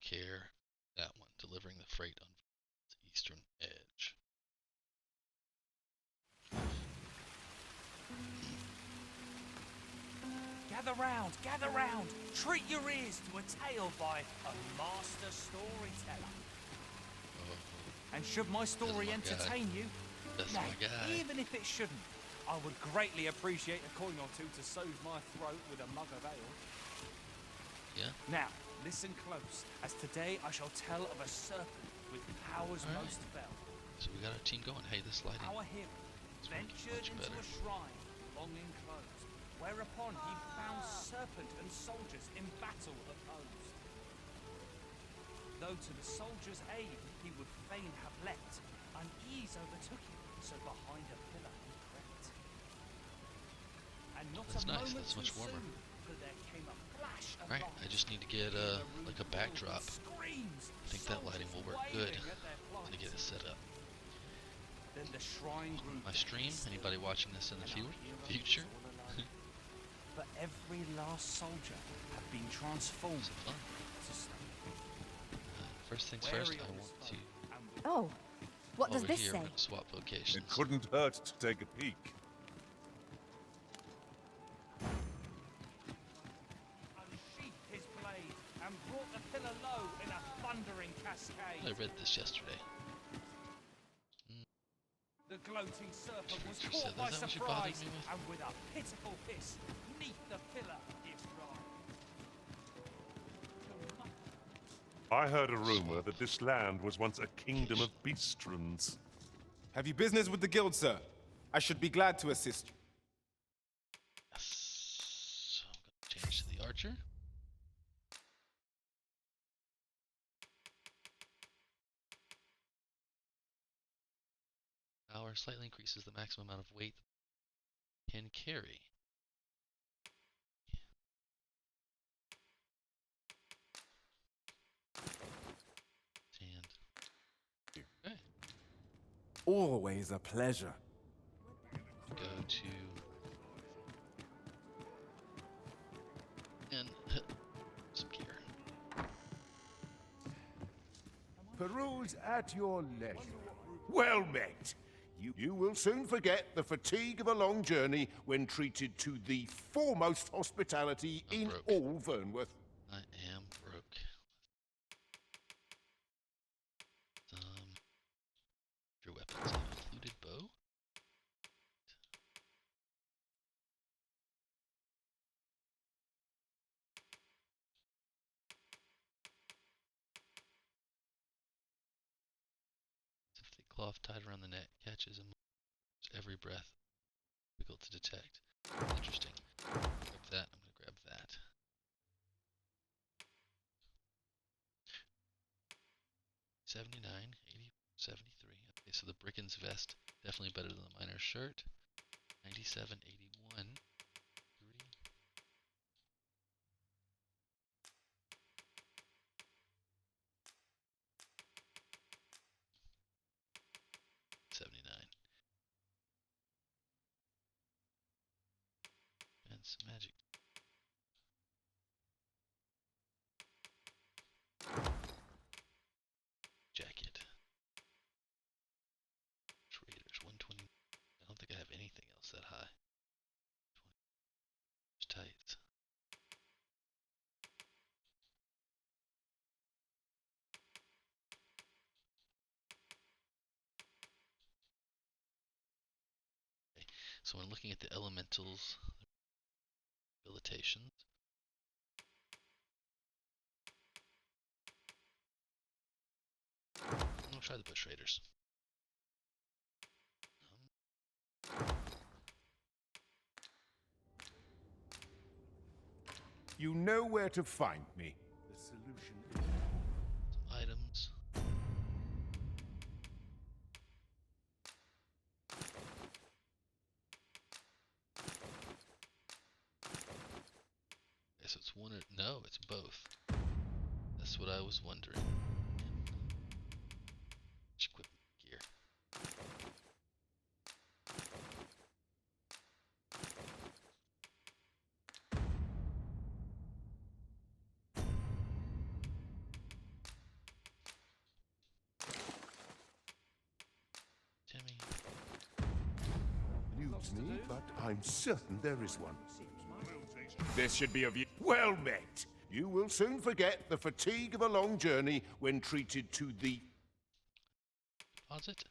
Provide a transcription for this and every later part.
care. That one, delivering the freight on the eastern edge. Gather round. Treat your ears to a tale by a master storyteller. And should my story entertain you, even if it shouldn't, I would greatly appreciate a coin or two to soothe my throat with a mug of ale. Yeah. Now, listen close, as today I shall tell of a serpent with powers most fell. So we got our team going. Hey, this lighting. Our hero ventured into a shrine long enclosed, whereupon he found serpent and soldiers in battle opposed. Though to the soldiers' aid he would fain have leapt, unease overtook him, so behind a pillar he crept. And not That's a nice. moment That's much too warmer. soon, for there came a flash of Right. light. I just need to get like a backdrop. I think that lighting will work good to get it set up. Then the shrine grew My stream. Anybody watching this in the future? But every last soldier had been transformed Some fun. to stone. First things first, I want to. Oh, what does Over this here, say? we're gonna swap locations. It couldn't hurt to take a peek. Unsheathed his blade and brought the pillar low in a thundering cascade. I read this yesterday. The gloating serpent was You caught said by that was what you bothered surprise, me with? and with a pitiful hiss, 'neath the pillar it writhed. I heard a rumor that this land was once a kingdom of beastrons. Have you business with the guild, sir? I should be glad to assist you. Yes. So I'm gonna change to the archer. Power slightly increases the maximum amount of weight it can carry. And okay, Always a pleasure. go to and some gear. Peruse at your leisure. Well met. You will soon forget the fatigue of a long journey when treated to the foremost hospitality in broke. all Vernworth. I am broke. Your weapons have included bow. If the cloth tied around the neck catches him every breath, difficult to detect. Interesting. Grab that. I'm gonna grab that. 79, 80, 73. Okay, so the Bricken's vest definitely better than the miner's shirt. 97, 81, 3. 79. And some magic. Jacket. Traders, 120. I don't think I have anything else that high. 20. Tights. Okay. So when looking at the elementals, habilitations. I'll try the bush raiders. You know where to find me. The solution is... Some items. Guess it's one or no, it's both. That's what I was wondering. Equipment gear. eludes me, but I'm certain there is one. This should be of you. Well met. You will soon forget the fatigue of a long journey when treated to the Deposit.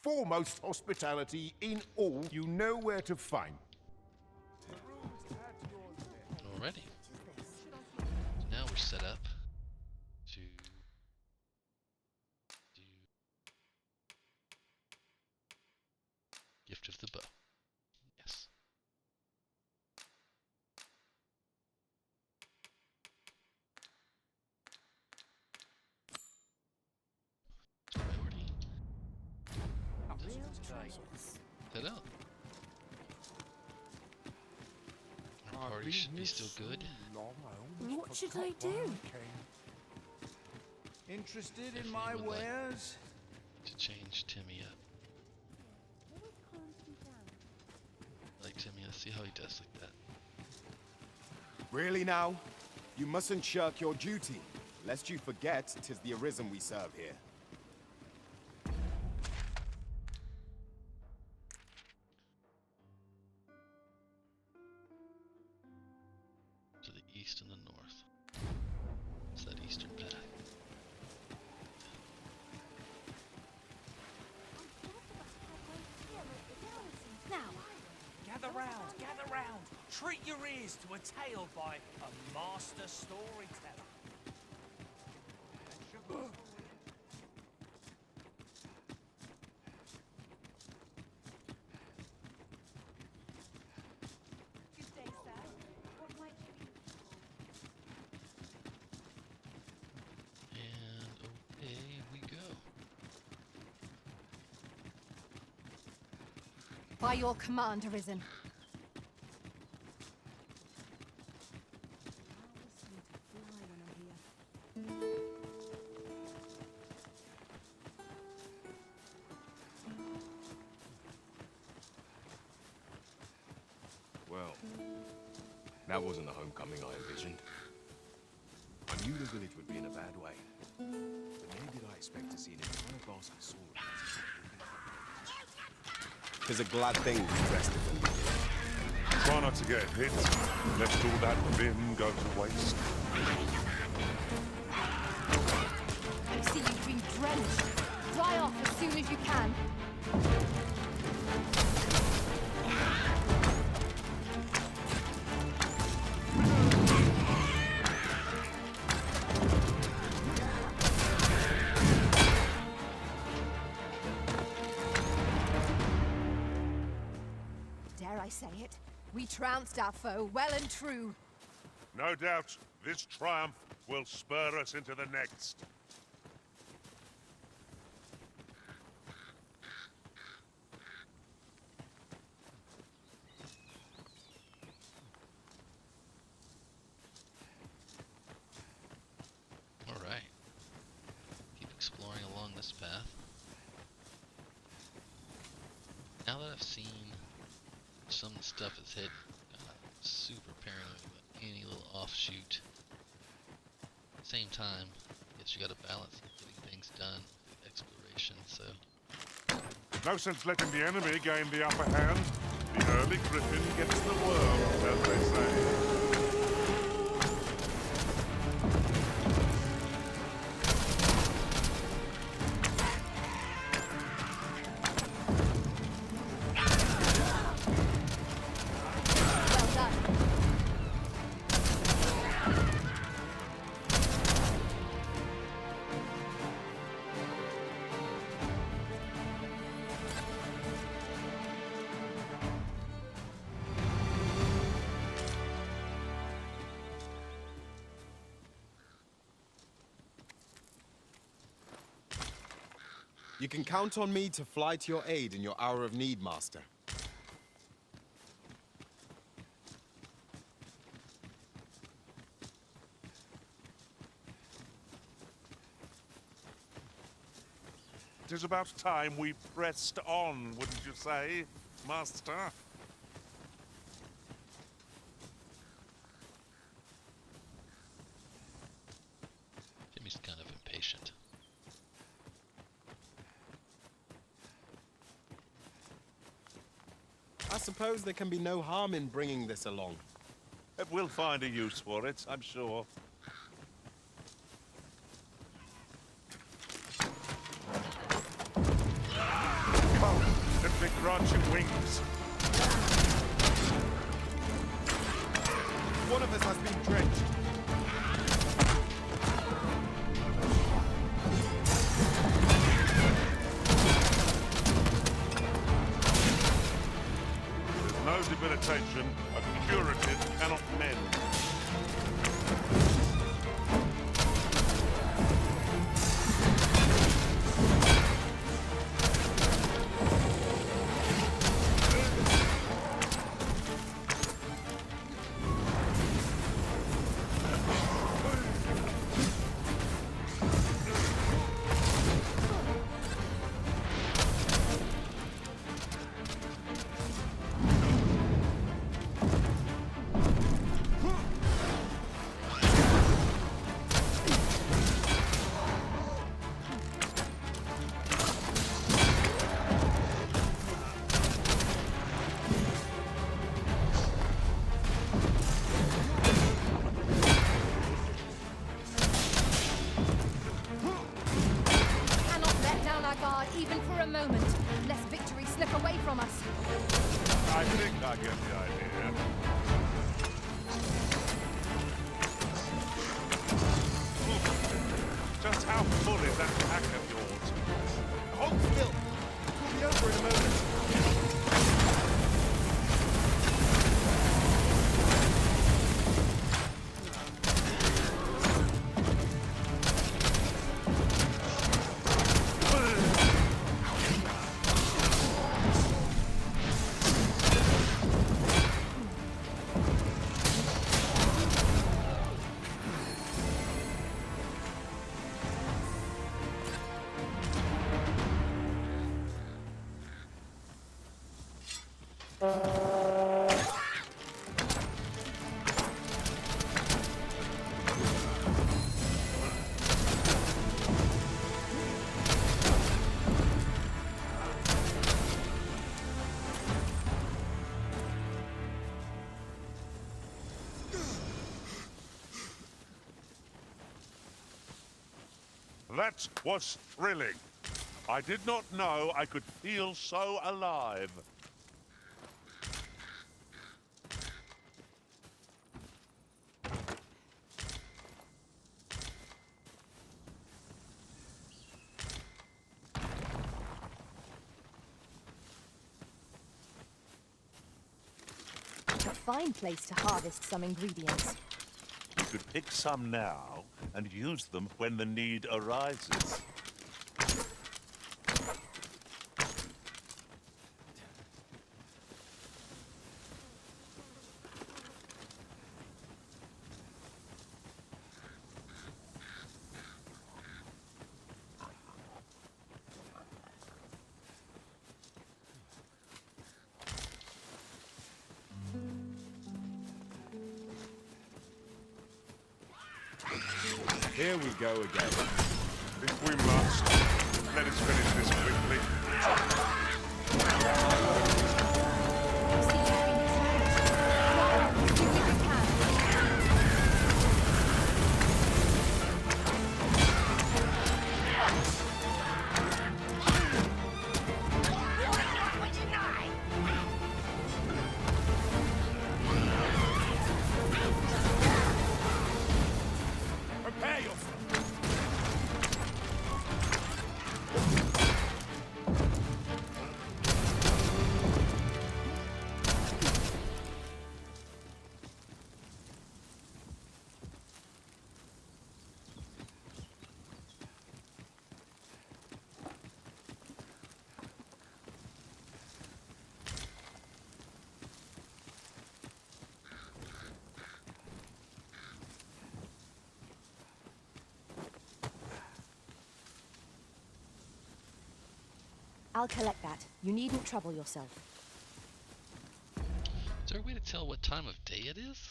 foremost hospitality in all. You know where to find. Already. So now we're set up to do Gift of the Bow. Yes. Priority. Set up. Our party should be still good. What should I do? Interested in Definitely my would like wares? to change Timmy up. Like Timmy, let's see how he does like that. Really now? You mustn't shirk your duty, lest you forget 'tis the Arisen we serve here. To the east and the north. It's that eastern path. Now, Gather round, gather round. Treat your ears to a tale by a master storyteller. good day, sir. What might you And away we go. By your command, Arisen. Well, that wasn't the homecoming I envisioned. I knew the village would be in a bad way, but never did I expect to see an entire basket of swords. 'Tis a glad thing we rested when we did. Try not to get hit, lest all that vim go to waste. I see you've been drenched. Dry off as soon as you can. Dare I say it? We trounced our foe well and true. No doubt, this triumph will spur us into the next. Alright. Keep exploring along this path. Now that I've seen some of the stuff that's hidden, I'm super paranoid about any little offshoot. At the same time, I guess you gotta balance getting things done with exploration, so No sense letting the enemy gain the upper hand. The early griffin gets the worm, as they say. Well done. You can count on me to fly to your aid in your hour of need, Master. It is about time we pressed on, wouldn't you say, Master? suppose there can be no harm in bringing this along. We'll find a use for it, I'm sure. Oh, let me grant you wings. One of us has been drenched. There's no debilitation a curative cannot mend. Even for a moment, lest victory slip away from us. I think I get the idea. Just how full is that pack of yours? Hold still. It will be over in a moment. That was thrilling. I did not know I could feel so alive. A fine place to harvest some ingredients. You could pick some now and use them when the need arises. Here we go again. If we must, let us finish this quickly. Prepare yourself. I'll collect that. You needn't trouble yourself. Is there a way to tell what time of day it is?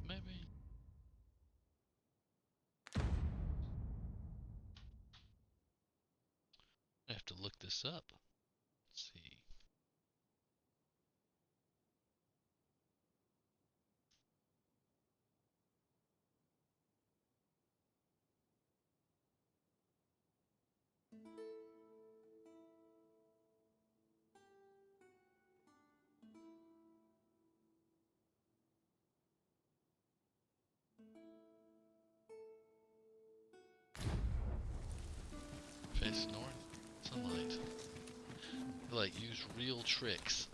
Maybe. have to look this up. Let's see. Face north, sunlight. Like, use real tricks.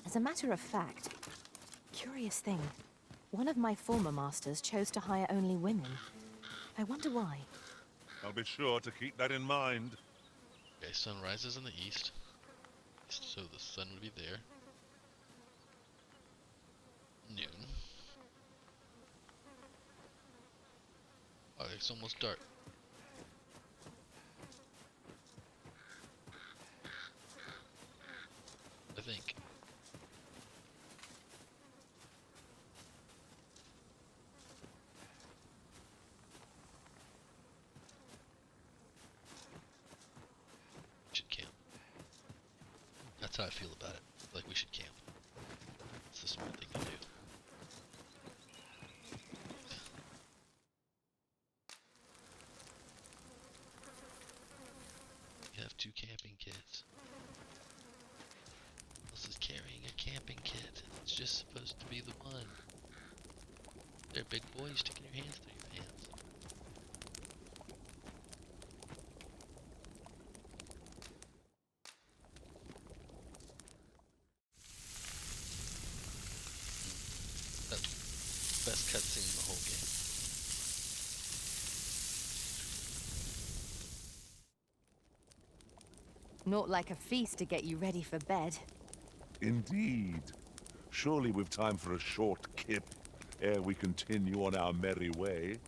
As a matter of fact, curious thing, one of my former masters chose to hire only women. I wonder why. I'll be sure to keep that in mind. Okay, sun rises in the east, so the sun would be there. Noon. Oh, it's almost dark. I think. Should camp. That's how I feel about it. Like we should camp. It's the smart thing to do. You have 2 camping kits. Else is carrying a camping kit. It's just supposed to be the one. They're big boys sticking your hands through your pants. That's the best cutscene in the whole game. Not like a feast to get you ready for bed. Indeed. Surely we've time for a short kip ere we continue on our merry way.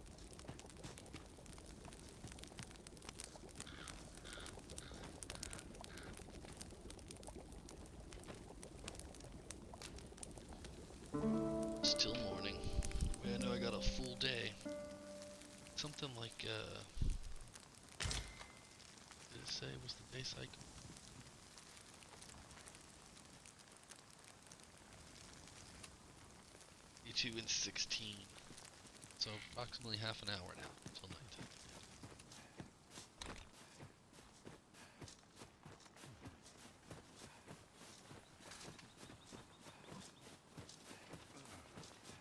Still morning. I know I got a full day. Something like, did it say was the day cycle? E2 and 16. So approximately half an hour now until night.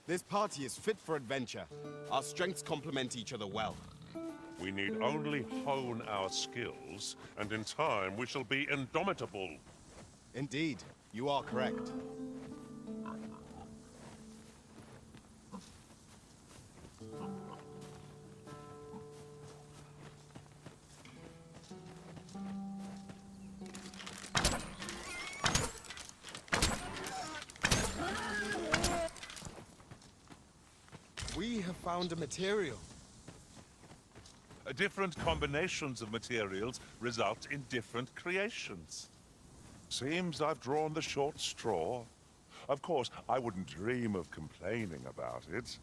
This party is fit for adventure. Our strengths complement each other well. We need only hone our skills, and in time we shall be indomitable. Indeed, you are correct. We have found a material. Different combinations of materials result in different creations. Seems I've drawn the short straw. Of course, I wouldn't dream of complaining about it.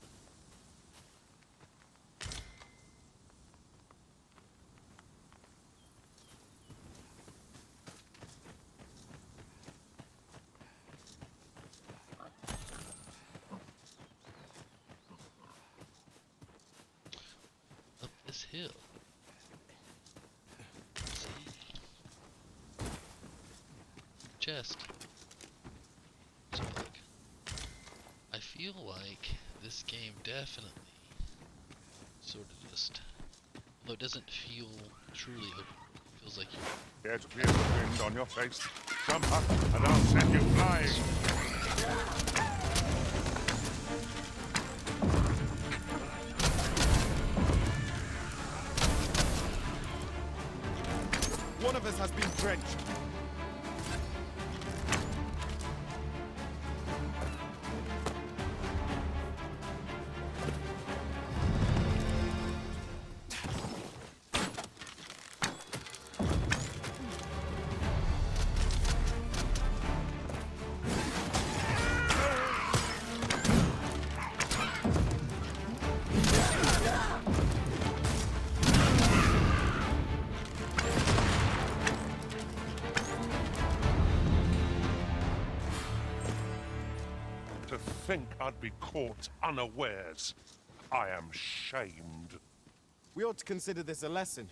Up this hill. Let's see. Chest. So look. I feel like this game definitely sort of just, although it doesn't feel truly open, it feels like you. Get feel the wind on your face. Jump up and I'll send you flying. One of us has been drenched. I'd be caught unawares. I am shamed. We ought to consider this a lesson.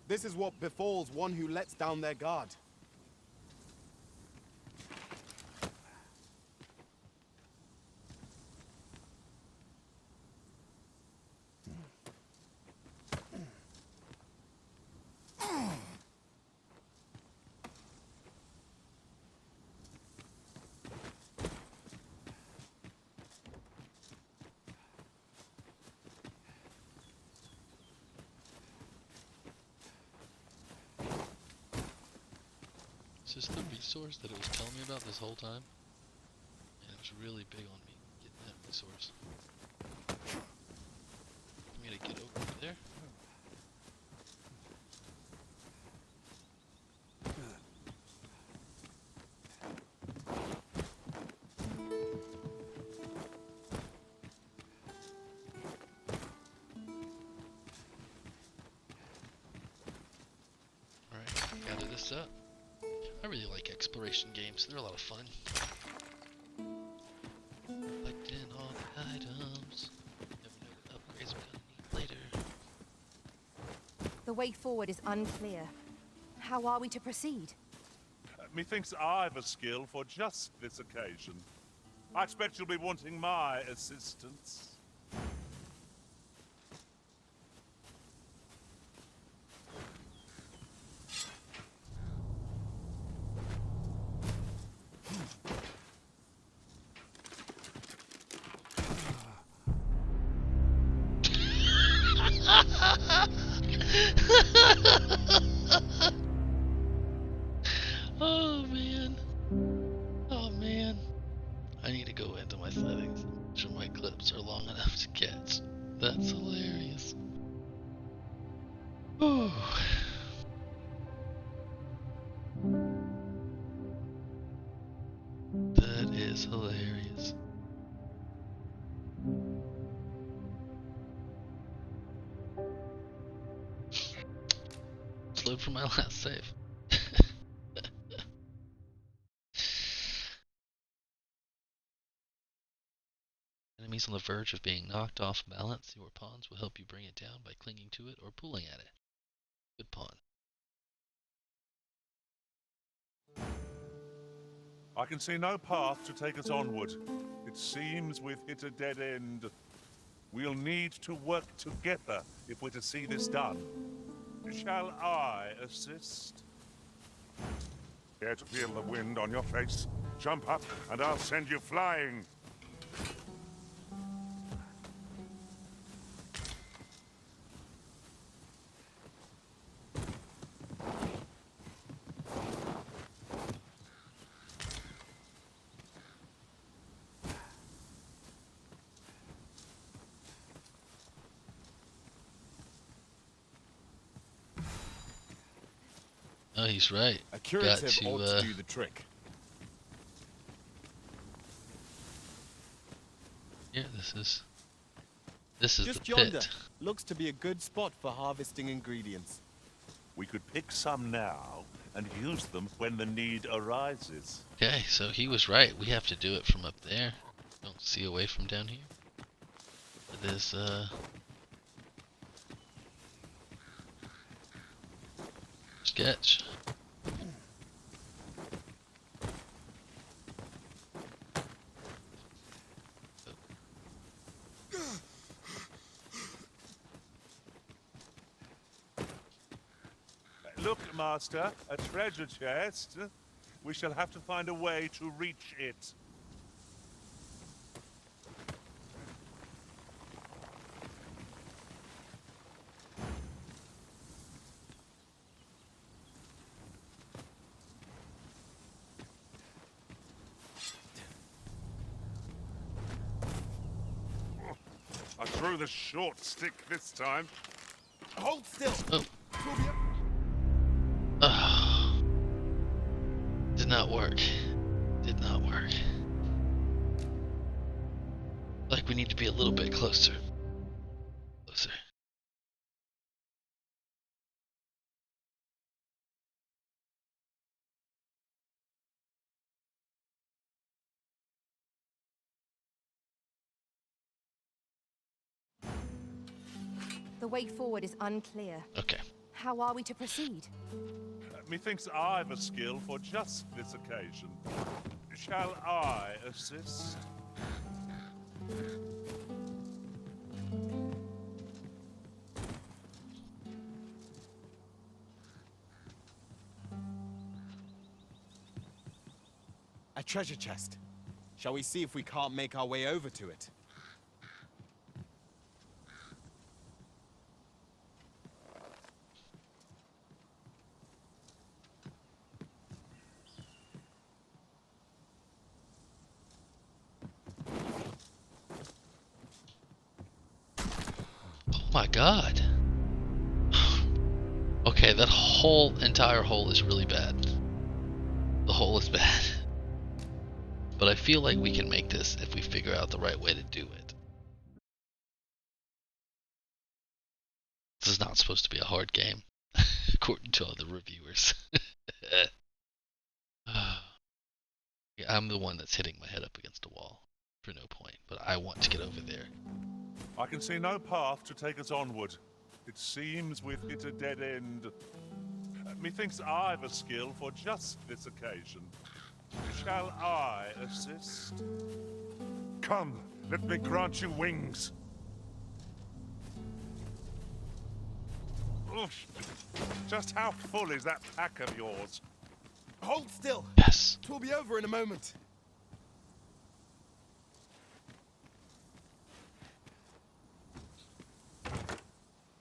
This is what befalls one who lets down their guard. Is this the resource that it was telling me about this whole time? And it was really big on me getting that resource. I'm gonna get over there. Alright, gather this up. I really like exploration games, they're a lot of fun. Collecting all the items. Never know what upgrades we're gonna need later. The way forward is unclear. How are we to proceed? Methinks I've a skill for just this occasion. I expect you'll be wanting my assistance. Oh man. Oh man. I need to go into my settings. Make sure my clips are long enough to catch. That's hilarious. Ooh. That is hilarious. Let's load for my last save. Enemies on the verge of being knocked off balance, your pawns will help you bring it down by clinging to it or pulling at it. Good pawn. I can see no path to take us onward. It seems we've hit a dead end. We'll need to work together if we're to see this done. Shall I assist? Care to feel the wind on your face? Jump up and I'll send you flying. Oh, he's right. A curative Got to, ought to do the trick. Yeah, this is Just the yonder. pit. Looks to be a good spot for harvesting ingredients. We could pick some now and use them when the need arises. Okay, so he was right. We have to do it from up there. Don't see away from down here. It is sketch. Look, Master, a treasure chest. We shall have to find a way to reach it. I threw the short stick this time. Hold still. Oh. We'll be up- Oh. Did not work. Did not work. Like we need to be a little bit closer. Closer. The way forward is unclear. Okay. How are we to proceed? Methinks I've a skill for just this occasion. Shall I assist? A treasure chest. Shall we see if we can't make our way over to it? Oh my god. Okay, that entire hole is really bad. The hole is bad. But I feel like we can make this if we figure out the right way to do it. This is not supposed to be a hard game, according to all the reviewers. Yeah, I'm the one that's hitting my head up against a wall for no point, but I want to get over there. I can see no path to take us onward. It seems we've hit a dead end. Methinks I've a skill for just this occasion. Shall I assist? Come, let me grant you wings. Oof. Just how full is that pack of yours? Hold still! Yes. We'll be over in a moment.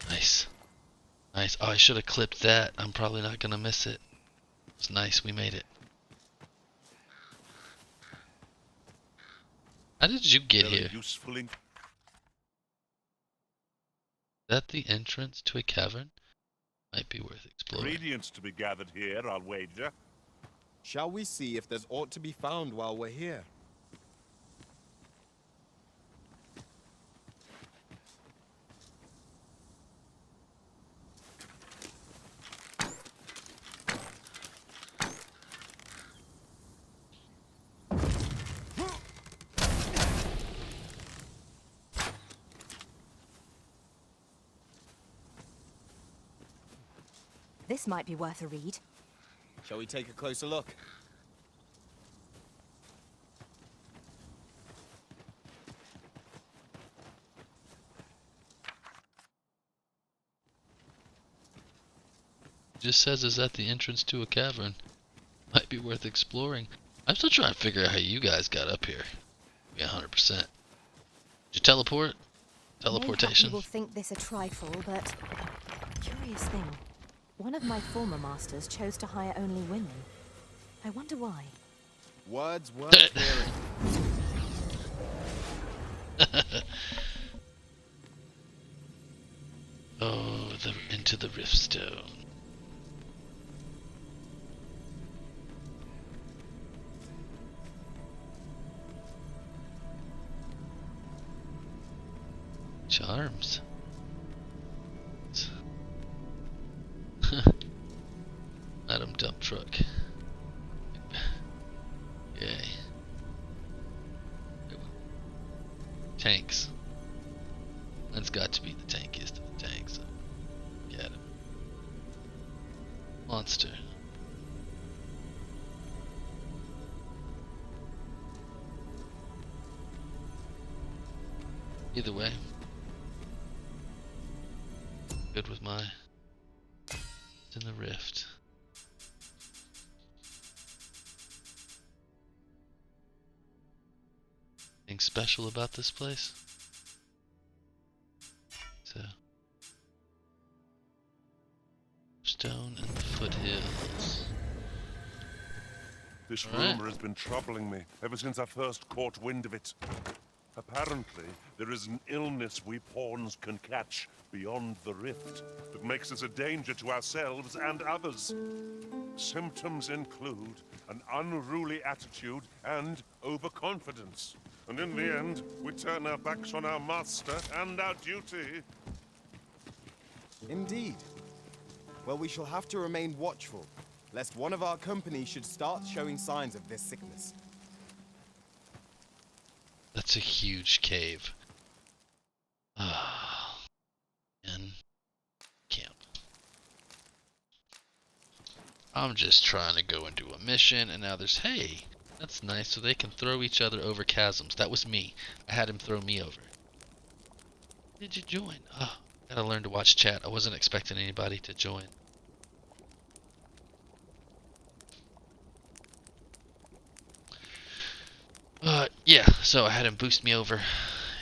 Nice. Nice. Oh, I should have clipped that. I'm probably not going to miss it. It's nice. We made it. How did you get here? Is that the entrance to a cavern? Might be worth exploring. Ingredients to be gathered here, I'll wager. Shall we see if there's aught to be found while we're here? This might be worth a read. Shall we take a closer look? Just says it's at the entrance to a cavern. Might be worth exploring. I'm still trying to figure out how you guys got up here. Yeah, 100%. Did you teleport? Teleportation? People think this a trifle, but curious thing. One of my former masters chose to hire only women. I wonder why. Words worth hearing. Oh, into the Riftstone. Charms. Madam Dump Truck. Yay. Tanks. That's got to be the tankiest of the tanks. So get him. Monster. Either way. Good with my... It's in the rift. Anything special about this place? So, stone and the foothills. This All right. rumor has been troubling me ever since I first caught wind of it. Apparently, there is an illness we pawns can catch beyond the rift that makes us a danger to ourselves and others. Symptoms include an unruly attitude and overconfidence. And in the end, we turn our backs on our master and our duty. Indeed. Well, we shall have to remain watchful, lest one of our company should start showing signs of this sickness. That's a huge cave. Ah, and I'm just trying to go and do a mission, and now there's, hey, that's nice, so they can throw each other over chasms. That was me. I had him throw me over. Did you join? Oh, gotta learn to watch chat. I wasn't expecting anybody to join. Yeah, so I had him boost me over.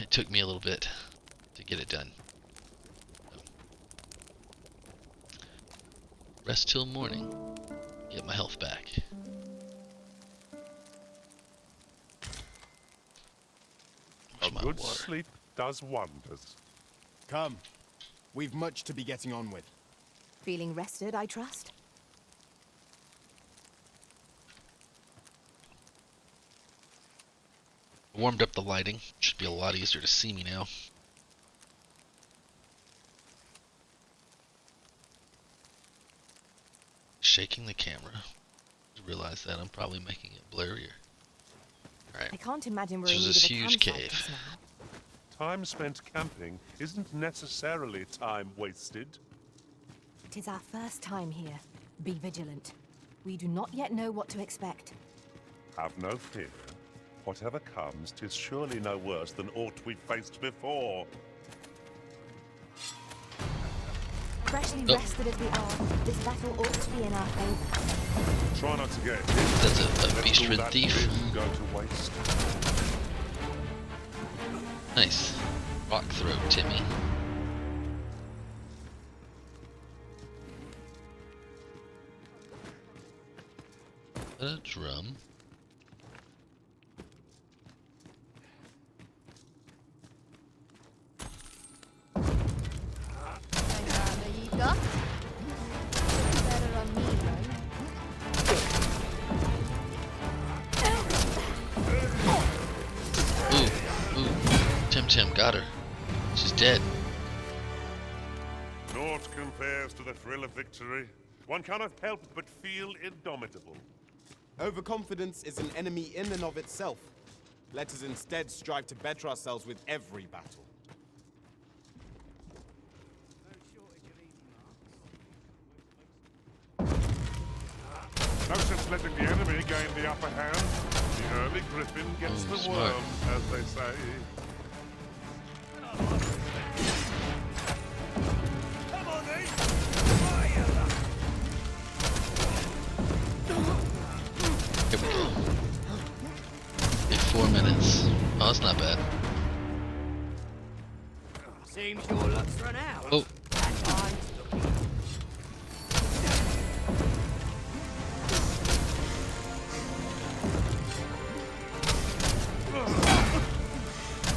It took me a little bit to get it done. Rest till morning. Get my health back. A Where's my good water? sleep does wonders. Come. We've much to be getting on with. Feeling rested, I trust? Warmed up the lighting. Should be a lot easier to see me now. Shaking the camera. Realize that I'm probably making it blurrier. Alright. I can't imagine we're This in is need this of a huge campsite cave. just now. Time spent camping isn't necessarily time wasted. It is our first time here. Be vigilant. We do not yet know what to expect. Have no fear. Whatever comes, 'tis surely no worse than aught we've faced before. Freshly Oh. rested as we are, this battle ought to be in our favor. Try not to get hit. That's a Let beast all rid that thief. vim go to waste. Nice. Rock throw, Timmy. A drum. Ooh, Tim got her. She's dead. Naught compares to the thrill of victory. One cannot help but feel indomitable. Overconfidence is an enemy in and of itself. Let us instead strive to better ourselves with every battle. No sense letting the enemy gain the upper hand. The early griffin gets Ooh, the smart. worm, as they say. Here we go. In 4 minutes. Oh, that's not bad. Seems your luck's run out. Oh, That time's looking.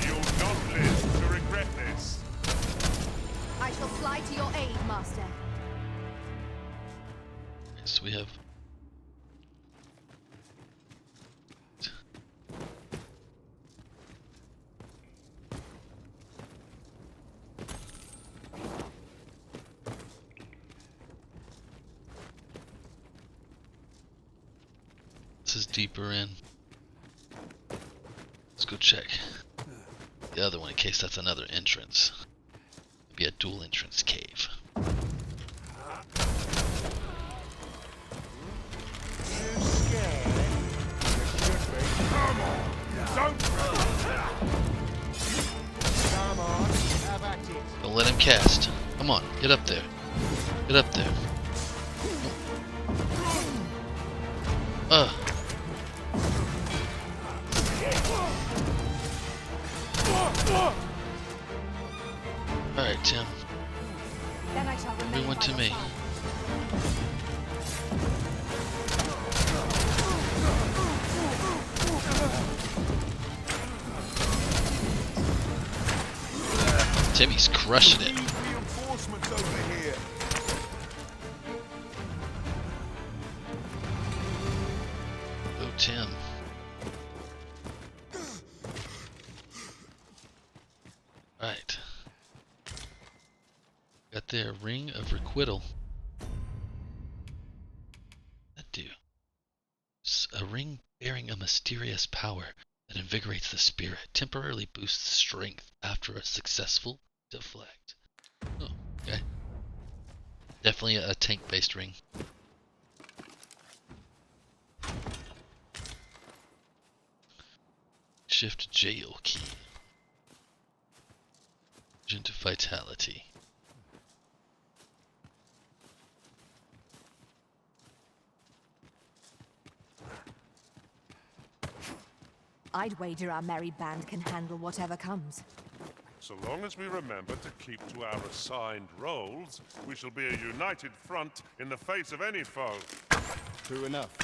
You'll not live to regret this. I shall fly to your aid, Master. so we have. This is deeper in. Let's go check the other one in case that's another entrance. Be a dual entrance cave. Don't let him cast. Come on, get up there. Get up there. Ugh. Alright, Tim. Then I shall remain Everyone by to your me. side. Timmy's crushing it. Reinforcements over here. Go, Tim. Right. Got there, Ring of Requital. That do? A ring bearing a mysterious power that invigorates the spirit, temporarily boosts strength after a successful deflect. Oh, okay. Definitely a tank-based ring. Makeshift jail key. Agent of Vitality. I'd wager our merry band can handle whatever comes. So long as we remember to keep to our assigned roles, we shall be a united front in the face of any foe. True enough.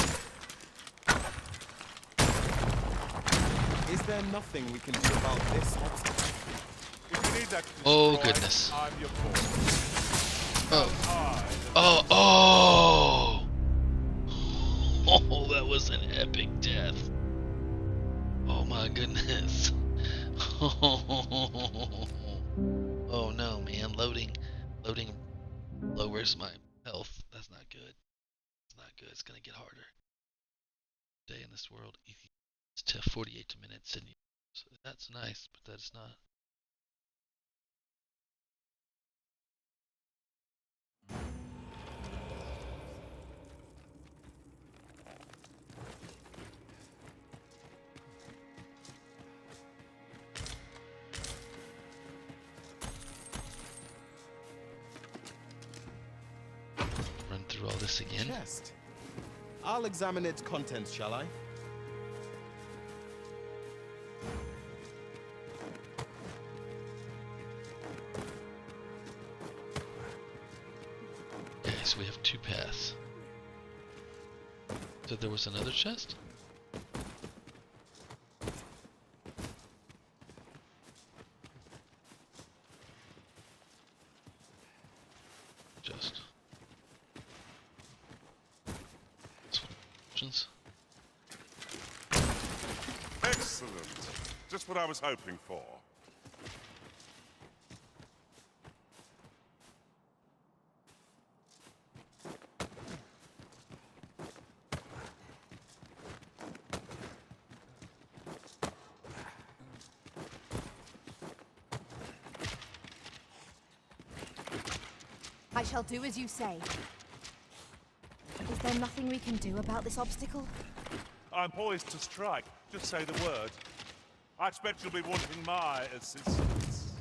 Is there nothing we can do about this obstacle? If you need that Oh, destroyed, goodness. I'm your boss. Oh. Oh. Oh, that was an epic death. Oh my goodness. Oh no, man. Loading lowers my health. That's not good. It's not good. It's gonna get harder. Day in this world. It's 48 minutes, and that's nice, but that's not. Run through all this again. Chest. I'll examine its contents, shall I? Okay, so we have two paths. So there was another chest? Just. Options. Excellent. Just what I was hoping for. I shall do as you say. Is there nothing we can do about this obstacle? I'm poised to strike. Just say the word. I expect you'll be wanting my assistance.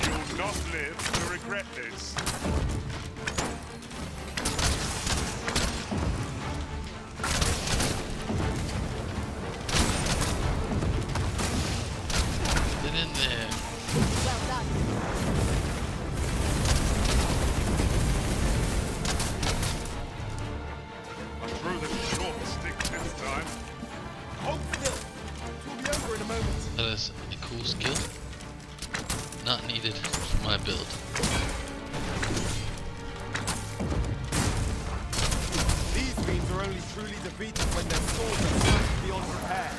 You'll not live to regret this. Get in there. Well done. I threw the short stick this time. Hold still. It will be over in a moment. That is a cool skill. Not needed for my build. These fiends are only truly defeated when their swords are smashed beyond repair.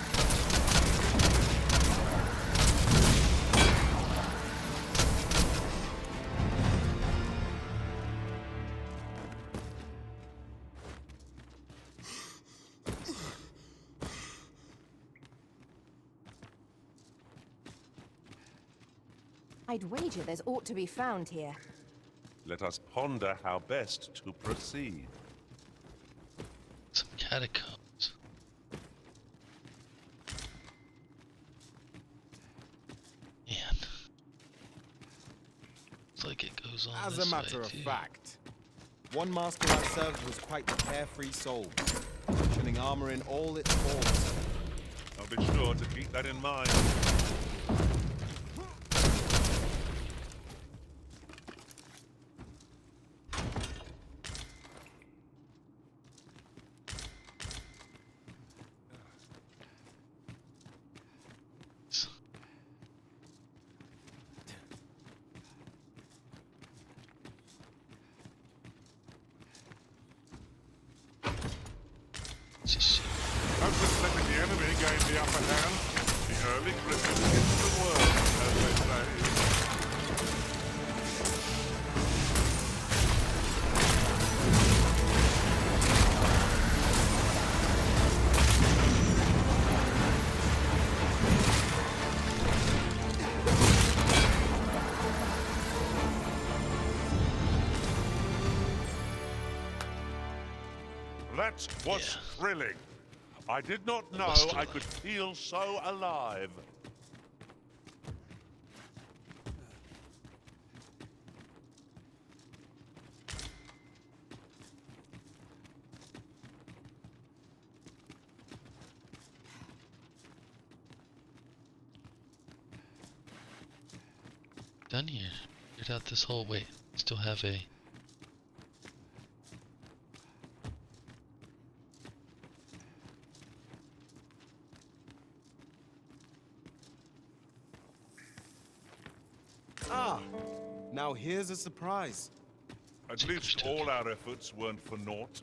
I'd wager there's aught to be found here. Let us ponder how best to proceed. Some catacombs. Man. Looks like it goes on As this a matter way, of too. fact, one master I served was quite the carefree soul, functioning armor in all its forms. I'll be sure to keep that in mind. Just I'm just letting the enemy gain the upper hand. The early Griffin into the world, as they say. That was thrilling. I did not know was I thrilling. could feel so alive. Done here. Get out this hole. Wait, still have a. Ah, now here's a surprise. At least all our efforts weren't for naught.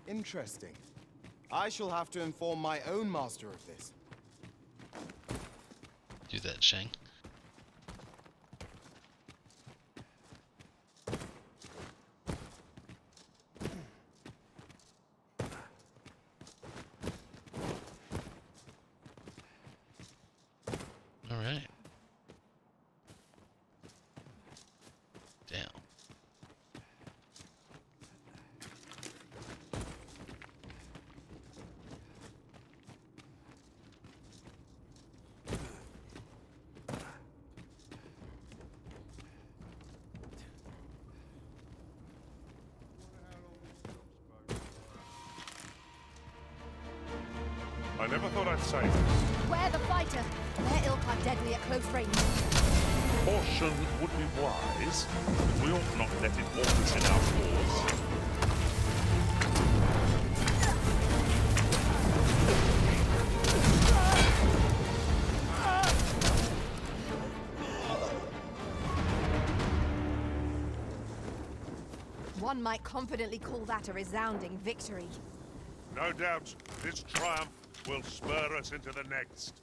Interesting. I shall have to inform my own master of this. Do that, Shang. All right. Damn. I never thought I'd say this. Where the fighter? Their ilk are deadly at close range. Caution would be wise, but we ought not let it walk us in our cause. One might confidently call that a resounding victory. No doubt, this triumph will spur us into the next.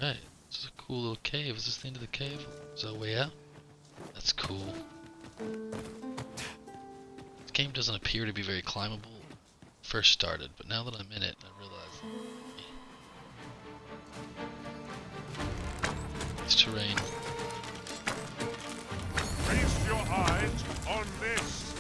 Right. This is a cool little cave. Is this the end of the cave? Is that a way out? That's cool. This game doesn't appear to be very climbable. First started, but now that I'm in it, I realize this terrain. Feast your eyes on this.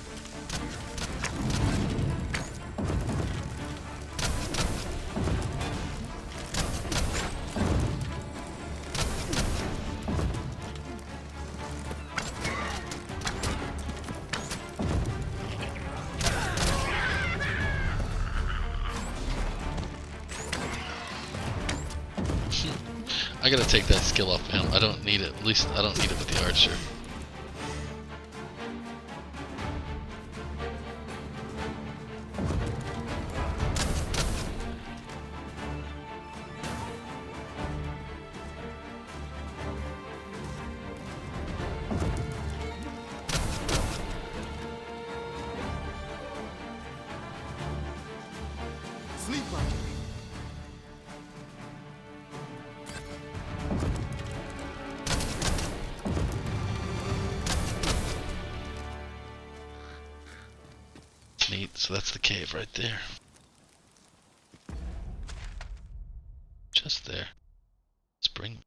I gotta take that skill off him. I don't need it. At least I don't need it with the archer. Sleep magic. Neat. So that's the cave right there. Just there. Spring.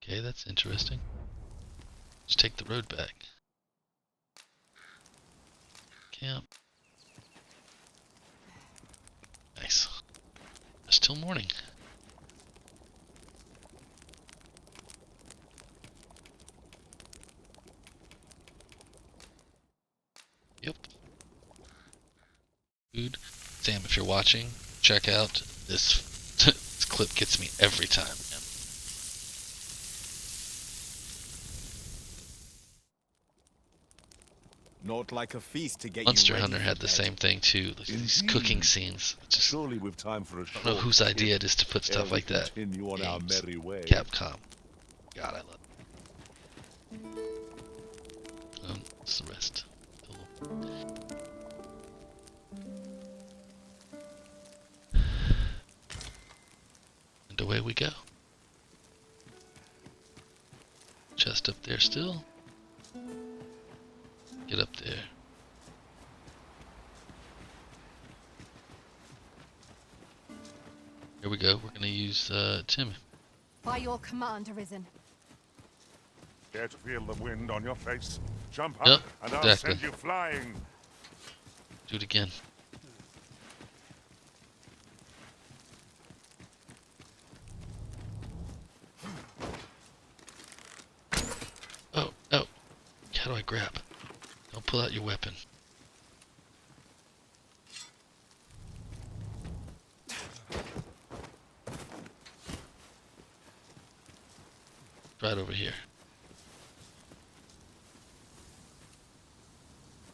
Okay, that's interesting. Let's take the road back. Camp. Nice. It's still morning. Yep. Food. Sam, if you're watching, check out this. This clip gets me every time, man. Not like a feast to get Monster you ready Hunter for had the bed. same thing too. These cooking scenes. Just, Surely we've time for a I short don't know whose idea it hit is to put ere stuff we like that. continue on our Games. merry way. Capcom. God, I love it. What's the rest? And away we go. Chest up there still. Get up there. Here we go. We're gonna use Tim. By your command, Arisen. Dare to feel the wind on your face? Jump up Yep, and I'll exactly. send you flying. Do it again. Oh, oh. How do I grab? Don't pull out your weapon. Right over here.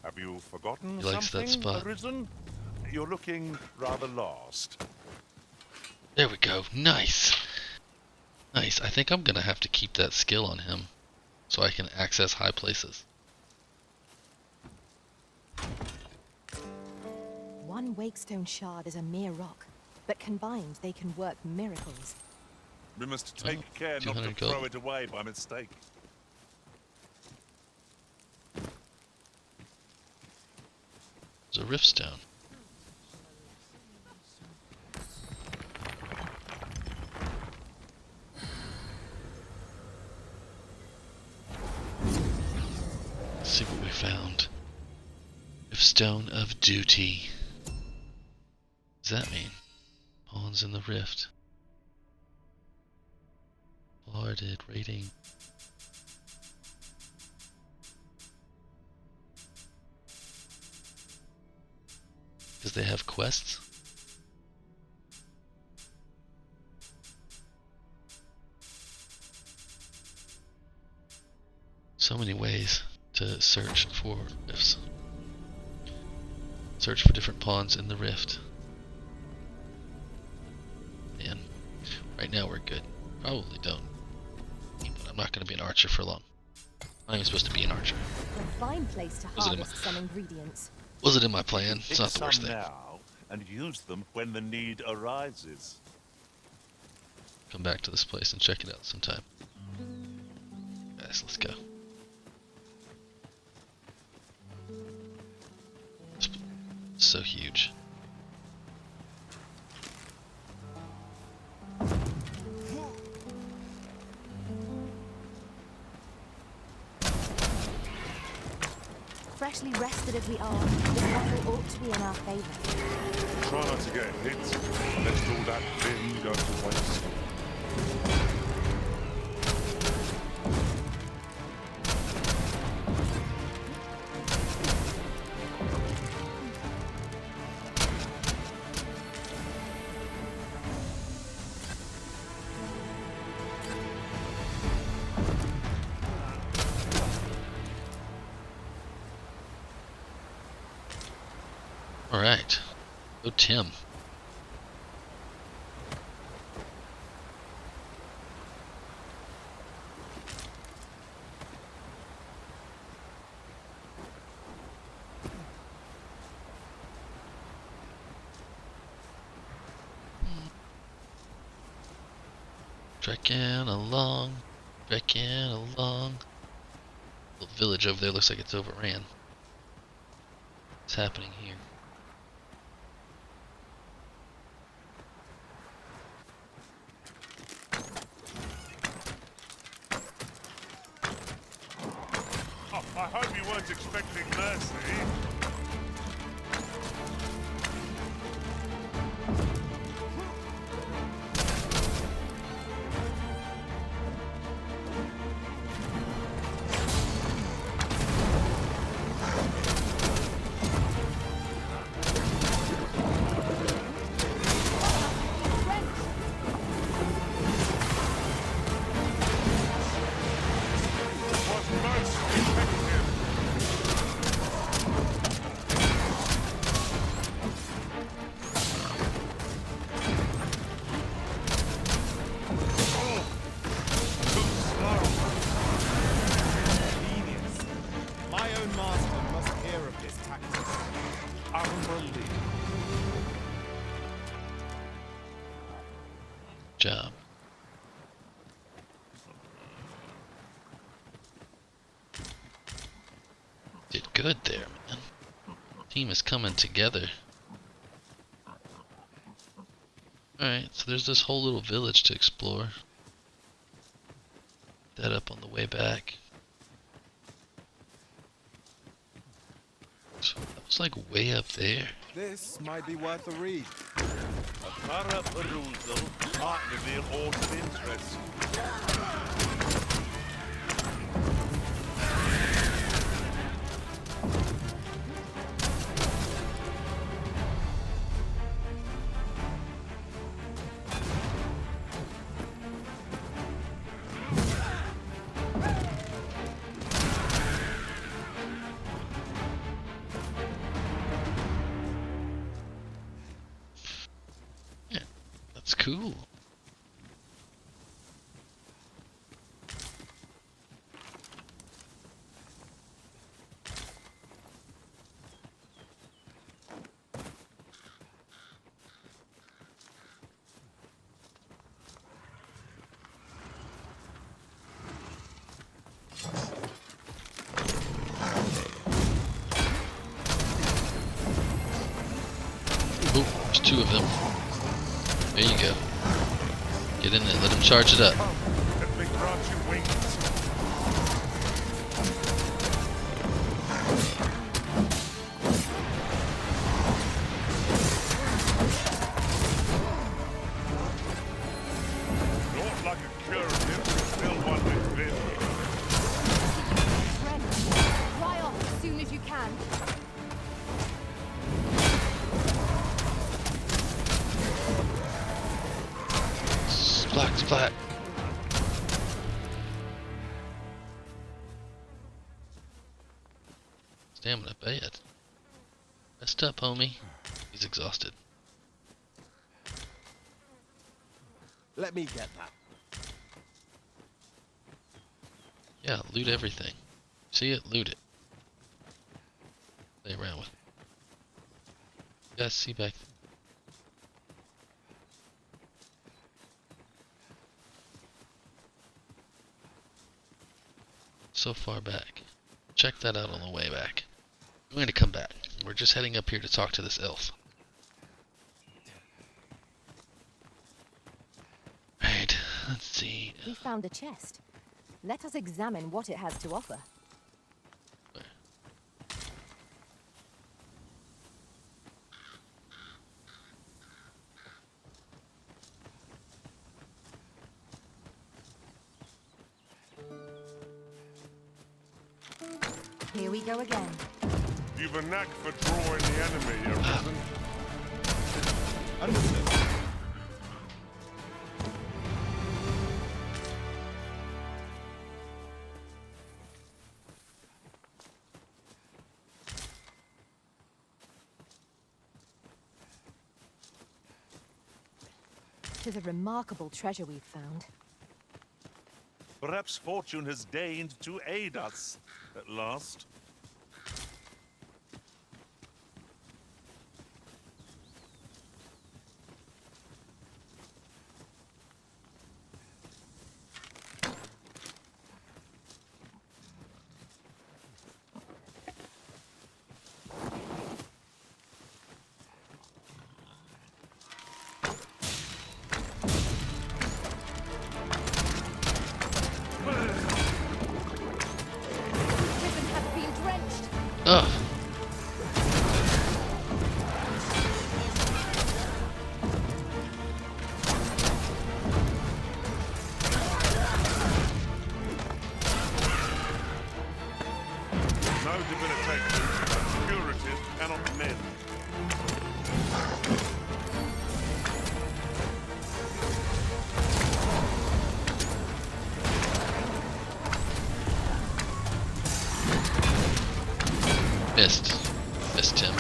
Have you forgotten He likes that something, spot. Arisen? You're looking rather lost. There we go. Nice. Nice. I think I'm gonna have to keep that skill on him so I can access high places. One wakestone shard is a mere rock, but combined they can work miracles. We must take Oh, care not to 200 gold. throw it away by mistake. There's a rift stone. Let's see what we found. Rift stone of duty. What does that mean? Pawns in the rift. Guarded rating. Because they have quests? So many ways to search for rifts. Search for different pawns in the rift. And right now we're good. Probably don't. But I'm not going to be an archer for long. I'm even supposed to be an archer. A fine place to Was it in harvest some ingredients. Was it in my plan? It's Pick not the worst some thing. now and use them when the need arises. Come back to this place and check it out sometime. Guys, let's go. It's so huge. Freshly rested as we are, this battle ought to be in our favor. Try not to get hit. Let all that vim go to waste. Alright. Go Tim. Trekking along, trekking along. Little village over there looks like it's overran. What's happening here? Oh, I hope you weren't expecting mercy. Was most effective. Oh, too slow. Genius. My own master must hear of this tactic. Unbelievable. Job. Did good there, man. Team is coming together. Alright, so there's this whole little village to explore. That up on the way back. So that was like way up there. This might be worth a read. A thorough perusal might reveal aught of interest. Yeah, that's cool. Oh, there's two of them. There you go. Get in there, let them charge it up. That big branching wings. Not like a curative, but still one with vim. Ren, fly off as soon as you can. Splat, splat. Stamina bad. Messed up, homie. He's exhausted. Let me get that. Yeah, loot everything. See it? Loot it. Play around with it. You guys see back. So far back. Check that out on the way back. I'm going to come back. We're just heading up here to talk to this elf. Right, let's see. We found a chest. Let us examine what it has to offer. Here we go again. You've a knack for drawing the enemy, you reckon? Understood. Tis a remarkable treasure we've found. Perhaps fortune has deigned to aid us at last. Prison has been drenched. Ugh. No debilitation, but curative cannot mend. Missed. Missed him.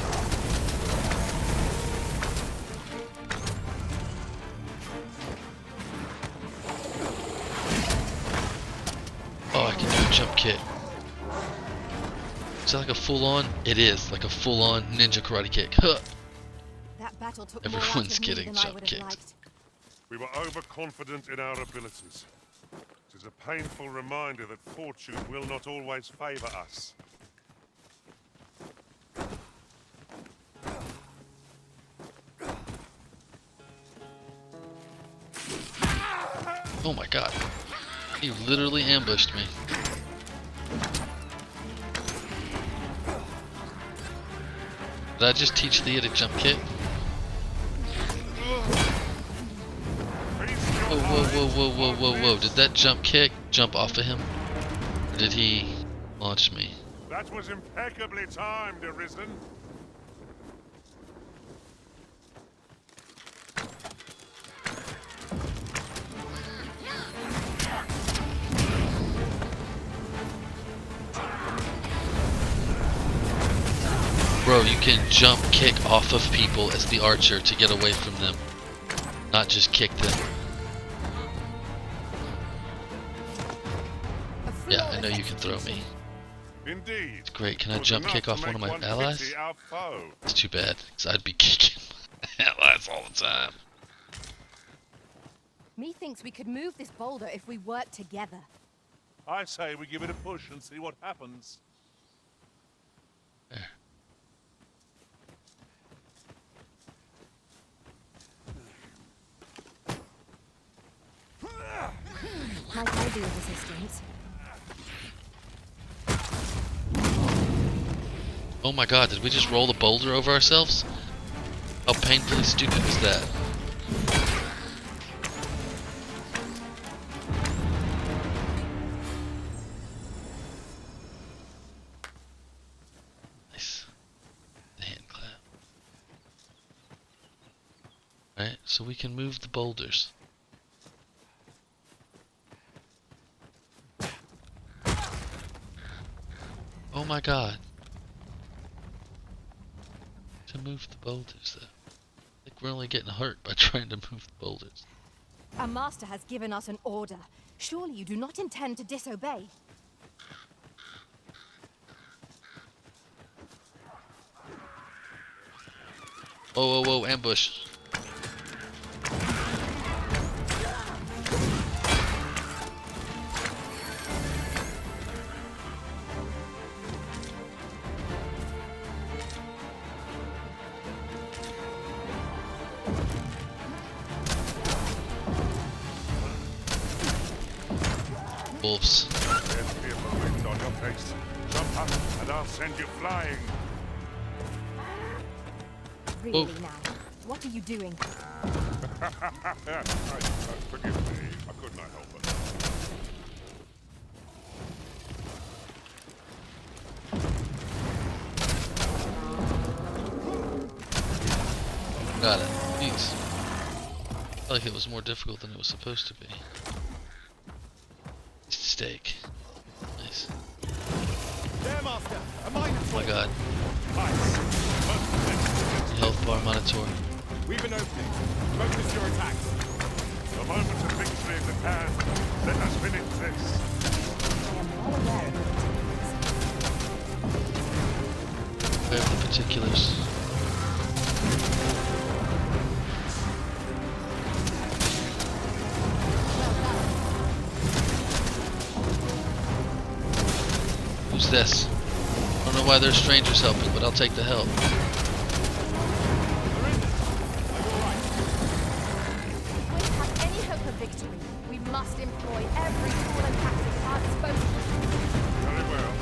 Oh, I can do a jump kick. Is that like a full-on? It is, like a full-on ninja karate kick. Huh. That battle took more out Everyone's of me getting than I jump would have kicked. liked. We were overconfident in our abilities. It is a painful reminder that fortune will not always favor us. Oh my god. He literally ambushed me. Did I just teach Thea to jump kick? Whoa, whoa, whoa, whoa, whoa, whoa, whoa. Did that jump kick jump off of him? Or did he launch me? That was impeccably timed, Arisen. Bro, you can jump kick off of people as the archer to get away from them. Not just kick them. Yeah, I know you can throw me. Indeed. It's great. Can I jump kick off one of my allies? It's too bad, because I'd be kicking my allies all the time. Methinks we could move this boulder if we work together. I say we give it a push and see what happens. There. Might I be of assistance? Oh my god, did we just roll the boulder over ourselves? How painfully stupid was that? Nice. The hand clap. Alright, so we can move the boulders. Oh my god. To move the boulders though. I think we're only getting hurt by trying to move the boulders. Our master has given us an order. Surely you do not intend to disobey. Whoa, whoa, whoa, ambush. Wolves. There's fearful wind on your face. Jump up and I'll send you flying. Really Oh. now? What are you doing? Forgive me. I could not help it. Got it. Jeez. I felt like it was more difficult than it was supposed to be. Steak. Nice. There, Master! A mine Oh my god. Health bar monitor. We've an opening. Focus your attacks. The moment of victory is at hand. Let us finish this. I am well aware of your tactics. I have the particulars. Who's this? I don't know why there's strangers helping, but I'll take the help. If we have any hope of victory, we must employ every tool and tactic at our disposal. Very well.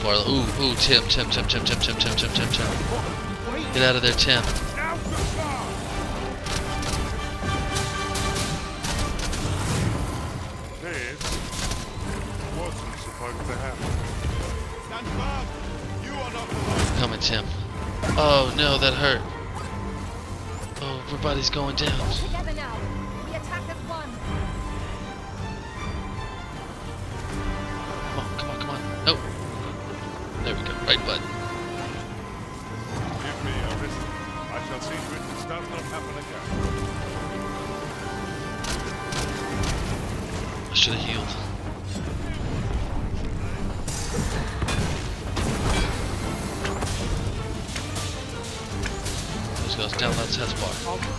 our... Ooh, Tim. Get out of there, Tim. This wasn't supposed to happen. Stand firm. You are not alone. Coming, Tim. Oh, no, that hurt. Oh, everybody's going down. Together now. We attack as one. Come on. Nope. There we go. Right button. Give me a risk. I shall see to it this does not happen again. I should have healed. Let's go. Down that health bar.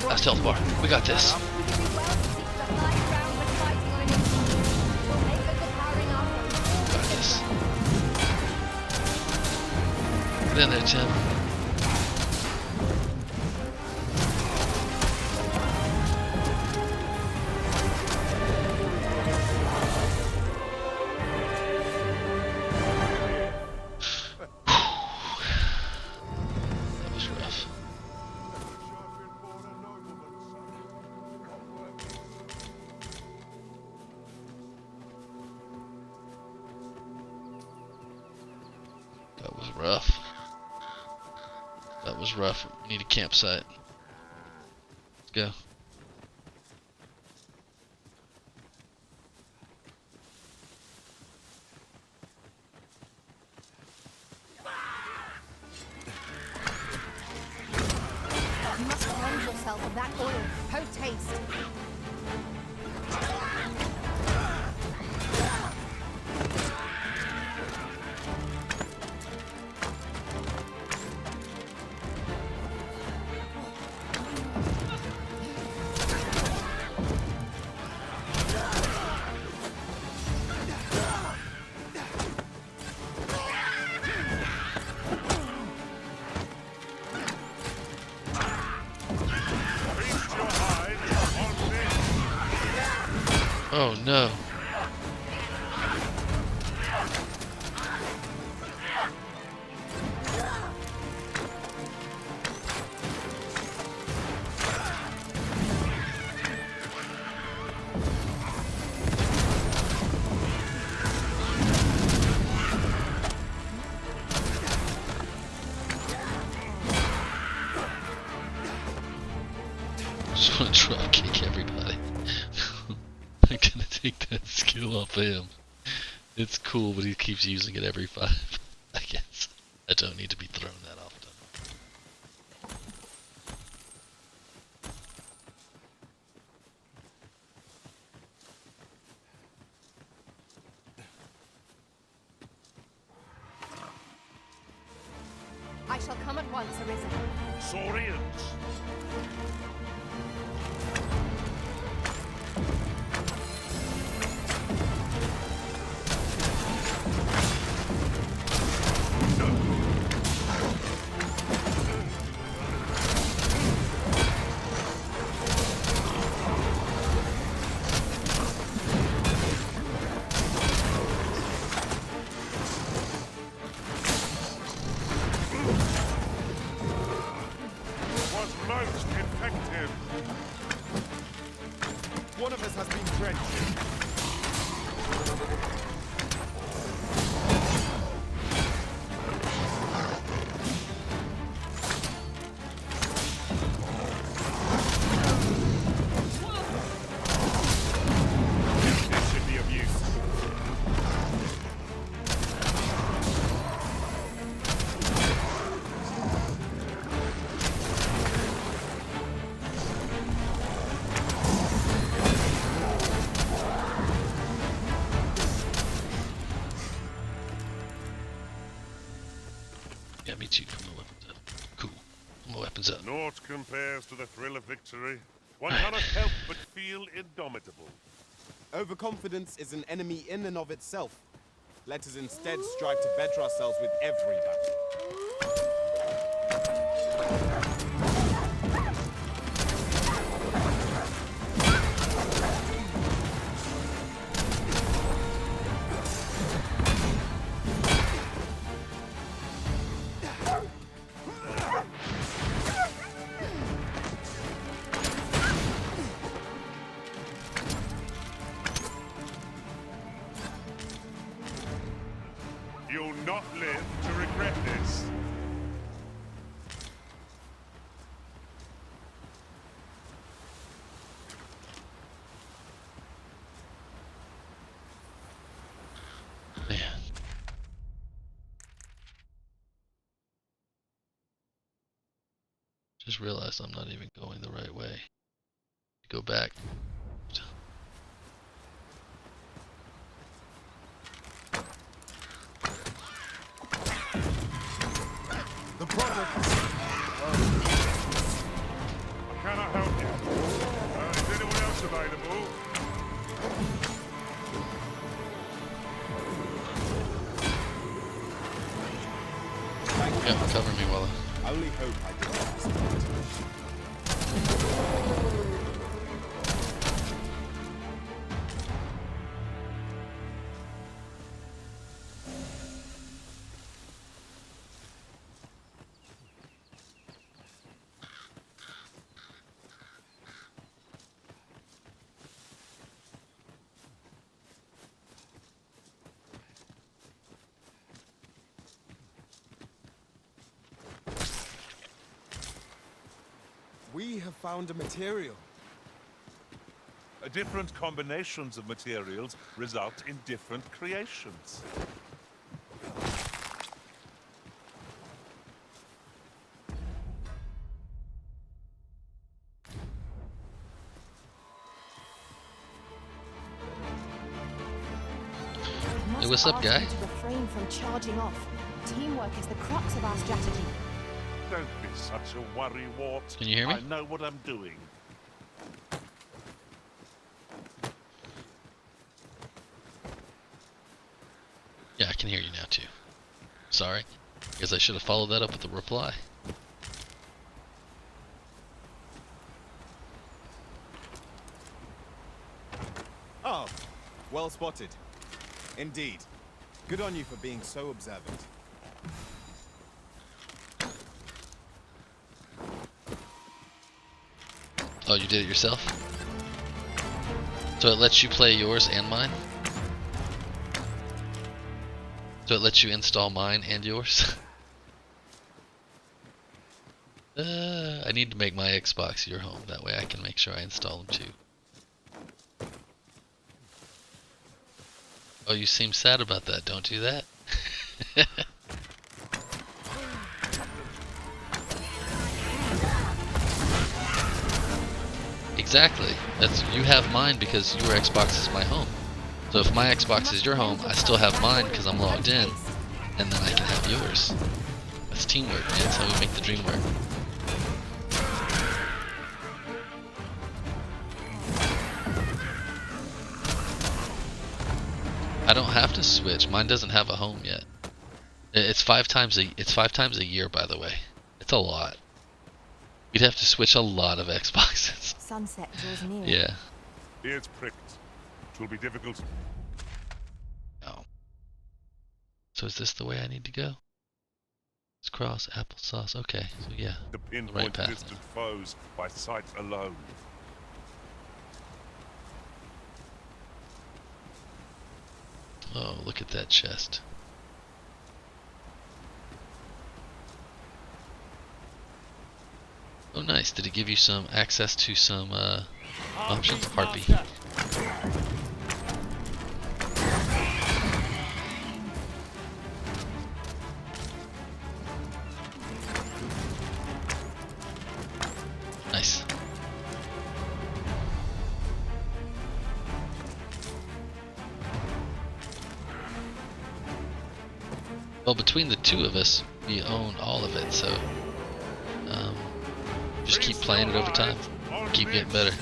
Last health bar. We got this. We did well to seek the last round when fighting on an instant. We'll make us empowering our foes. Got this. Get in there, Tim. That was rough. That was rough. That was rough. We need a campsite. Let's go. You must cleanse yourself of that oil. Post haste. Feast your eyes on this. Oh no. Just want to drop kick everybody. I'm gonna take that skill off of him. It's cool, but he keeps using it every 5. I guess I don't need to be thrown that often. I shall come at once, Arisen. Saurians. Was most effective. One of us has been drenched. This should be of use. Yeah, me too. Put my weapons up. Cool. Put my weapons up. Naught compares to the thrill of victory. One cannot help but feel indomitable. Overconfidence is an enemy in and of itself. Let us instead strive to better ourselves with every battle. Just realized I'm not even going the right way. Go back. The product. Can I help you? Is anyone else available? Yeah, cover me while I only hope I did not disappoint. We have found a material. Different combinations of materials result in different creations. I Hey, what's up, must guy? ask you to refrain from charging off. Teamwork is the crux of our strategy. Don't be such a worrywart. Can you hear me? I know what I'm doing. Yeah, I can hear you now too. Sorry. Guess I should have followed that up with a reply. Oh, well spotted. Indeed. Good on you for being so observant. Oh, you did it yourself? So it lets you play yours and mine? So it lets you install mine and yours? I need to make my Xbox your home. That way I can make sure I install them too. Oh, you seem sad about that. Don't do that. Exactly. That's you have mine because your Xbox is my home. So if my Xbox is your home, I still have mine because I'm logged in, and then I can have yours. That's teamwork, man. That's how we make the dream work. I don't have to switch. Mine doesn't have a home yet. It's 5 times a year, by the way. It's a lot. You'd have to switch a lot of Xboxes. Sunset draws near. Yeah. Ears pricked. It will be difficult. Oh. So is this the way I need to go? Let's cross applesauce. Okay. So yeah. The right pinpoint path distant foes by sight alone. Oh, look at that chest. Oh, nice. Did it give you some access to some options? Heartbeat. Nice. Well, between the two of us, we own all of it, so just keep playing it over time. Keep getting better.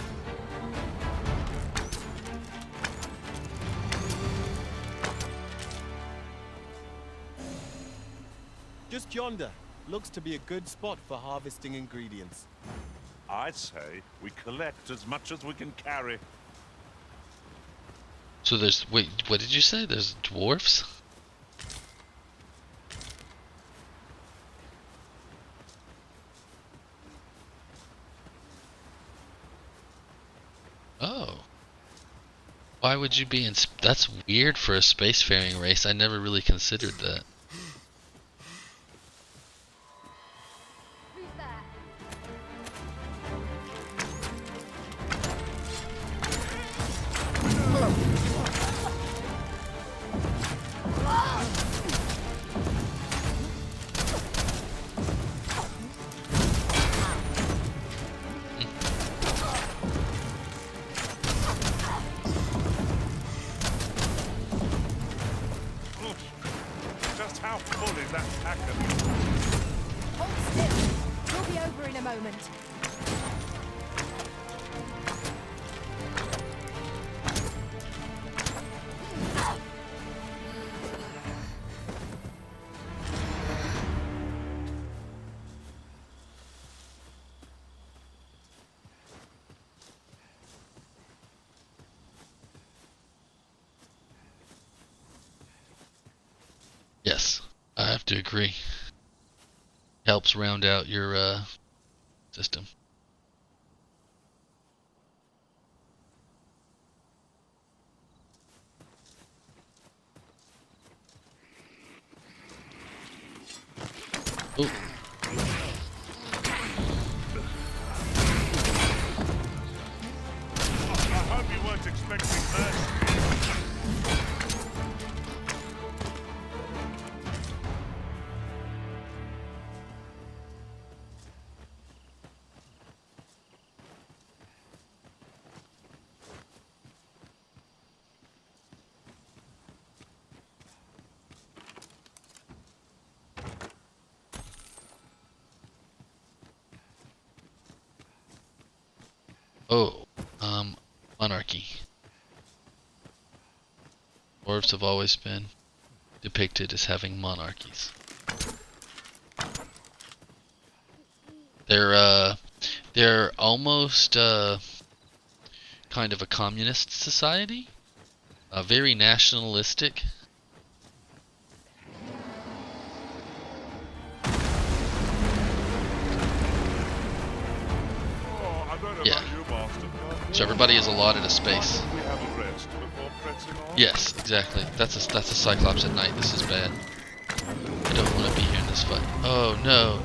Just yonder. Looks to be a good spot for harvesting ingredients. I say we collect as much as we can carry. So there's, wait, what did you say? There's dwarfs? Oh. Why would you be in... That's weird for a spacefaring race. I never really considered that. Who's there? a moment. Yes, I have to agree. Helps round out your system. Oh. I hope you weren't expecting that. Oh, monarchy. Dwarves have always been depicted as having monarchies. They're almost kind of a communist society, very nationalistic. Oh, I don't know Yeah. about you, Master, but So everybody is allotted a space. we have a rest before pressing on. Yes, exactly. That's a Cyclops at night. This is bad. I don't want to be here in this fight. Oh no.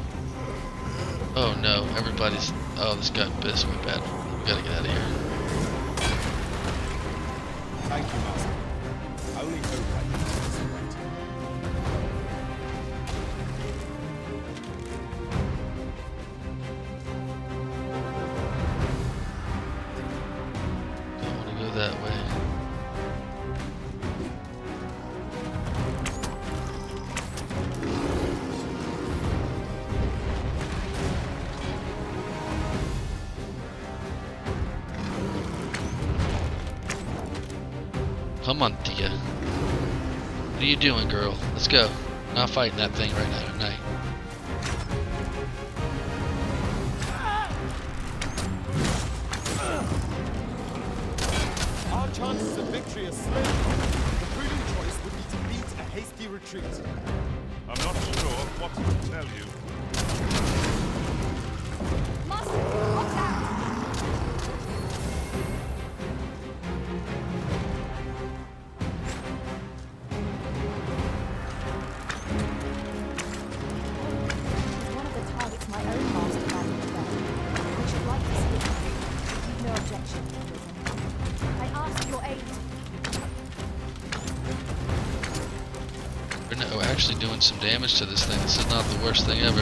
Oh no. Everybody's. Oh, this got this way bad. We gotta get out of here. Thank you, Master. I only hope I can do this right. Don't want to go that way. Come on, Tia. What are you doing, girl? Let's go. Not fighting that thing right now at night. Our chances of victory are slim. The prudent choice would be to beat a hasty retreat. I'm not sure what to tell you. Master, watch out! One of the targets my own master had in the bed. We should like to speak. You've no objection, Risen. I ask your aid. We're actually doing some damage to this thing. This is not the worst thing ever.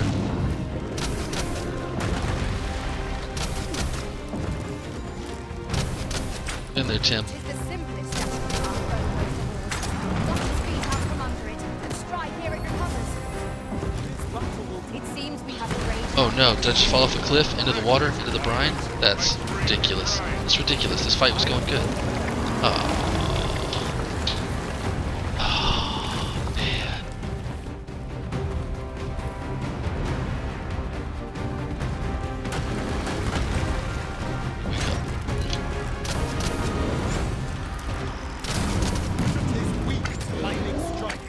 In there, Tim. It is the simplest step to the path of both most of us. Dust his feet out from under it, and strike ere it recovers. It seems we have a rage. Oh no, did I just fall off a cliff? Into the water? Into the brine? That's ridiculous. That's ridiculous. This fight was going good. Oh. Oh, man. Here we go. It is weak to lightning strike.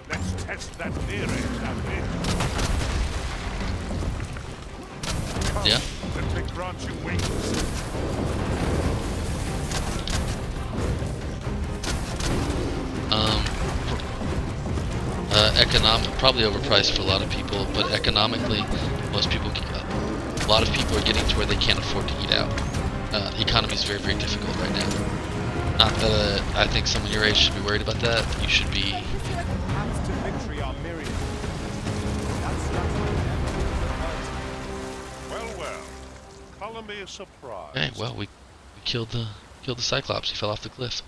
Let's test that theory, shall we? Come, Yeah? and take branching wings. Probably overpriced for a lot of people, but economically, most people, a lot of people are getting to where they can't afford to eat out. The economy is very, very difficult right now. Not that I think someone your age should be worried about that. You should be. Paths to victory are myriad. That's Well. Color me a surprise. Hey, well, we killed the Cyclops. He fell off the cliff.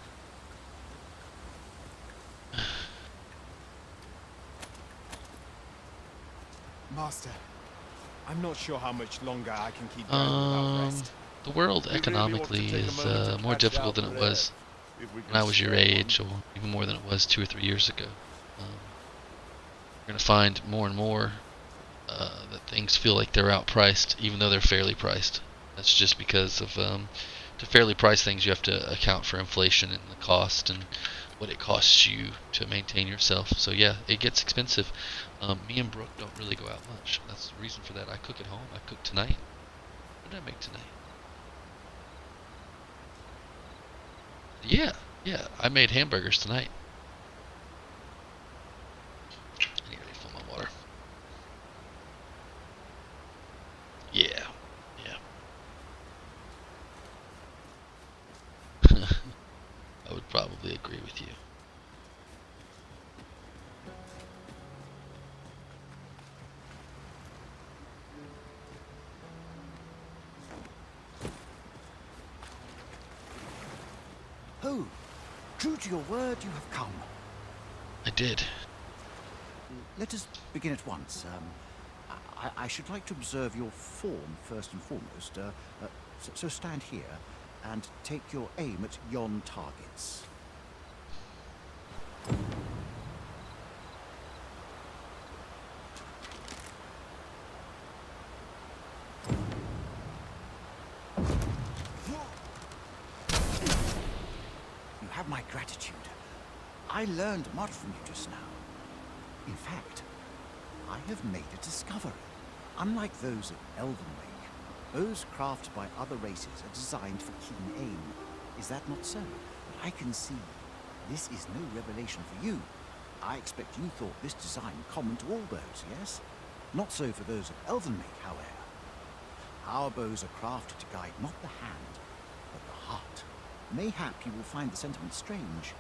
Master, I'm not sure how much longer I can keep going without rest. The world We really ought to economically take a is moment to more catch difficult our than it breath, was if we when can I was your spare one. age, or even more than it was 2 or 3 years ago. You're going to find more and more that things feel like they're outpriced, even though they're fairly priced. That's just because of to fairly price things, you have to account for inflation and the cost and what it costs you to maintain yourself. So yeah, it gets expensive. Me and Brooke don't really go out much. That's the reason for that. I cook at home. I cook tonight. What did I make tonight? Yeah, I made hamburgers tonight. I need to refill my water. Yeah. I would probably agree with you. Oh, true to your word, you have come. I did. Let us begin at once. I should like to observe your form first and foremost. So stand here and take your aim at yon targets. You have my gratitude. I learned much from you just now. In fact, I have made a discovery. Unlike those of Elvenwake, bows crafted by other races are designed for keen aim. Is that not so? But I can see this is no revelation for you. I expect you thought this design common to all bows, yes? Not so for those of Elvenwake, however. Our bows are crafted to guide not the hand, but the heart. Mayhap you will find the sentiment strange,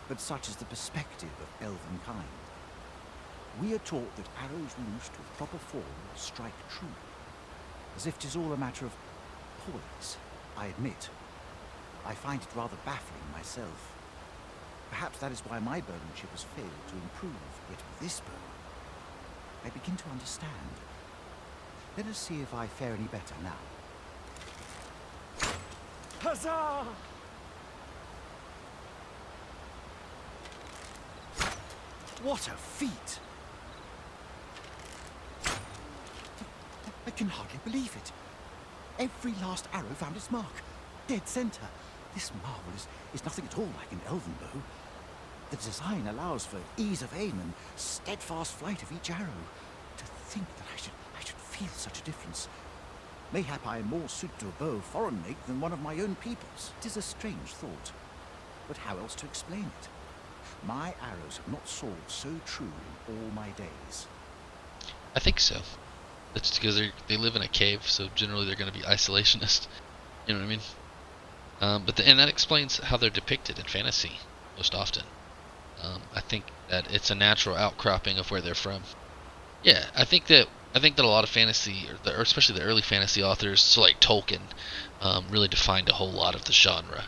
but such is the perspective of elven kind. We are taught that arrows loosed with proper form strike true, as if 'tis all a matter of poise. I admit, I find it rather baffling myself. Perhaps that is why my bowmanship has failed to improve, yet with this bow, I begin to understand. Let us see if I fare any better now. Huzzah! What a feat! I can hardly believe it. Every last arrow found its mark. Dead center. This marvel is nothing at all like an elven bow. The design allows for ease of aim and steadfast flight of each arrow. To think that I should feel such a difference. Mayhap I am more suited to a bow of foreign make than one of my own people's. It is a strange thought. But how else to explain it? My arrows have not soared so true in all my days. I think so. That's because they live in a cave, so generally they're going to be isolationist. You know what I mean? And that explains how they're depicted in fantasy most often. I think that it's a natural outcropping of where they're from. Yeah, I think that a lot of fantasy, or especially the early fantasy authors, so like Tolkien, really defined a whole lot of the genre.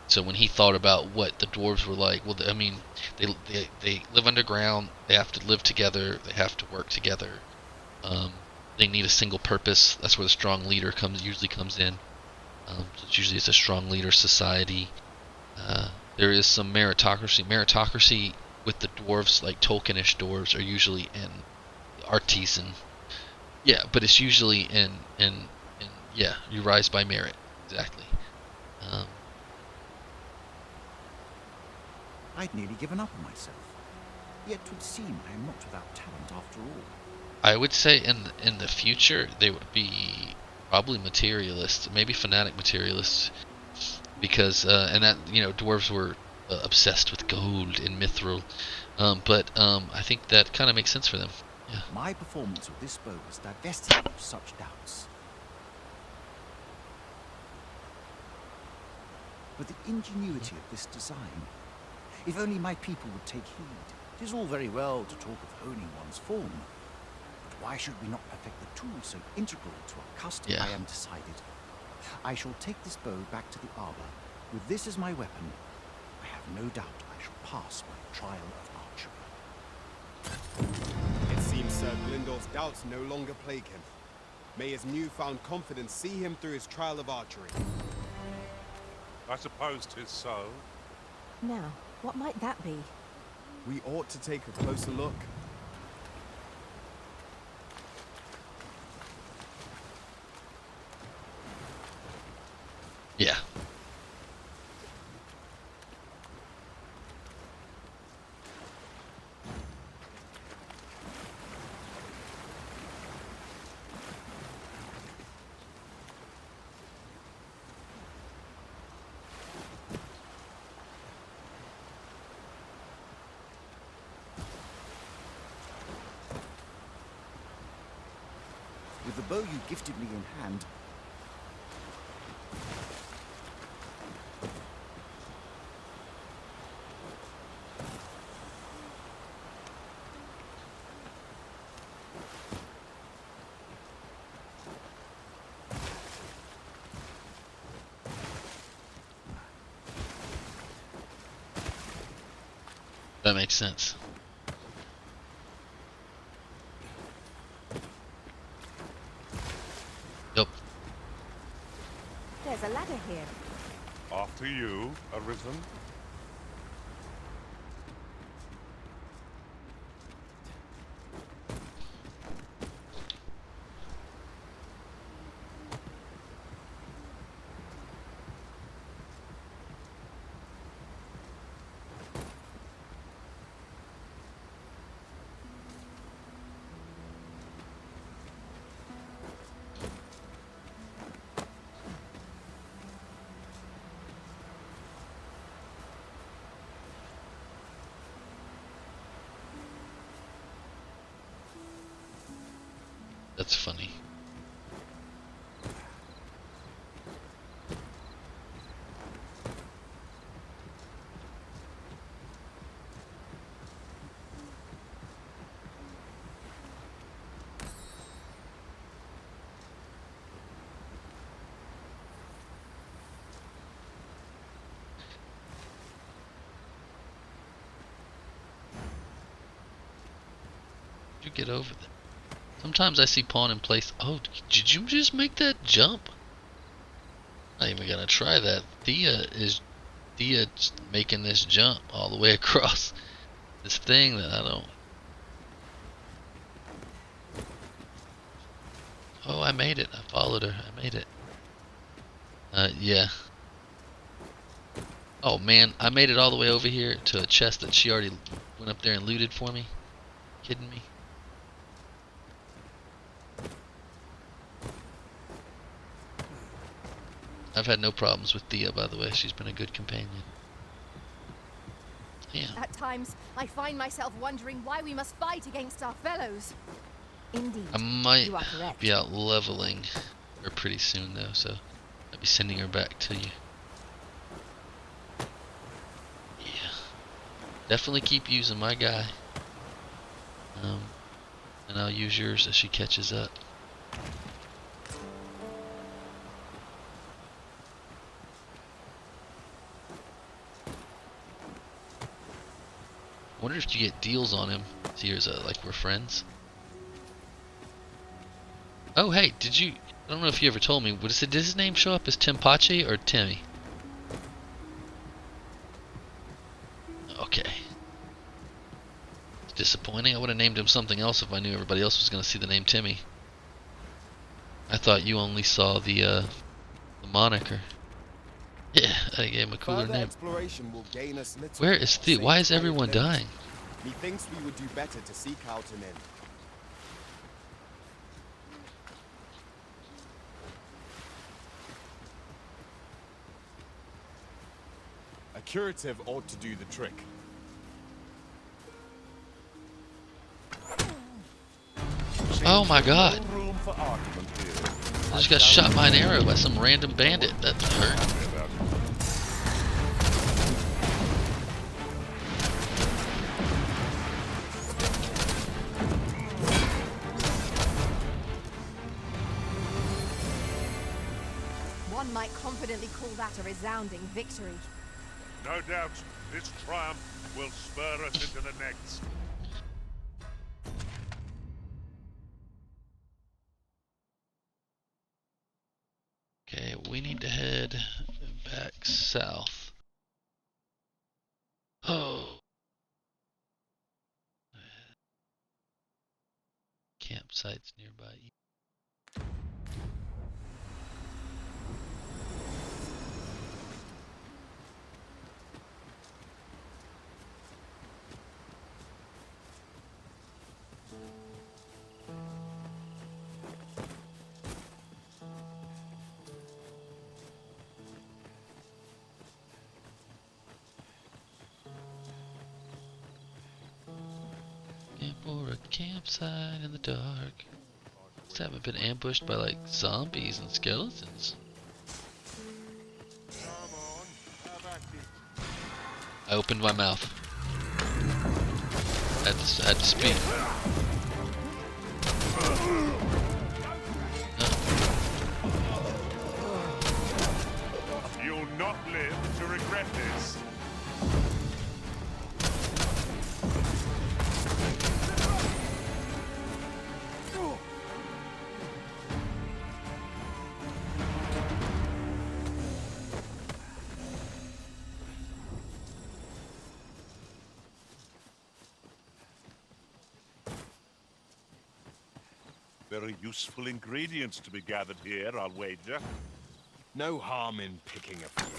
So when he thought about what the dwarves were like, well, I mean, they live underground. They have to live together. They have to work together. They need a single purpose. That's where the strong leader usually comes in. So it's a strong leader society. There is some meritocracy. Meritocracy with the dwarves, like Tolkienish dwarves, are usually in artisan. Yeah, but it's usually in yeah, you rise by merit. Exactly. I'd nearly given up on myself. Yet 'twould seem I am not without talent after all. I would say in the future they would be probably materialists, maybe fanatic materialists, because and that dwarves were obsessed with gold in Mithril, but I think that kind of makes sense for them. Yeah. My performance with this bow has divested me of such doubts. But the ingenuity of this design, if only my people would take heed. It is all very well to talk of honing one's form, but why should we not perfect the tool so integral to our custom? Yeah. I am decided. I shall take this bow back to the arbor. With this as my weapon, I have no doubt I shall pass my trial of archery. It seems Sir Glyndor's doubts no longer plague him. May his newfound confidence see him through his trial of archery. I suppose 'tis so. Now, what might that be? We ought to take a closer look. Yeah. With the bow you gifted me in hand, That makes sense. Yep. There's a ladder here. After you, Arisen. That's funny. You get over there. Sometimes I see pawn in place. Oh, did you just make that jump? Not even gonna try that. Thea making this jump all the way across this thing that I don't. Oh, I made it. I followed her. I made it. Yeah. Oh man, I made it all the way over here to a chest that she already went up there and looted for me. Kidding me? I've had no problems with Thea, by the way. She's been a good companion. Yeah. At times, I find myself wondering why we must fight against our fellows. Indeed. I might You are correct. be out leveling her pretty soon, though, so I'll be sending her back to you. Yeah. Definitely keep using my guy. And I'll use yours as she catches up. I wonder if you get deals on him. See, here's like we're friends. Oh, hey, did you? I don't know if you ever told me. Did his name show up as Tempachi or Timmy? Okay. It's disappointing. I would have named him something else if I knew everybody else was going to see the name Timmy. I thought you only saw the moniker. Yeah, I gave him a cooler Further name. exploration will gain us little. Where is Thea? Why is everyone dying? Methinks we would do better to seek out an inn. A curative ought to do the trick. Oh my god. No room for argument here. I just got shot by an arrow by some random bandit. That hurt. Happy about it. One might confidently call that a resounding victory. No doubt, this triumph will spur us into the next. we need to head back south. Oh. Campsites nearby. For a campsite in the dark. Just haven't been ambushed by like zombies and skeletons. I opened my mouth. I had to speak. You'll not live to regret this. Very useful ingredients to be gathered here, I'll wager. No harm in picking a few.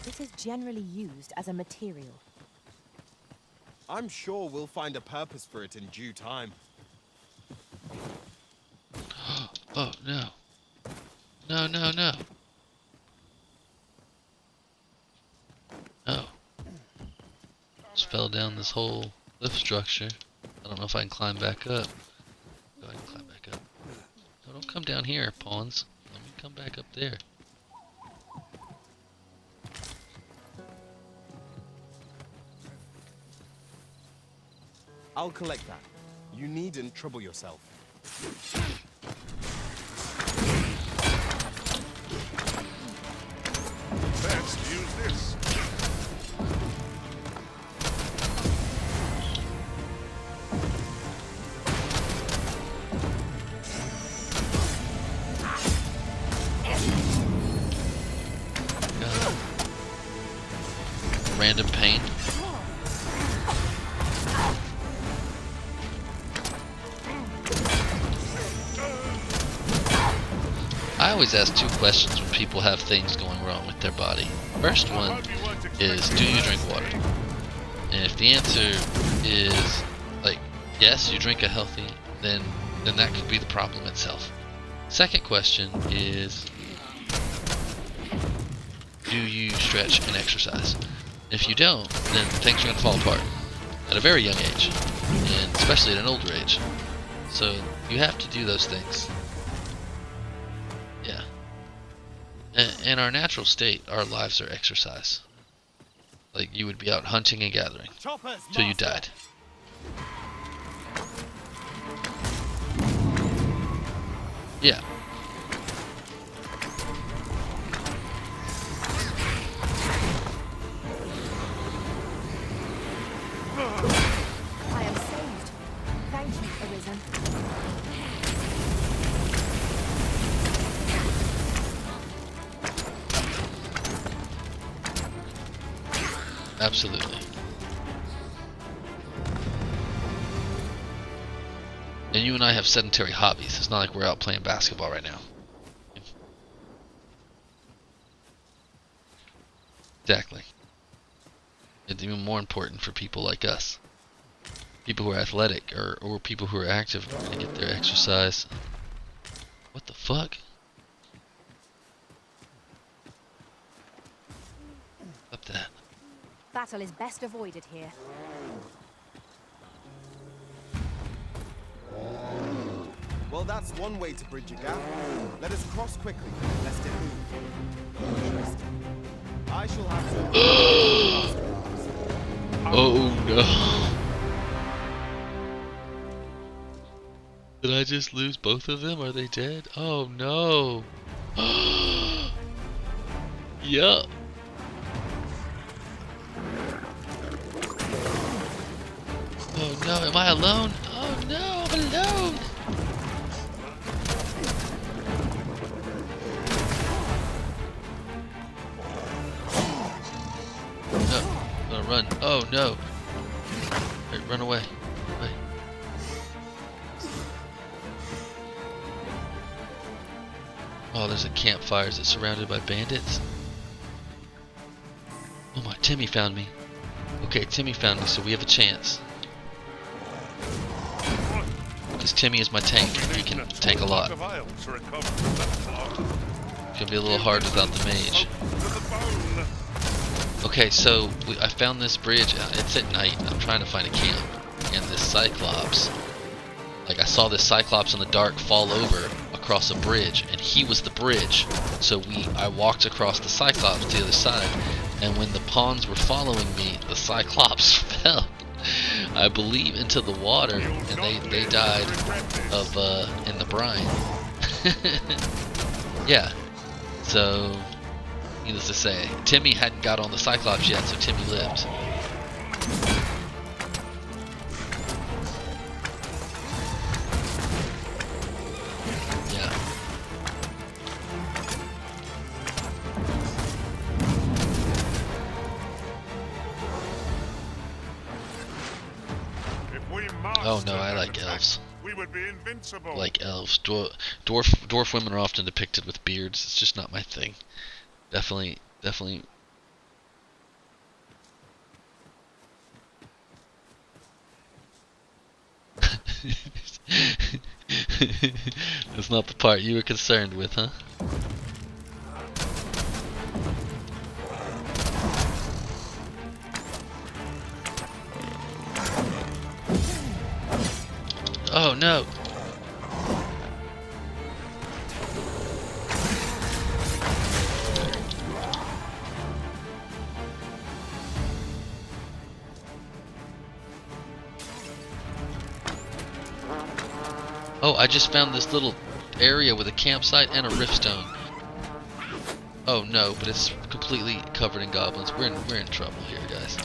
This is generally used as a material. I'm sure we'll find a purpose for it in due time. Oh no. No, no, no. Oh. Just fell down this whole cliff structure. I don't know if I can climb back up. Go ahead and climb back up. No, don't come down here, pawns. Let me come back up there. I'll collect that. You needn't trouble yourself. Let's use this. Random pain. I always ask two questions when people have things going wrong with their body. First one is, do you drink water? And if the answer is like yes, you drink a healthy, then that could be the problem itself. Second question is, do you stretch and exercise? If you don't, then things are going to fall apart at a very young age, and especially at an older age. So you have to do those things. Yeah. In our natural state, our lives are exercise. Like you would be out hunting and gathering till you died. Yeah. I am saved. Thank you, Arisen. Absolutely. And you and I have sedentary hobbies. It's not like we're out playing basketball right now. Exactly. It's even more important for people like us. People who are athletic or people who are active to get their exercise. What the fuck? Up that. Battle is best avoided here. Well, that's one way to bridge a gap. Let us cross quickly, lest it move. Interesting. I shall have to... Oh no. Did I just lose both of them? Are they dead? Oh no. Yup. Oh no, am I alone? Oh no, I'm alone. No, I'm gonna run. Oh no. Right, run away. Away. Oh, there's a campfire. Is it surrounded by bandits? Oh my, Timmy found me. Okay, Timmy found me, so we have a chance. Because Timmy is my tank. He can tank a lot. It's gonna be a little hard without the mage. Okay, so I found this bridge. It's at night. I'm trying to find a camp. And this Cyclops, like I saw this Cyclops in the dark fall over across a bridge, and he was the bridge. So I walked across the Cyclops to the other side, and when the pawns were following me, the Cyclops fell, I believe, into the water, and they died of in the brine. Yeah. So, needless to say, Timmy hadn't got on the Cyclops yet, so Timmy lived. Oh no, I like elves. We would be invincible. Like elves. Dwarf women are often depicted with beards. It's just not my thing. Definitely. That's not the part you were concerned with, huh? Oh no! Oh, I just found this little area with a campsite and a riftstone. Oh no, but it's completely covered in goblins. We're in trouble here, guys.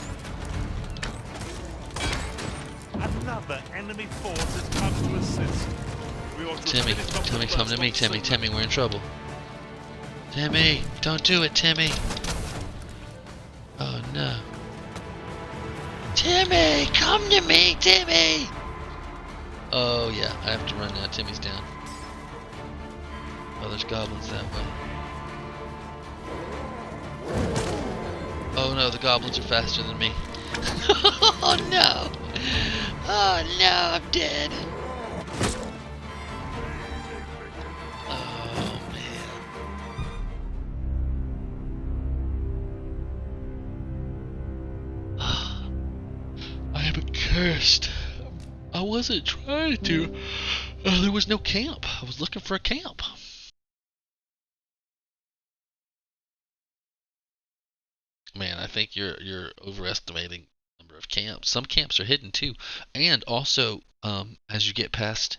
Another enemy force has come to assist. Timmy, come to me, Timmy, we're in trouble. Timmy, don't do it, Timmy. Oh no. Timmy, come to me, Timmy! Oh yeah, I have to run now, Timmy's down. Oh, there's goblins that way. Oh no, the goblins are faster than me. Oh no! Oh no, I'm dead. Oh man. I am cursed. I wasn't trying to. There was no camp. I was looking for a camp. Man, I think you're overestimating the number of camps. Some camps are hidden too, and also as you get past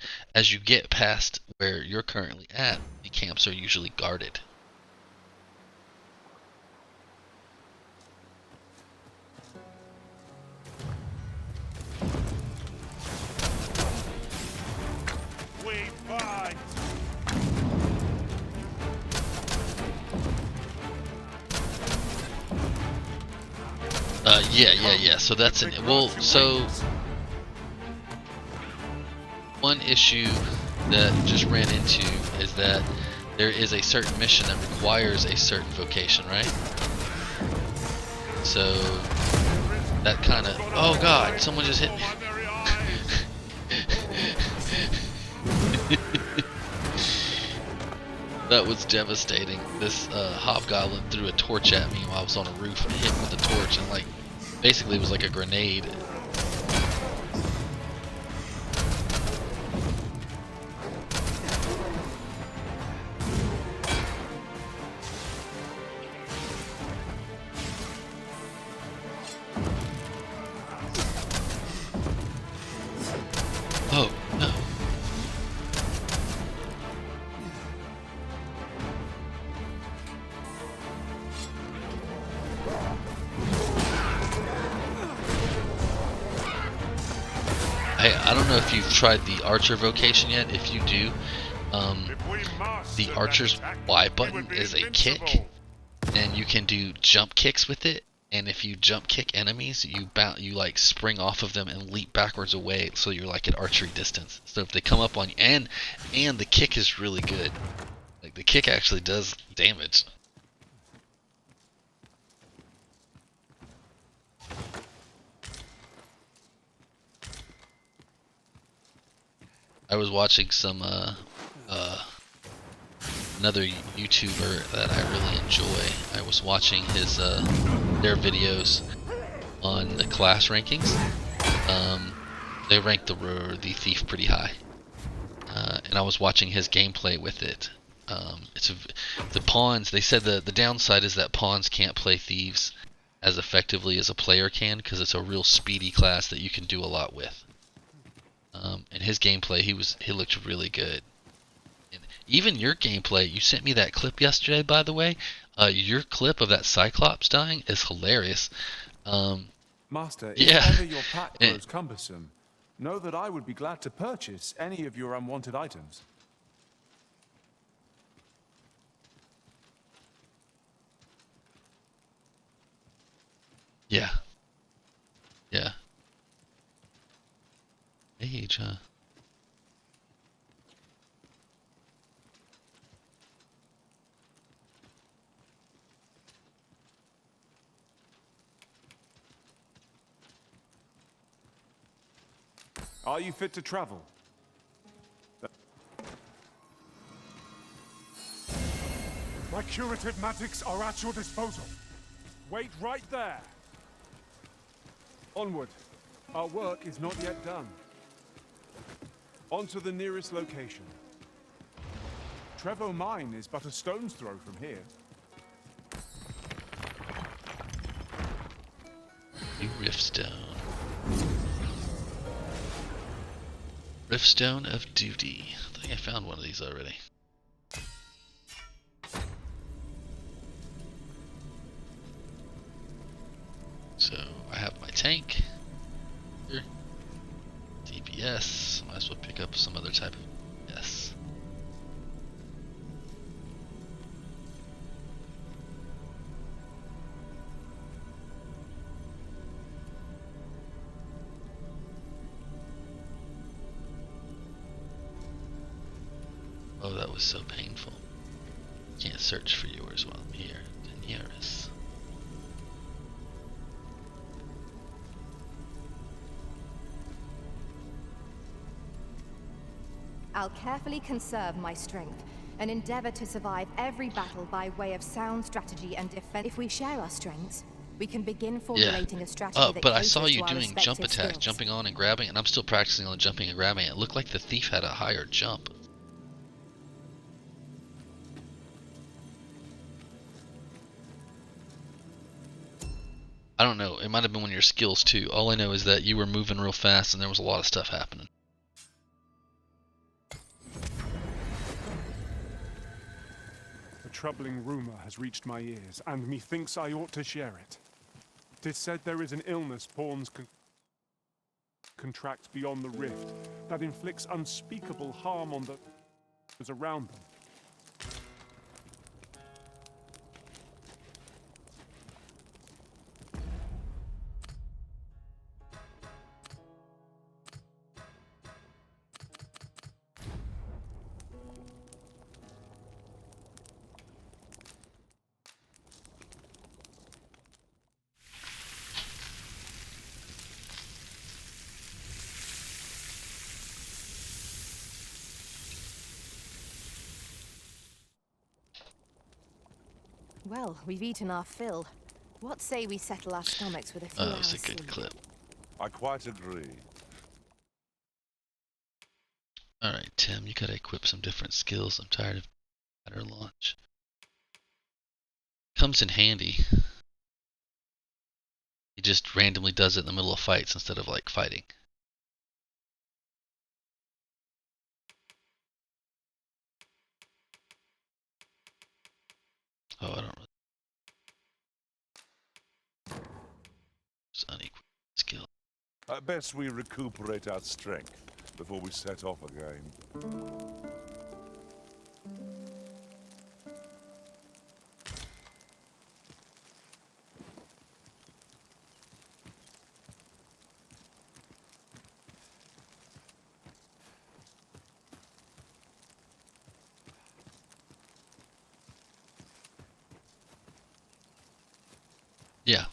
where you're currently at, the camps are usually guarded. We fight. Yeah. So that's it. Well, so one issue that just ran into is that there is a certain mission that requires a certain vocation, right? So that kind of, oh god, someone just hit me. That was devastating. This hobgoblin threw a torch at me while I was on a roof and hit me with the torch, and like basically it was like a grenade. Oh no. Hey, I don't know if you've tried the archer vocation yet. If you do, the archer's Y button is a kick, and you can do jump kicks with it. And if you jump kick enemies, you like spring off of them and leap backwards away, so you're like at archery distance. So if they come up on you, and the kick is really good. Like the kick actually does damage. I was watching some another YouTuber that I really enjoy. I was watching his their videos on the class rankings. They ranked the thief pretty high, and I was watching his gameplay with it. The pawns. They said the downside is that pawns can't play thieves as effectively as a player can because it's a real speedy class that you can do a lot with. And his gameplay, he looked really good. And even your gameplay, you sent me that clip yesterday, by the way. Your clip of that Cyclops dying is hilarious. Master, yeah. if ever your pack grows cumbersome, know that I would be glad to purchase any of your unwanted items. Yeah. Yeah. Age, huh? Are you fit to travel? My curative magics are at your disposal. Wait right there. Onward. Our work is not yet done. On to the nearest location. Trevo Mine is but a stone's throw from here. New Riftstone. Riftstone of Duty. I think I found one of these already. So I have my tank here. DPS. Might as well pick up some other type of DPS. Oh, that was so painful. Can't search for yours while I'm here. Daenerys. I'll carefully conserve my strength and endeavor to survive every battle by way of sound strategy and defense. If we share our strengths, we can begin formulating a strategy that but I caters saw you to our doing jump respective attacks, skills. jumping on and grabbing, and I'm still practicing on jumping and grabbing. It looked like the thief had a higher jump. I don't know. It might have been one of your skills too. All I know is that you were moving real fast and there was a lot of stuff happening. A troubling rumor has reached my ears, and methinks I ought to share it. 'Tis said there is an illness pawns contract beyond the rift that inflicts unspeakable harm on those around them. Well, we've eaten our fill. What say we settle our stomachs with a few Oh, hours it's a good sleep? clip. I quite agree. Alright, Tim, you gotta equip some different skills. I'm tired of better launch. Comes in handy. He just randomly does it in the middle of fights instead of like fighting. Oh, I don't really. Just unequal skill. Best we recuperate our strength before we set off again. Yeah.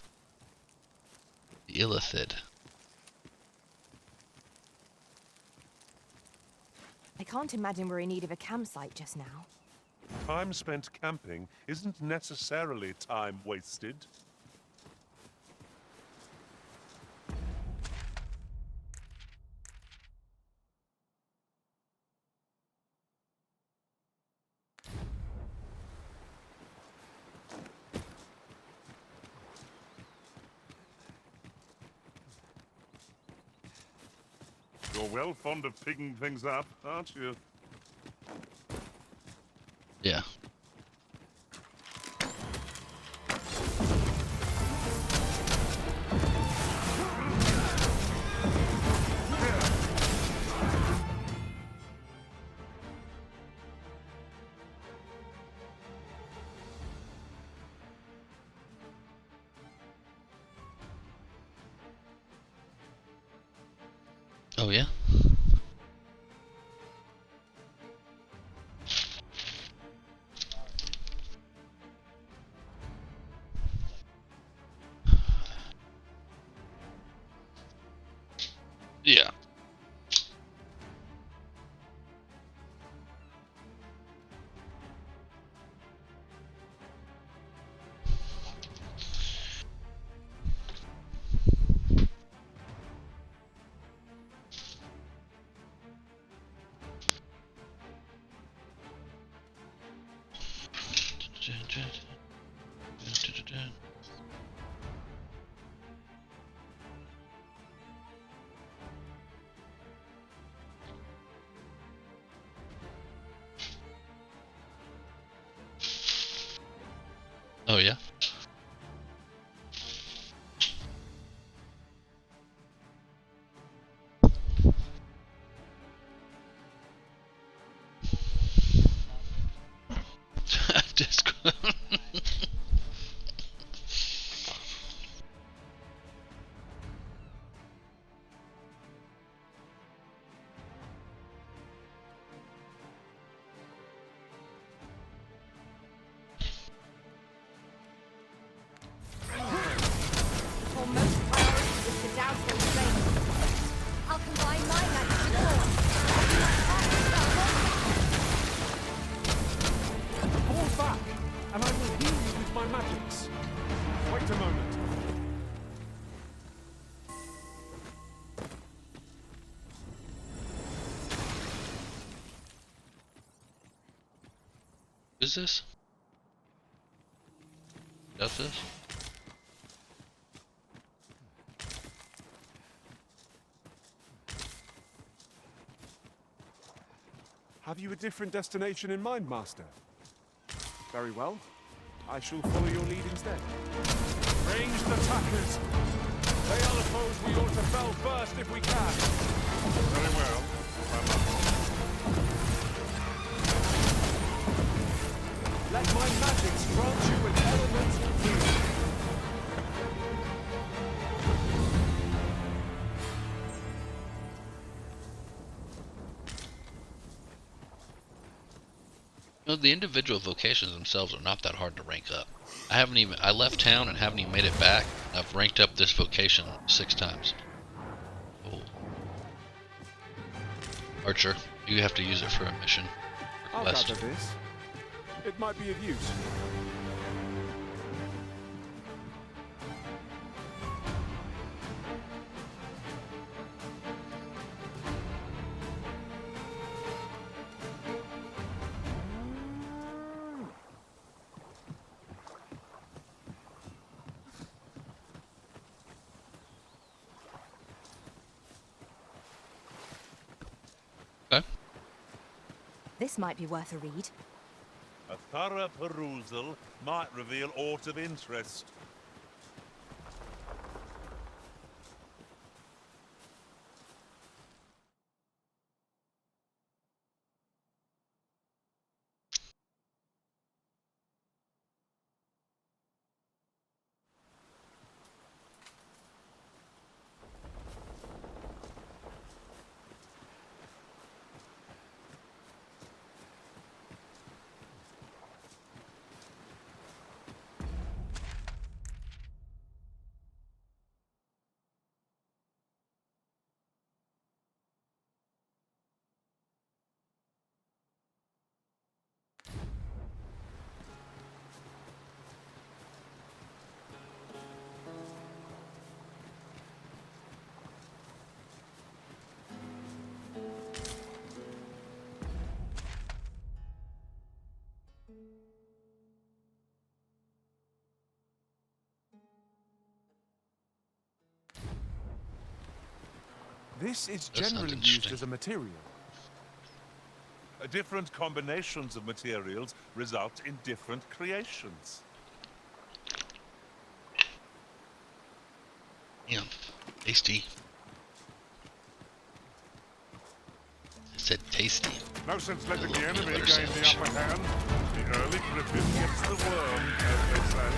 The Illithid. I can't imagine we're in need of a campsite just now. Time spent camping isn't necessarily time wasted. You're well fond of picking things up, aren't you? Yeah. Oh yeah? Yeah. Oh yeah? Just Foremost priority is to douse those flames. I'll combine my magic with yours. Fall back, and I will heal you with my magics. Wait a moment. is this? Does this? Have you a different destination in mind, Master? Very well. I shall follow your lead instead. Ranged attackers! They are the foes we ought to fell first if we can. Very well. Let my magics grant you an element healing. No, the individual vocations themselves are not that hard to rank up. I left town and haven't even made it back. I've ranked up this vocation 6 times. Oh. Archer, you have to use it for a mission. I'll Request. gather this. It might be of use. Okay. This might be worth a read. A thorough perusal might reveal aught of interest. This is That sounds generally used interesting. as a material. Different combinations of materials result in different creations. Damn, tasty. I said tasty. No sense A letting little the peanut enemy butter gain the sandwich. upper hand. The early griffin gets the worm, as they say.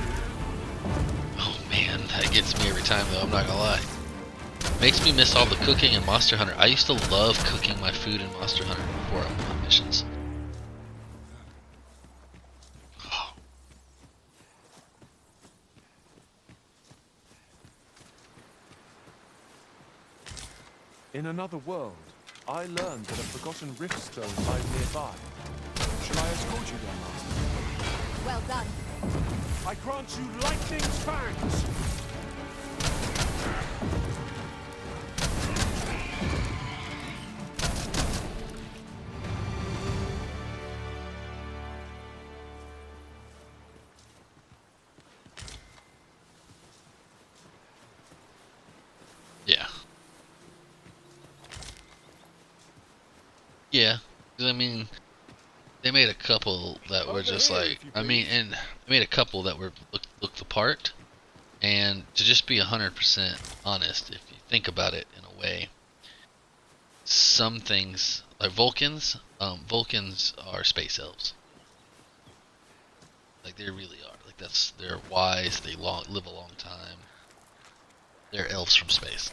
Oh man, that gets me every time though, I'm not gonna lie. Makes me miss all the cooking in Monster Hunter. I used to love cooking my food in Monster Hunter before I went on missions. Oh, In another world, I learned that a forgotten rift stone lies nearby. Shall I escort you there, Master? Well done. I grant you lightning's fangs! yeah. Yeah, 'cause I mean, they made a couple that were Over just here, like, if you I mean, please. and they made a couple that were looked the part. And to just be 100% honest, if you think about it in a way, some things like Vulcans, Vulcans are space elves. Like they really are. Like they're wise. They live a long time. They're elves from space.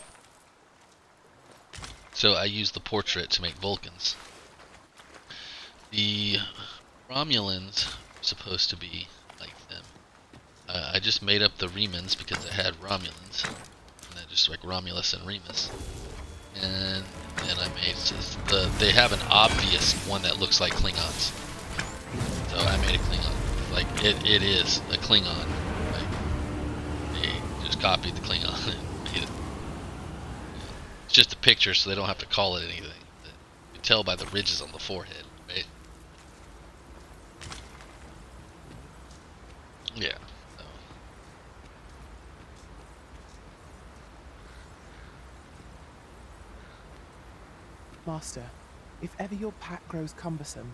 So I used the portrait to make Vulcans. The Romulans are supposed to be like them. I just made up the Remans because I had Romulans, and then just like Romulus and Remus. And then I made they have an obvious one that looks like Klingons. So I made a Klingon. Like it is a Klingon. Like they just copied the Klingon and made it. It's just a picture, so they don't have to call it anything. You can tell by the ridges on the forehead, right? Yeah. So. Master, if ever your pack grows cumbersome,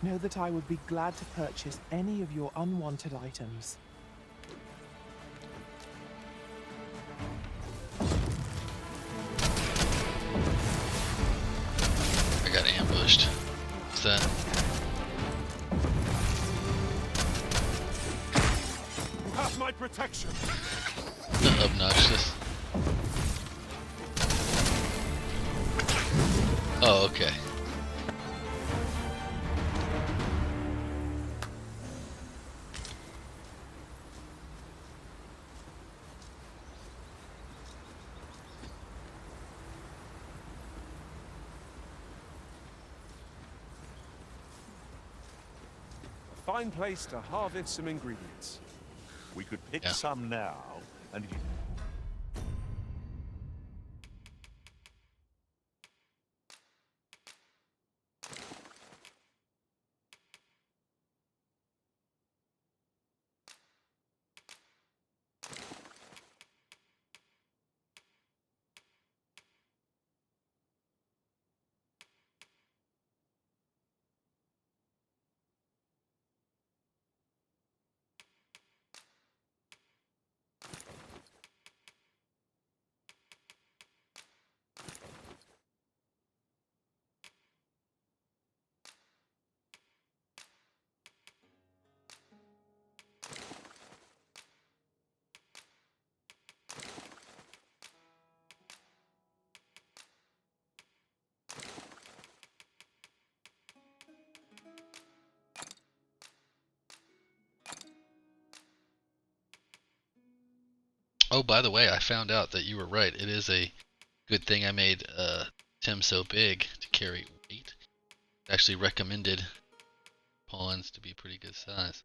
know that I would be glad to purchase any of your unwanted items. I got ambushed. What's that? You have my protection! Obnoxious. Oh, okay. A fine place to harvest some ingredients. We could pick Yeah. some now, and Oh, by the way, I found out that you were right. It is a good thing I made Tim so big to carry weight. Actually recommended pawns to be pretty good size.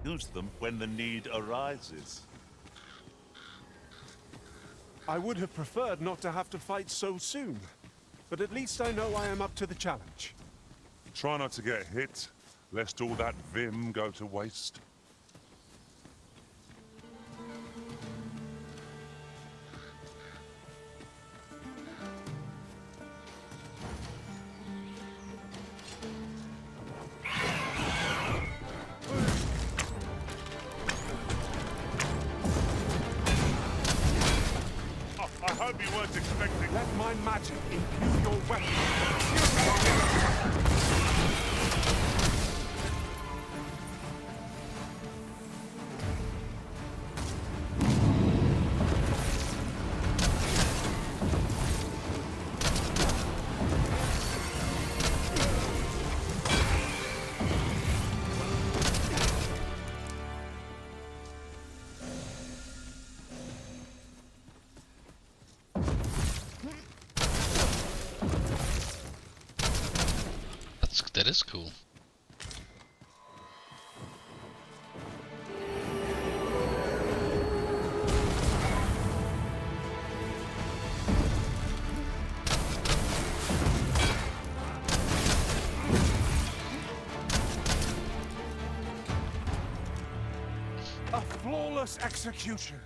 Use them when the need arises. I would have preferred not to have to fight so soon, but at least I know I am up to the challenge. Try not to get hit, lest all that vim go to waste. I hope you weren't expecting... Let my magic imbue your weapon. That is cool. A flawless execution.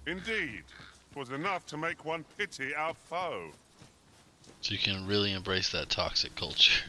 Indeed. 'Twas enough to make one pity our foe. So you can really embrace that toxic culture.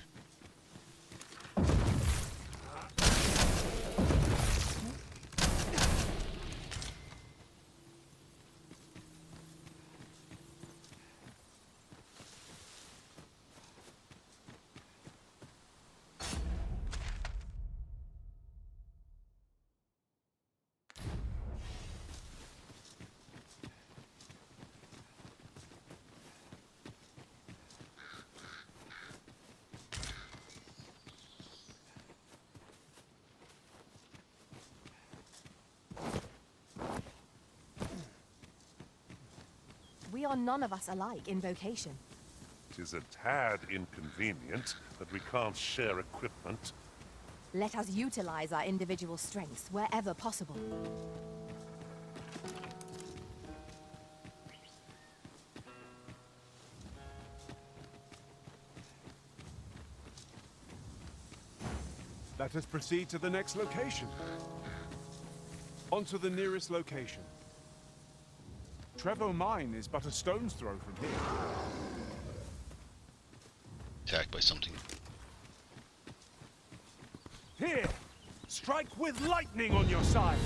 We are none of us alike in vocation. 'Tis a tad inconvenient that we can't share equipment. Let us utilize our individual strengths wherever possible. Let us proceed to the next location. On to the nearest location. Trevo Mine is but a stone's throw from here. Attacked by something. Here! Strike with lightning on your side!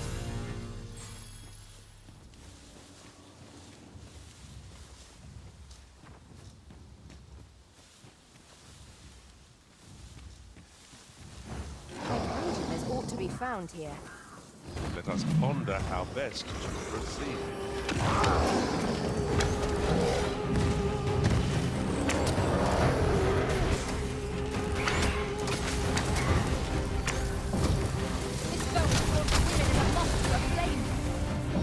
There's ought to be found here. Let us ponder how best to proceed.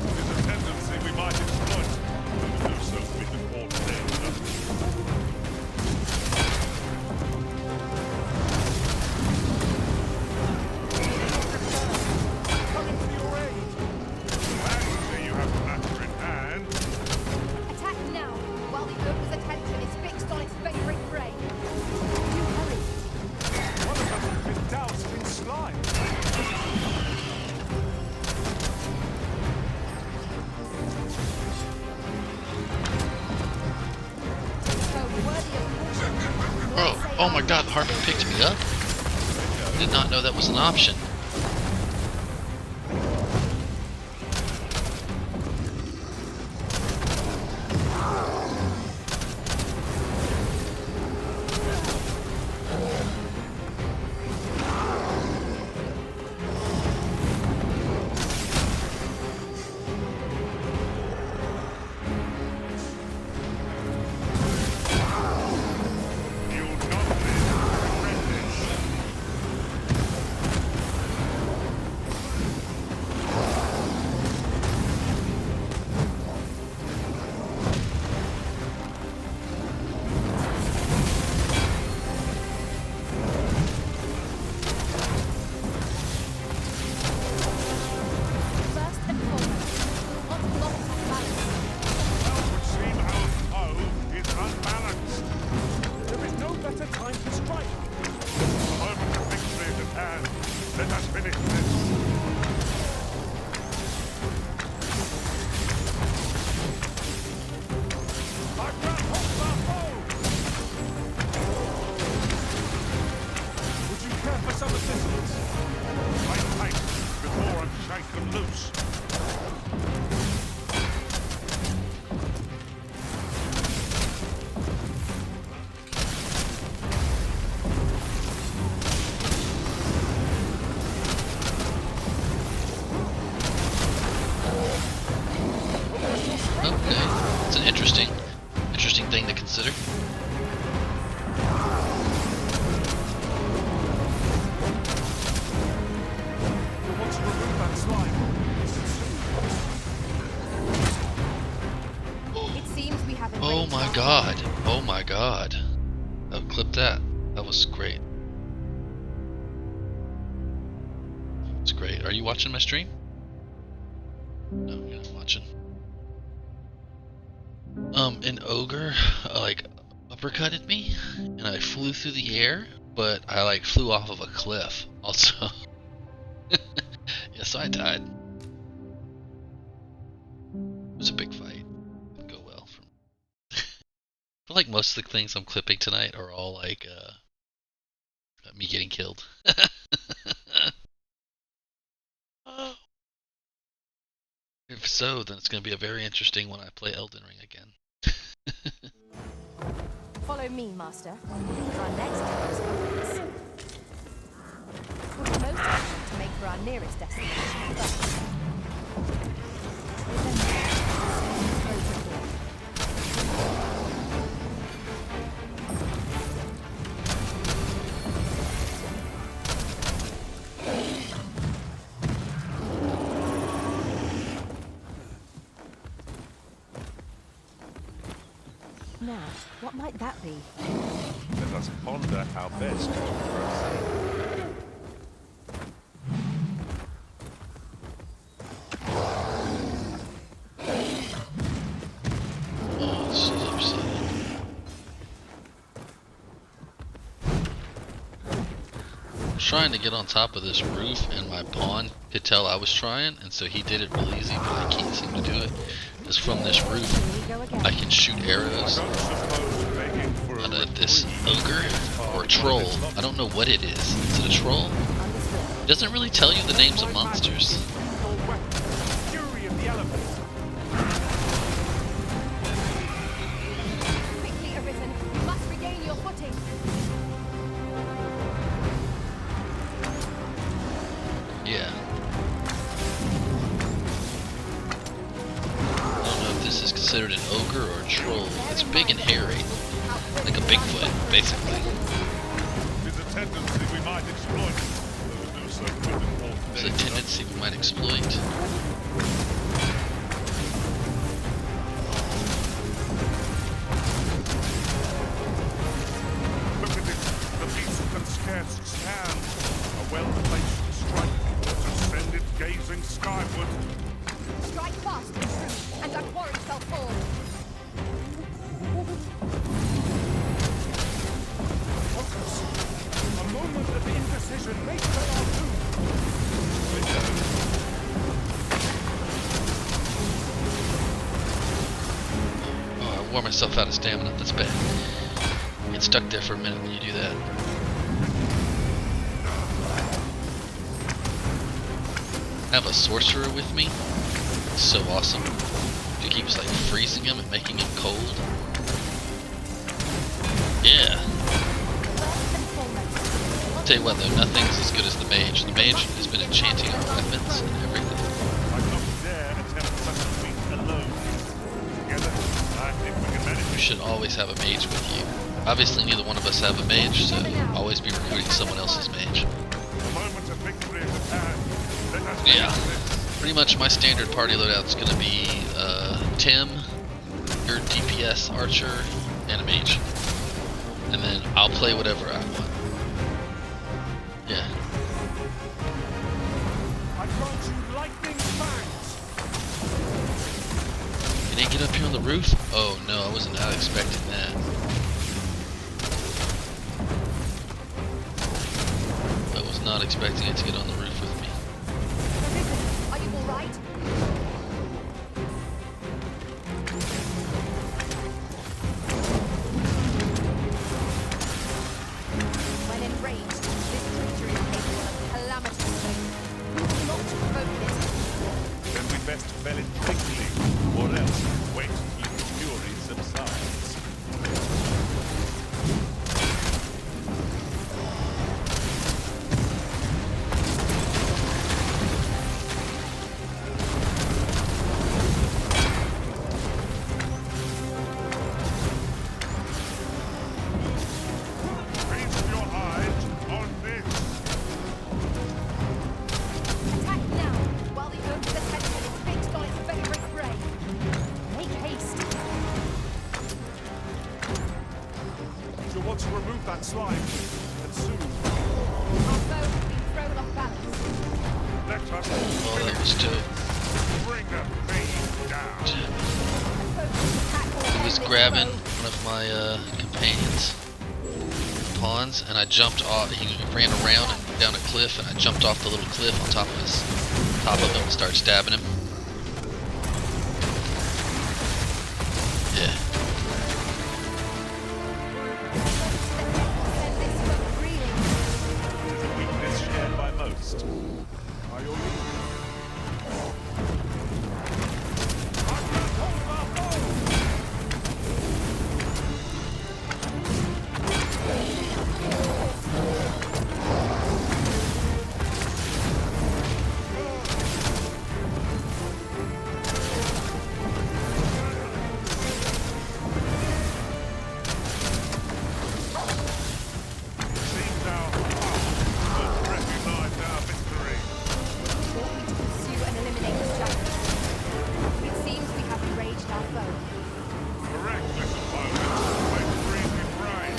There's a tendency we might exploit. We will do so with the court danger. Coming to your aid! Glad to see you have the matter in hand. Attack now, while the ogre's attention is fixed on its favorite prey. You hurry. One of us has been doused in slime! So worthy of caution. Oh, oh my god, the harpy picked me up? Did not know that was an option. You'll not live to regret this. better time to strike. The moment of victory is at hand. Let us finish this. I've grappled our foe! Would you care for some assistance? Fight tight before I shake them loose. Okay, it's an interesting thing to consider. You'll want to remove that slime. It seems we have. Oh my god! Oh my god! Oh, clip that. That was great. It's great. Are you watching my stream? No, you're not watching. An ogre, like, uppercutted me, and I flew through the air, but I, like, flew off of a cliff, also. Yeah, so I died. It was a big fight. Didn't go well. I feel like most of the things I'm clipping tonight are all, like, me getting killed. If so, then it's going to be a very interesting when I play Elden Ring again. Follow me, Master. Our next task awaits. We'll do most efficient to make for our nearest destination first. Now, what might that be? Let us ponder how best to proceed. Oh, this is upsetting. I was trying to get on top of this roof, and my pawn could tell I was trying, and so he did it real easy, but I can't seem to do it. Because from this roof, I can shoot arrows at this ogre or troll. I don't know what it is. Is it a troll? It doesn't really tell you the names of monsters. Fury of the elements. Quickly, Arisen. You must regain your footing. Yeah. I don't know if this is considered an ogre or a troll. It's big and hairy. Like a Bigfoot, basically. It's a tendency we might exploit. It's a tendency we might exploit. Look at it. The beast can scarce stand. A well-placed strike to send it gazing skyward. Strike fast and true, and our quarry shall fall. Focus. A moment of indecision may spell our doom. Oh, I wore myself out of stamina. That's bad. Get stuck there for a minute when you do that. I have a sorcerer with me. It's so awesome. He keeps like freezing him and making him cold. Yeah. I'll tell you what though, nothing's as good as the mage. The mage has been enchanting our weapons and everything. I don't dare attempt such a feat alone. Together, I think we can manage. You should always have a mage with you. Obviously neither one of us have a mage, so always be recruiting someone else's mage. The moment of victory is at hand. Let us Yeah. Pretty much my standard party loadout's gonna be Tim, your DPS archer, and a mage. And then I'll play whatever I want. Yeah. I grant you lightning fangs. You didn't get up here on the roof? Oh no, I was not expecting that. was not expecting it to get on the roof with me. Are you all right? When enraged, this creature is capable of calamitous things. We will not provoke it. Then we best fell it quickly, or else wait till the fury subsides. Feast your eyes on this. Attack now, while the ogre's attention is fixed on its favorite prey. Make haste. You'll want to remove that slime, and soon. Our foe has been thrown off balance. Let us Oh, that was dope. bring the fiend down. He was grabbing one of my companions' pawns, and I jumped off. He ran around and down a cliff, and I jumped off the little cliff on top of him and started stabbing him. Yeah. Weakness shared by most. By your leave. Seems our heart will recognize our victory. Want me to pursue and eliminate this giant? It seems we have enraged our foe. Reckless opponent, my freezing brain.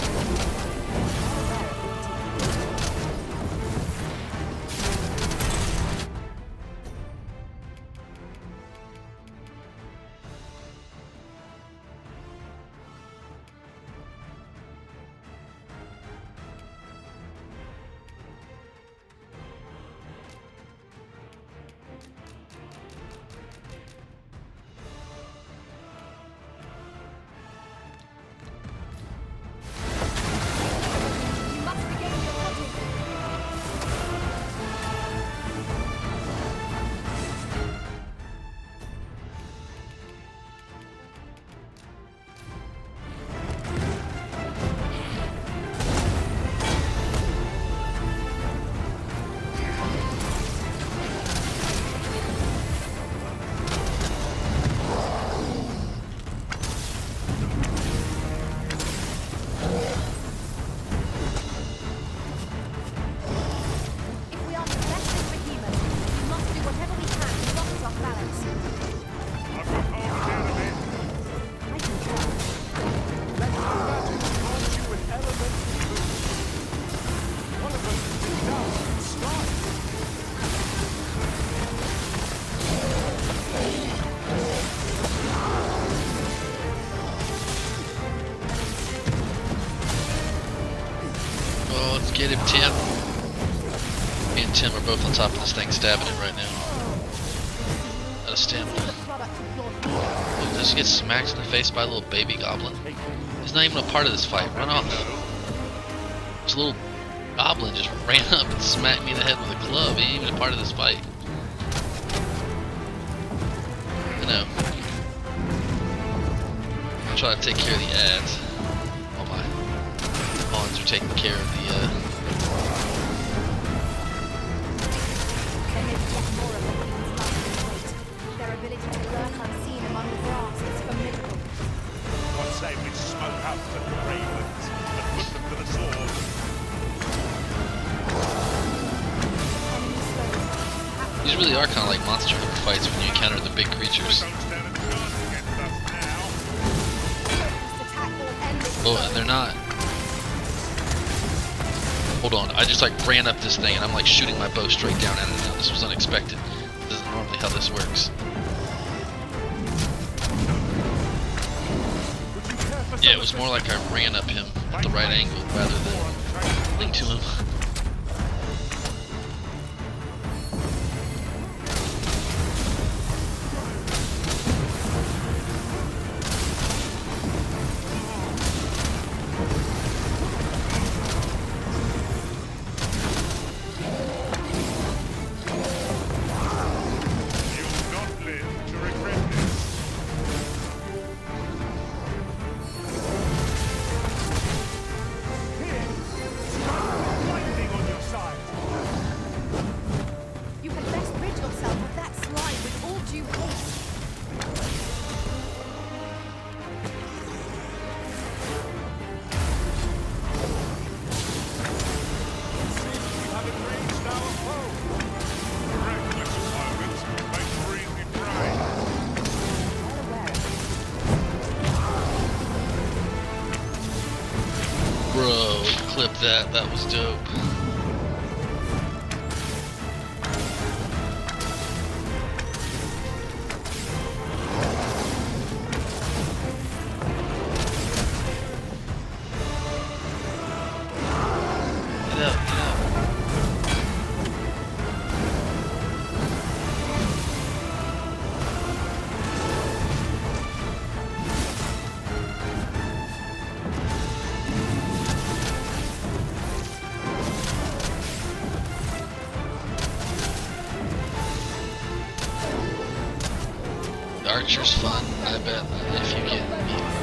You must regain your footing. If we are to best this behemoth, we must do whatever we can to knock us off balance. I've got half the enemy. I can tell. Let your magic launch you with elemental moves. One of them is down in slime. Oh, let's get him, Tim. Me and Tim are both on top of this thing, stabbing it right now. Out of stamina. Look, just get smacked in the face by a little baby goblin. He's not even a part of this fight. Run off. This little goblin just ran up and smacked me in the head with a club. He ain't even a part of this fight. I know. I'll try to take care of the ads. All my pawns are taking care of the There may be yet more of the fiend's lightning weight. Their ability to lurk unseen among the grass is formidable. What say we smoke out the ravens and put them to the sword? Enemy slow. These really are kind of like monster hunter fights when you encounter the big creatures. Don't stand a chance against us now. Focused attack will end this Oh, foe. and they're not. Hold on, I just like ran up this thing and I'm like shooting my bow straight down at it now. This was unexpected. This isn't normally how this works. Yeah, it was more like I ran up him at the right angle rather than linked to him. Bro, clip that. That was dope. Get up, get up. The archer's fun. I bet if you get the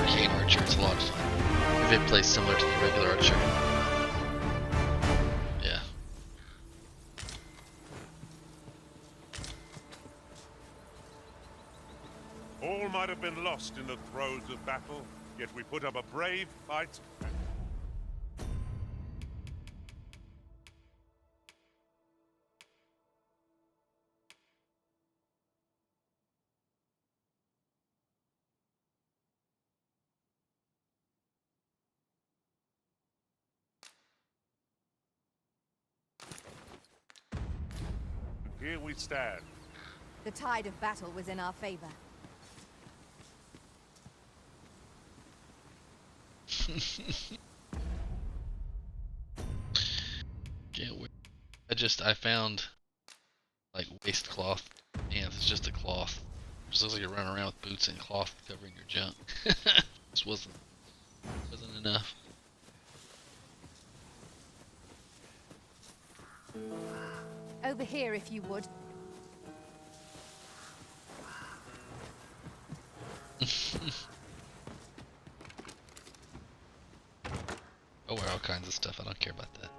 arcane archer, it's a lot of fun. If it plays similar to the regular archer. Yeah. All might have been lost in the throes of battle, yet we put up a brave fight. Here we stand. The tide of battle was in our favor. Can't wait. I found like waist cloth pants. It's just a cloth. Just looks like you're running around with boots and cloth covering your junk. This wasn't enough. Over here, if you would. Oh, wear all kinds of stuff. I don't care about that.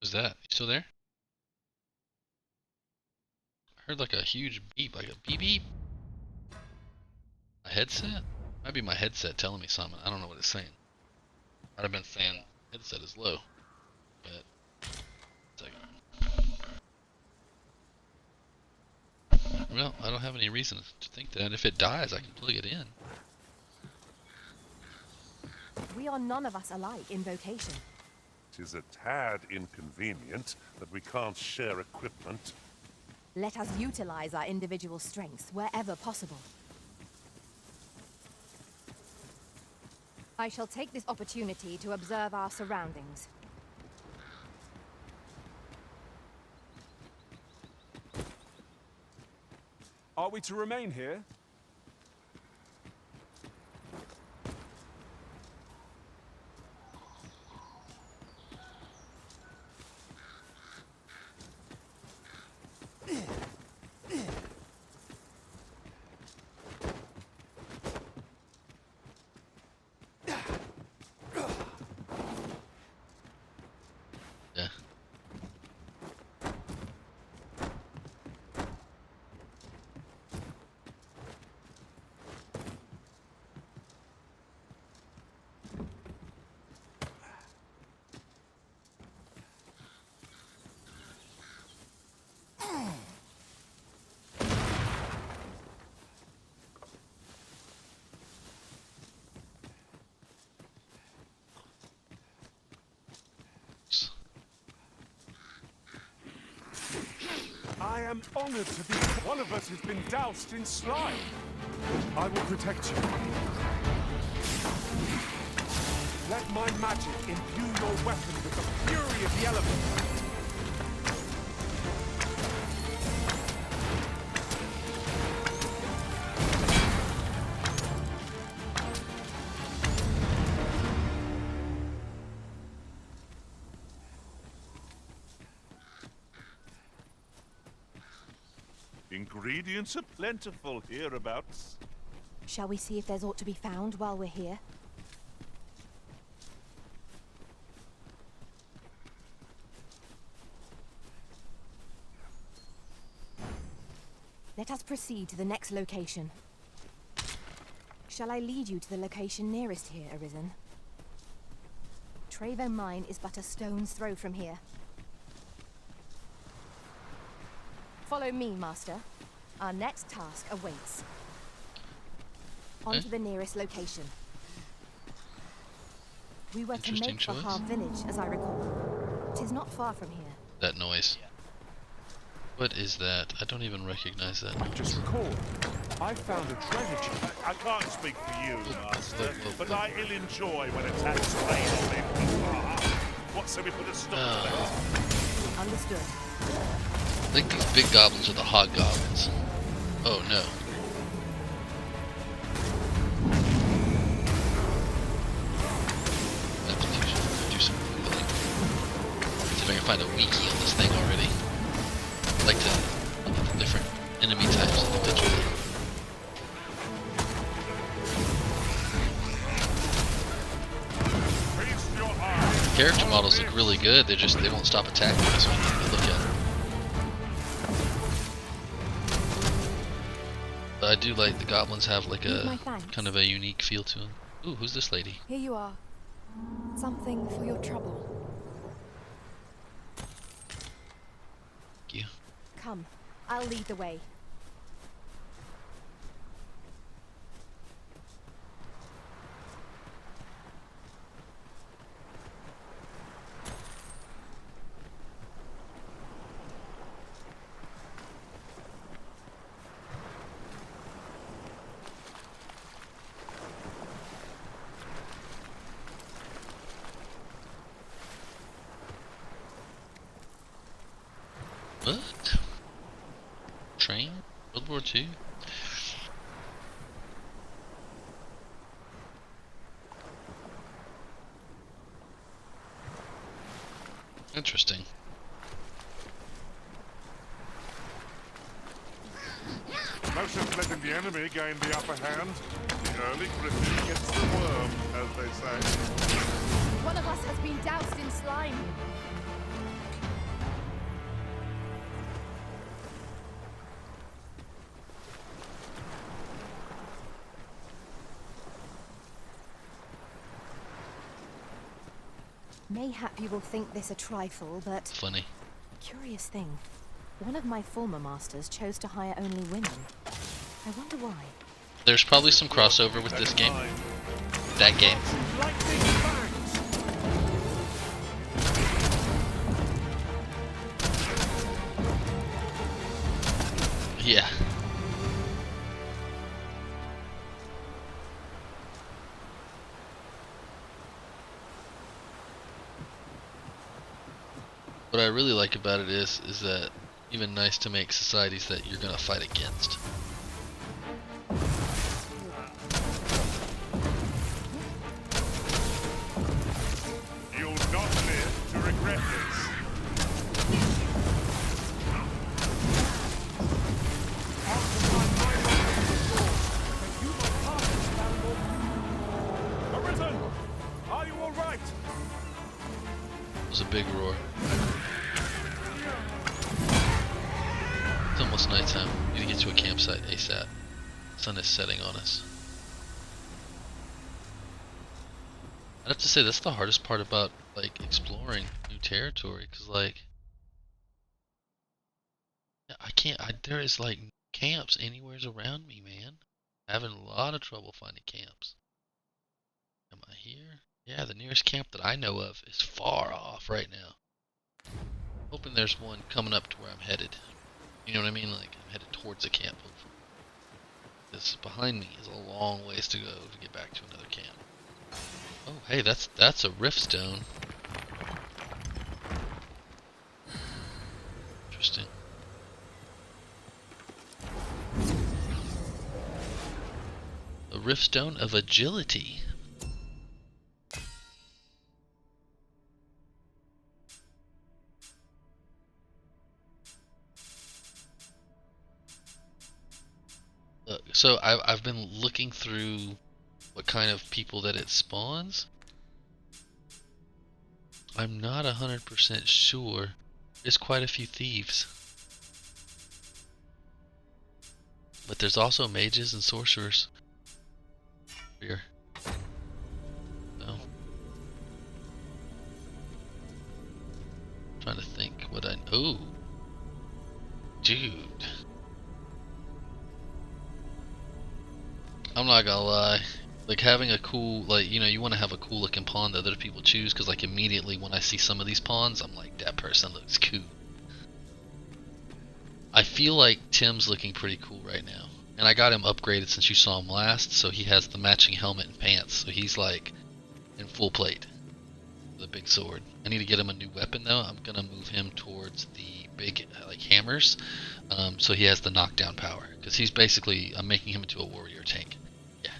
What's that? You still there? I heard like a huge beep, like a beep beep. My headset? Might be my headset telling me something. I don't know what it's saying. Might have been saying headset is low. But well, I don't have any reason to think that. If it dies, I can plug it in. We are none of us alike in vocation. It is a tad inconvenient that we can't share equipment. Let us utilize our individual strengths wherever possible. I shall take this opportunity to observe our surroundings. Are we to remain here? Yeah. I am honored to be. One of us has been doused in slime. I will protect you. Let my magic imbue your weapon with the fury of the elements. Ingredients are plentiful hereabouts. Shall we see if there's aught to be found while we're here? Let us proceed to the next location. Shall I lead you to the location nearest here, Arisen? Trevo Mine is but a stone's throw from here. Follow me, Master. Our next task awaits. On to the nearest location. We were to make for Harb Village, as I recall. 'Tis not far from here. That noise. What is that? I don't even recognize that noise. Just recall, I found a treasure chest. I can't speak for you, Master, but I ill enjoy when attacks rain on me from afar. What shall we put a stop to that? Understood. I think these big goblins are the hobgoblins. Oh no. Do some Googling. See if I can find a wiki on this thing already. I'd like to look at the different enemy types individually. The character models look really good, they won't stop attacking us when you look at them. But I do like the goblins have like a kind of a unique feel to them. Ooh, who's this lady? Here you are. Something for your trouble. Thank you. Come, I'll lead the way. What? Train? World War II? Interesting. Motion's letting the enemy gain the upper hand. The early griffin gets the worm, as they say. One of us has been doused in slime. Mayhap you will think this a trifle, but... Funny. Curious thing. One of my former masters chose to hire only women. I wonder why. There's probably some crossover with this game. That game. Yeah. What I really like about it is that even nice to make societies that you're gonna fight against. You'll not live to regret this. Arisen! Are you all right? It was a big roar. It's almost nighttime. We need to get to a campsite ASAP. Sun is setting on us. I'd have to say that's the hardest part about like exploring new territory, cause like there is like camps anywheres around me, man. Having a lot of trouble finding camps. Am I here? Yeah, the nearest camp that I know of is far off right now. Hoping there's one coming up to where I'm headed. You know what I mean? Like I'm headed towards a camp, hopefully. This behind me is a long ways to go to get back to another camp. Oh, hey, that's a rift stone. Interesting. A rift stone of agility. So I've been looking through what kind of people that it spawns. I'm not 100% sure. There's quite a few thieves. But there's also mages and sorcerers here. So, trying to think what I. Oh, dude. I'm not gonna lie. Like having a cool, like, you know, you want to have a cool looking pawn that other people choose, because like immediately when I see some of these pawns, I'm like, that person looks cool. I feel like Tim's looking pretty cool right now. And I got him upgraded since you saw him last, so he has the matching helmet and pants, so he's like in full plate with a big sword. I need to get him a new weapon though. I'm gonna move him towards the big like hammers, so he has the knockdown power, because he's basically, I'm making him into a warrior tank. Yeah.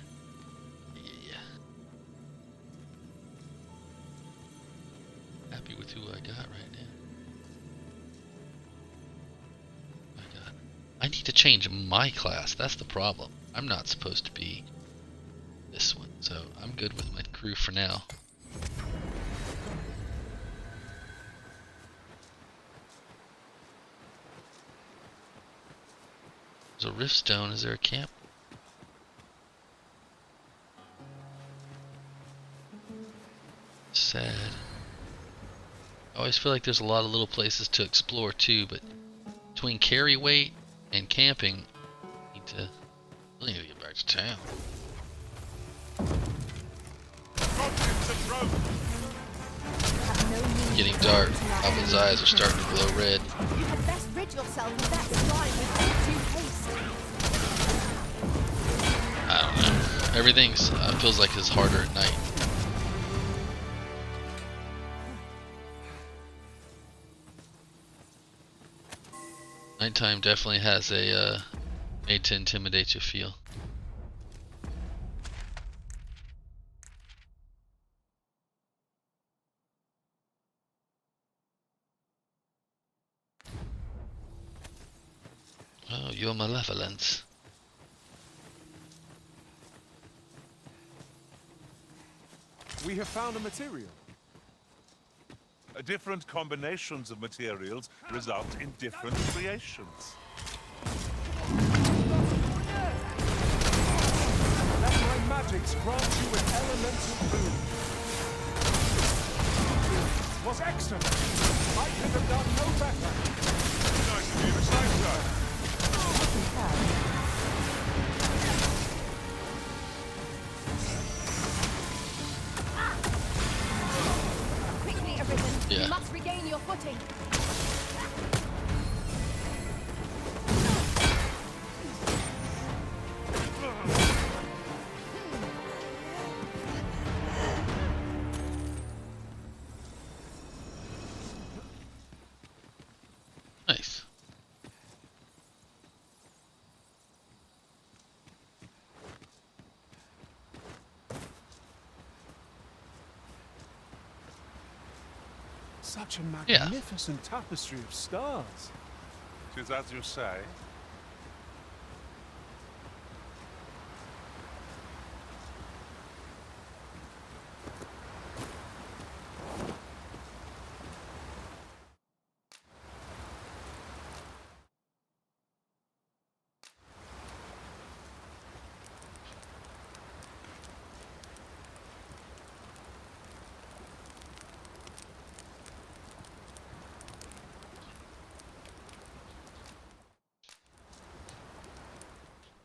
Happy with who I got right now. I need to change my class. That's the problem. I'm not supposed to be this one, so I'm good with my crew for now. There's a rift stone. Is there a camp? Sad. I always feel like there's a lot of little places to explore too, but between carry weight and camping, really need to get back to town. Getting dark. Goblin's eyes are starting to glow red. You had best rid yourself of that slime without due haste. I don't know. Everything feels like it's harder at night. Nighttime definitely has a made to intimidate you feel. Oh, your malevolence. We have found a material. Different combinations of materials result in different creations. Let my magics grant you an elemental boon. Was excellent. I could have done no better. Nice of you to say so. Quickly, Arisen. Yeah. You must regain your footing. Nice. Such a magnificent tapestry of stars. Tis as you say.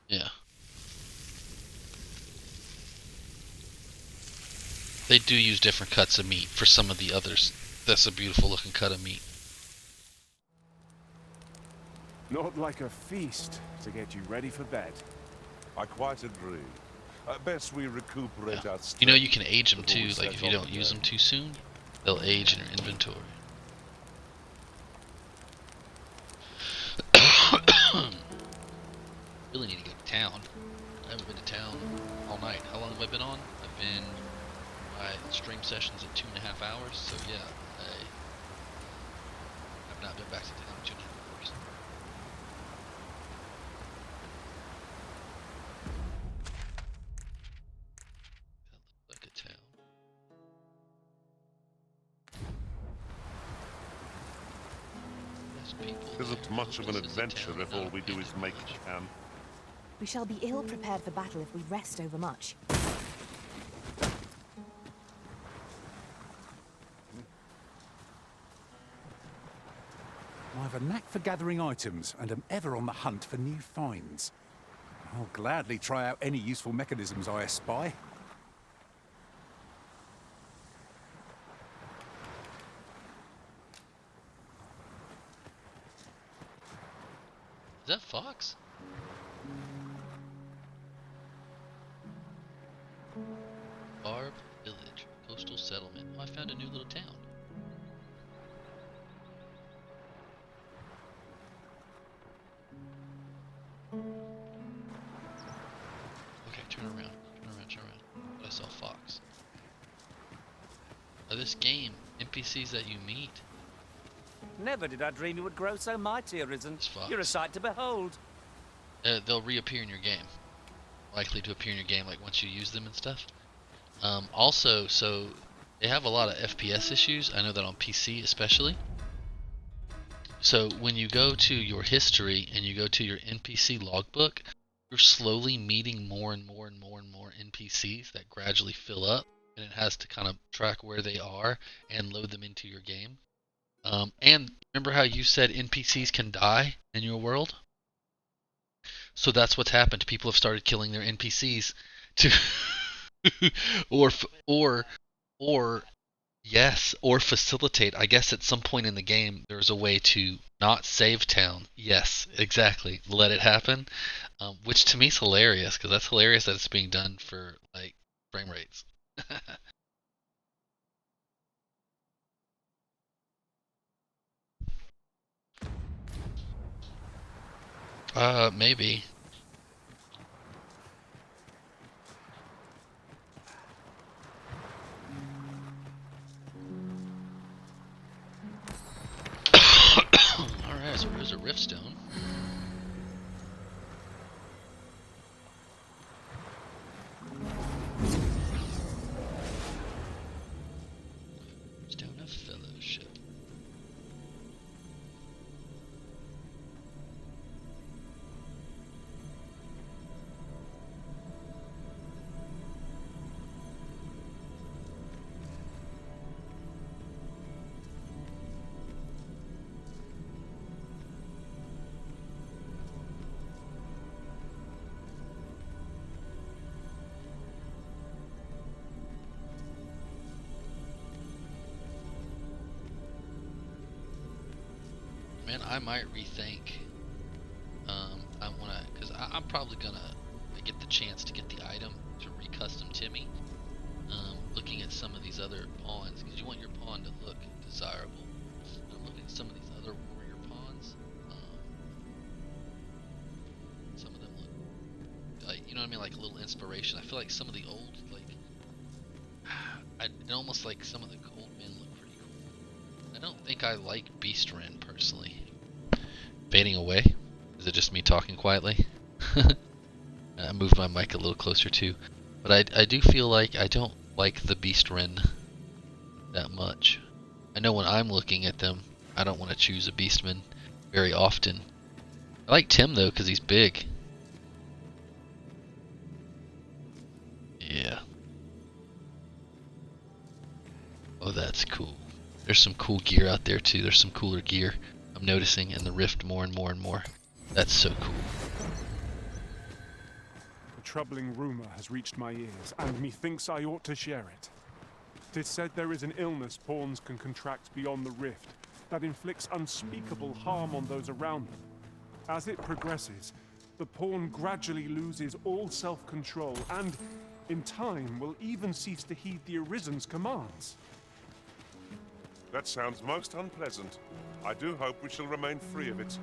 Yeah. They do use different cuts of meat for some of the others. That's a beautiful looking cut of meat. Not like a feast to get you ready for bed. I quite agree. Best we recuperate our strength. You know, you can age them before too, we like if set you off don't again. use them too soon, they'll age in your inventory. Really need to get to town. I haven't been to town all night. How long have I been on? I've been, my stream sessions at 2.5 hours, so yeah, I have not been back to town in 2.5 hours. That looks like a town. There's people Isn't there. much of an This is a adventure town, if not all a we do is major make village. camp. We shall be ill prepared for battle if we rest overmuch. I've a knack for gathering items and am ever on the hunt for new finds. I'll gladly try out any useful mechanisms I espy. Is that Fox? Barb Village, coastal settlement. Oh, I found a new little town. Okay, turn around. I saw Fox. Oh, this game, NPCs that you meet. Never did I dream you would grow so mighty, Arisen. You're a sight to behold. They'll reappear in your game. Likely to appear in your game, like once you use them and stuff. Also, so they have a lot of FPS issues. I know that on PC especially. So when you go to your history and you go to your NPC logbook, you're slowly meeting more and more NPCs that gradually fill up, and it has to kind of track where they are and load them into your game. And remember how you said NPCs can die in your world? So that's what's happened. People have started killing their NPCs to or facilitate. I guess at some point in the game there's a way to not save town. Yes, exactly. Let it happen, which to me is hilarious, because that's hilarious that it's being done for like frame rates. Maybe. Alright, so there's a riftstone. Stone of Fellowship. Man, I might rethink. I wanna, cause I'm probably gonna get the chance to get the item to recustom Timmy. Looking at some of these other pawns, cause you want your pawn to look desirable. I'm looking at some of these other warrior pawns. Some of them look, like, you know what I mean, like a little inspiration. I feel like some of the old, like, almost like some of the old men look pretty cool. I don't think I like Beast Ren personally. Fading away? Is it just me talking quietly? I moved my mic a little closer too. But I do feel like I don't like the Beast Ren that much. I know when I'm looking at them, I don't want to choose a Beastman very often. I like Tim though, because he's big. Yeah. Oh, that's cool. There's some cool gear out there too. There's some cooler gear I'm noticing in the Rift more and more and more. That's so cool. A troubling rumor has reached my ears, and methinks I ought to share it. 'Tis said there is an illness pawns can contract beyond the Rift that inflicts unspeakable harm on those around them. As it progresses, the pawn gradually loses all self-control and, in time, will even cease to heed the Arisen's commands. That sounds most unpleasant. I do hope we shall remain free of it.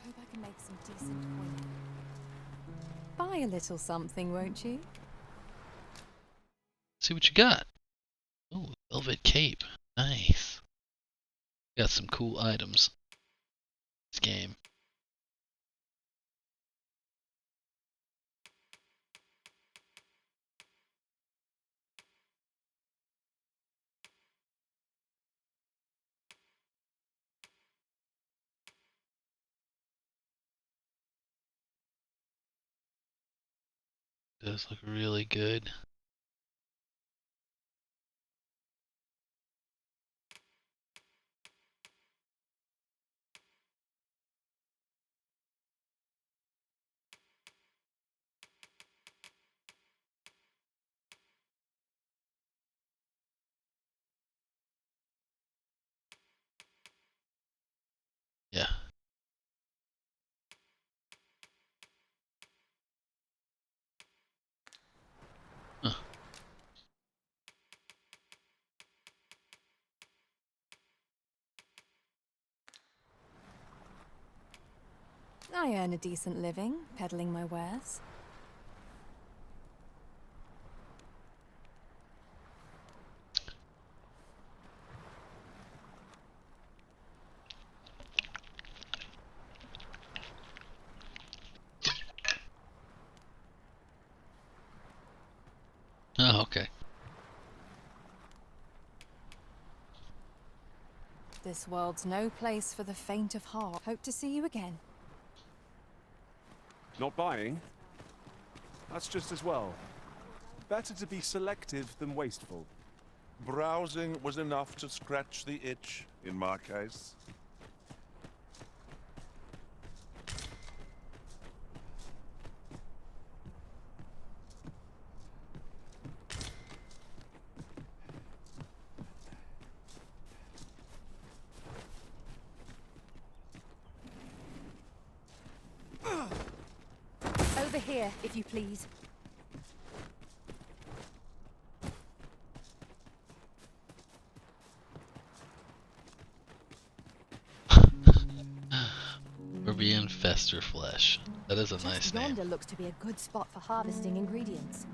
Hope I can make some decent coin. Buy a little something, won't you? See what you got. Oh, velvet cape. Nice. Got some cool items. This game. Does look really good. Yeah. Huh. I earn a decent living peddling my wares. Oh, okay. This world's no place for the faint of heart. Hope to see you again. Not buying? That's just as well. Better to be selective than wasteful. Browsing was enough to scratch the itch, in my case. Over here, if you please. Orbian Fester Flesh. That is a nice Just name. yonder looks to be a good spot for harvesting ingredients.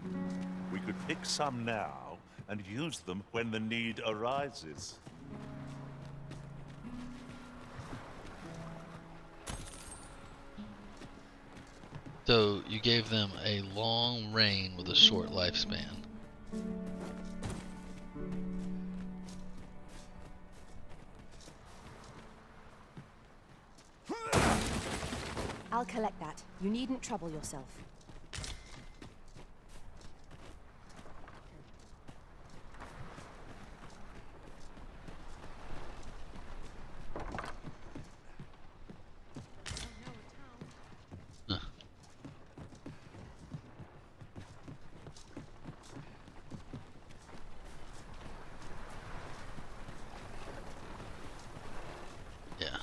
We could pick some now and use them when the need arises. So you gave them a long reign with a short lifespan. I'll collect that. You needn't trouble yourself. Huh. Yeah.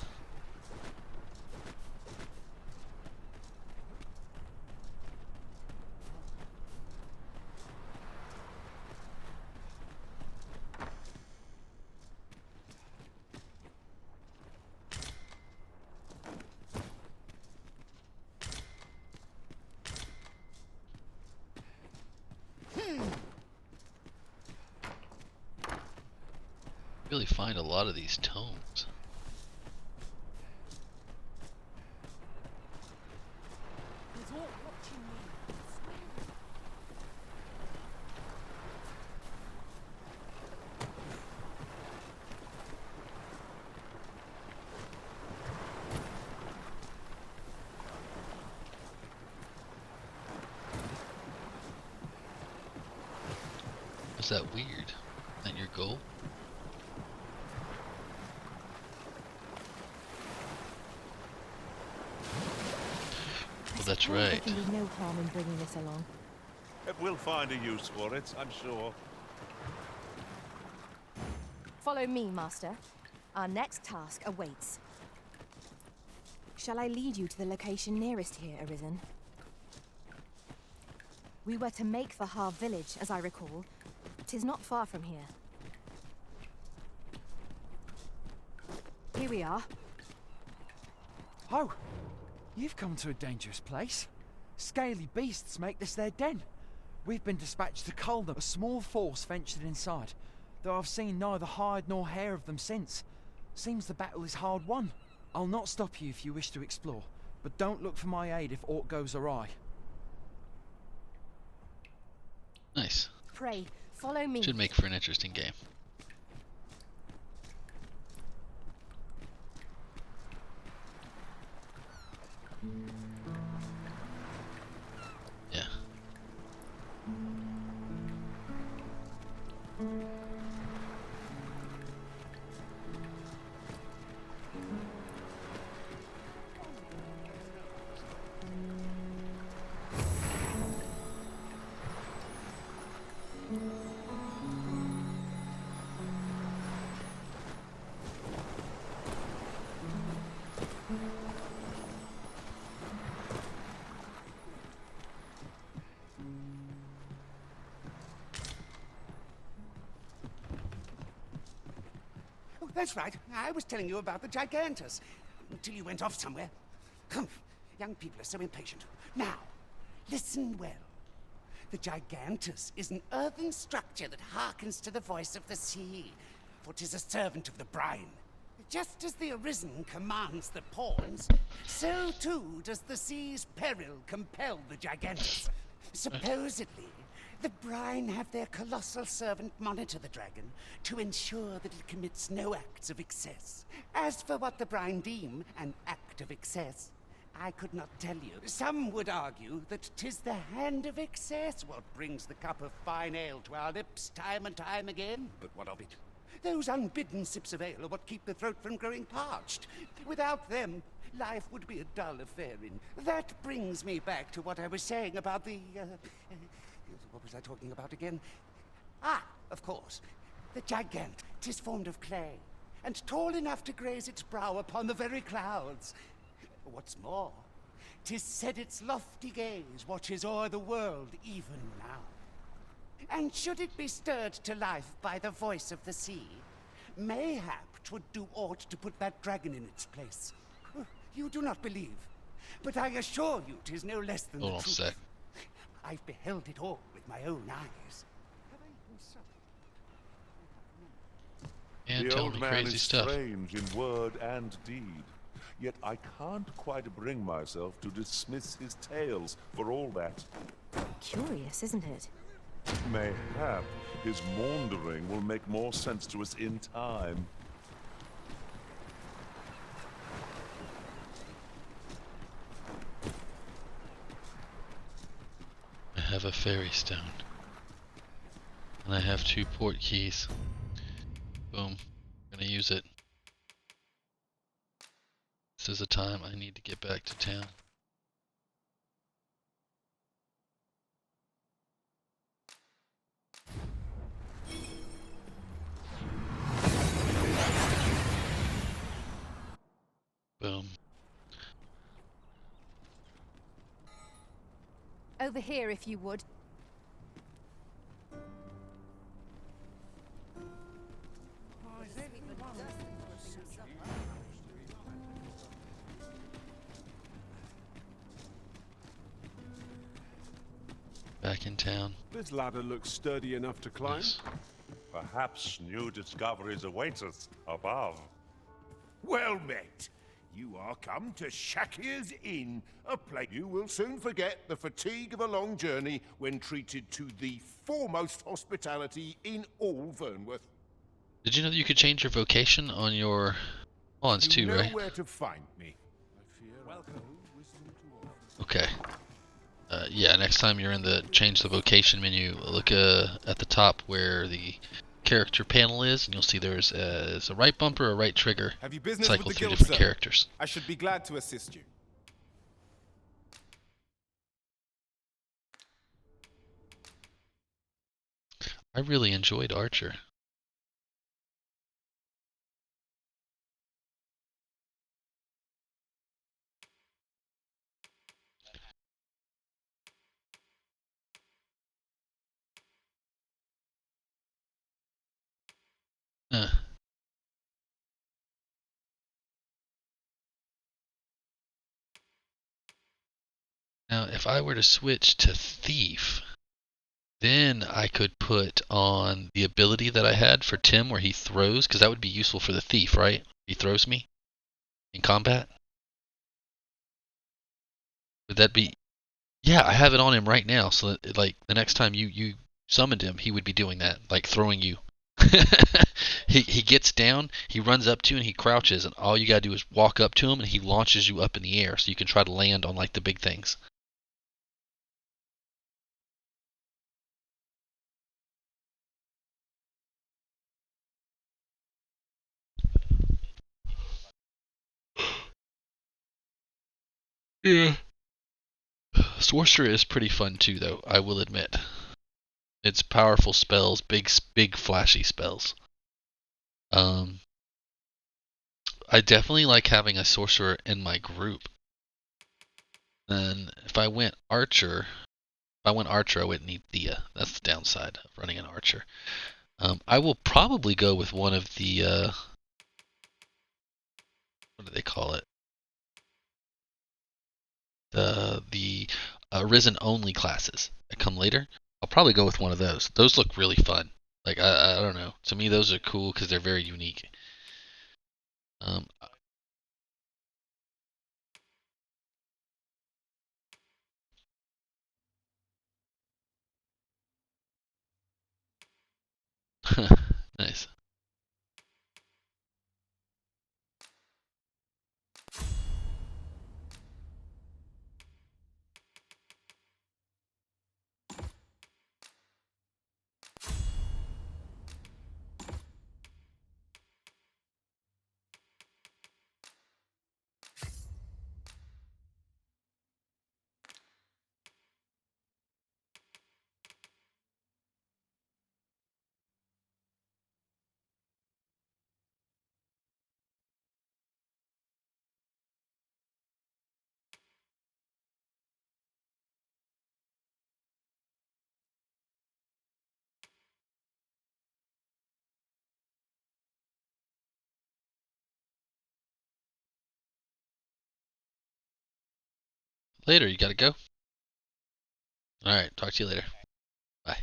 Really find a lot of these tomes. Is that weird? Is that your goal? Well, that's right. There can be no harm in bringing this along. We'll find a use for it, I'm sure. Follow me, Master. Our next task awaits. Shall I lead you to the location nearest here, Arisen? We were to make for Har village, as I recall. 'Tis not far from here. Here we are. Oh, you've come to a dangerous place. Scaly beasts make this their den. We've been dispatched to cull them. A small force ventured inside, though I've seen neither hide nor hair of them since. Seems the battle is hard won. I'll not stop you if you wish to explore, but don't look for my aid if aught goes awry. Nice. Pray, follow me. Should make for an interesting game. Yeah. Oh, that's right. I was telling you about the Gigantus. Until you went off somewhere. Humph. Young people are so impatient. Now, listen well. The Gigantus is an earthen structure that hearkens to the voice of the sea, for 'tis a servant of the brine. Just as the Arisen commands the pawns, so too does the sea's peril compel the Gigantus. Supposedly, the brine have their colossal servant monitor the dragon to ensure that it commits no acts of excess. As for what the brine deem an act of excess, I could not tell you. Some would argue that 'tis the hand of excess what brings the cup of fine ale to our lips time and time again. But what of it? Those unbidden sips of ale are what keep the throat from growing parched. Without them, life would be a dull affair. That brings me back to what I was saying about the... what was I talking about again? Ah, of course. The Gigant. 'Tis formed of clay, and tall enough to graze its brow upon the very clouds. What's more, 'tis said its lofty gaze watches o'er the world even now. And should it be stirred to life by the voice of the sea, mayhap 'twould do aught to put that dragon in its place. You do not believe, but I assure you 'tis no less than the truth. Sec. I've beheld it all with my own eyes. And the tell old me man crazy is stuff. strange in word and deed, yet I can't quite bring myself to dismiss his tales for all that. Curious, isn't it? Mayhap his maundering will make more sense to us in time. I have a fairy stone. And I have 2 port keys. Boom. I'm gonna use it. This is a time I need to get back to town. Boom. Over here, if you would. Back in town. This ladder looks sturdy enough to climb. Yes. Perhaps new discoveries await us above. Well met. You are come to Shakir's Inn, a place you will soon forget the fatigue of a long journey when treated to the foremost hospitality in all Vernworth. Did you know that you could change your vocation on your wands too, You know right? where to find me. Okay. Yeah, next time you're in the change the vocation menu, look at the top where the character panel is, and you'll see there's a right bumper or a right trigger. Have you business Cycle with the through guild, different sir? characters. I should be glad to assist you. I really enjoyed Archer. Uh. Now, if I were to switch to Thief, then I could put on the ability that I had for Tim where he throws, because that would be useful for the Thief, right? He throws me in combat. Would that be... Yeah, I have it on him right now, so that, like, the next time you summoned him, he would be doing that, like throwing you. He gets down, he runs up to you, and he crouches, and all you gotta do is walk up to him, and he launches you up in the air, so you can try to land on, like, the big things. Yeah. Sorcerer is pretty fun too, though, I will admit. It's powerful spells, big flashy spells. I definitely like having a sorcerer in my group. And if I went archer, I wouldn't need Thea. That's the downside of running an archer. I will probably go with one of the what do they call it? The Risen only classes that come later. I'll probably go with one of those. Those look really fun. Like I don't know. To me, those are cool because they're very unique. Um, nice. Later, you gotta go. All right, talk to you later. Bye.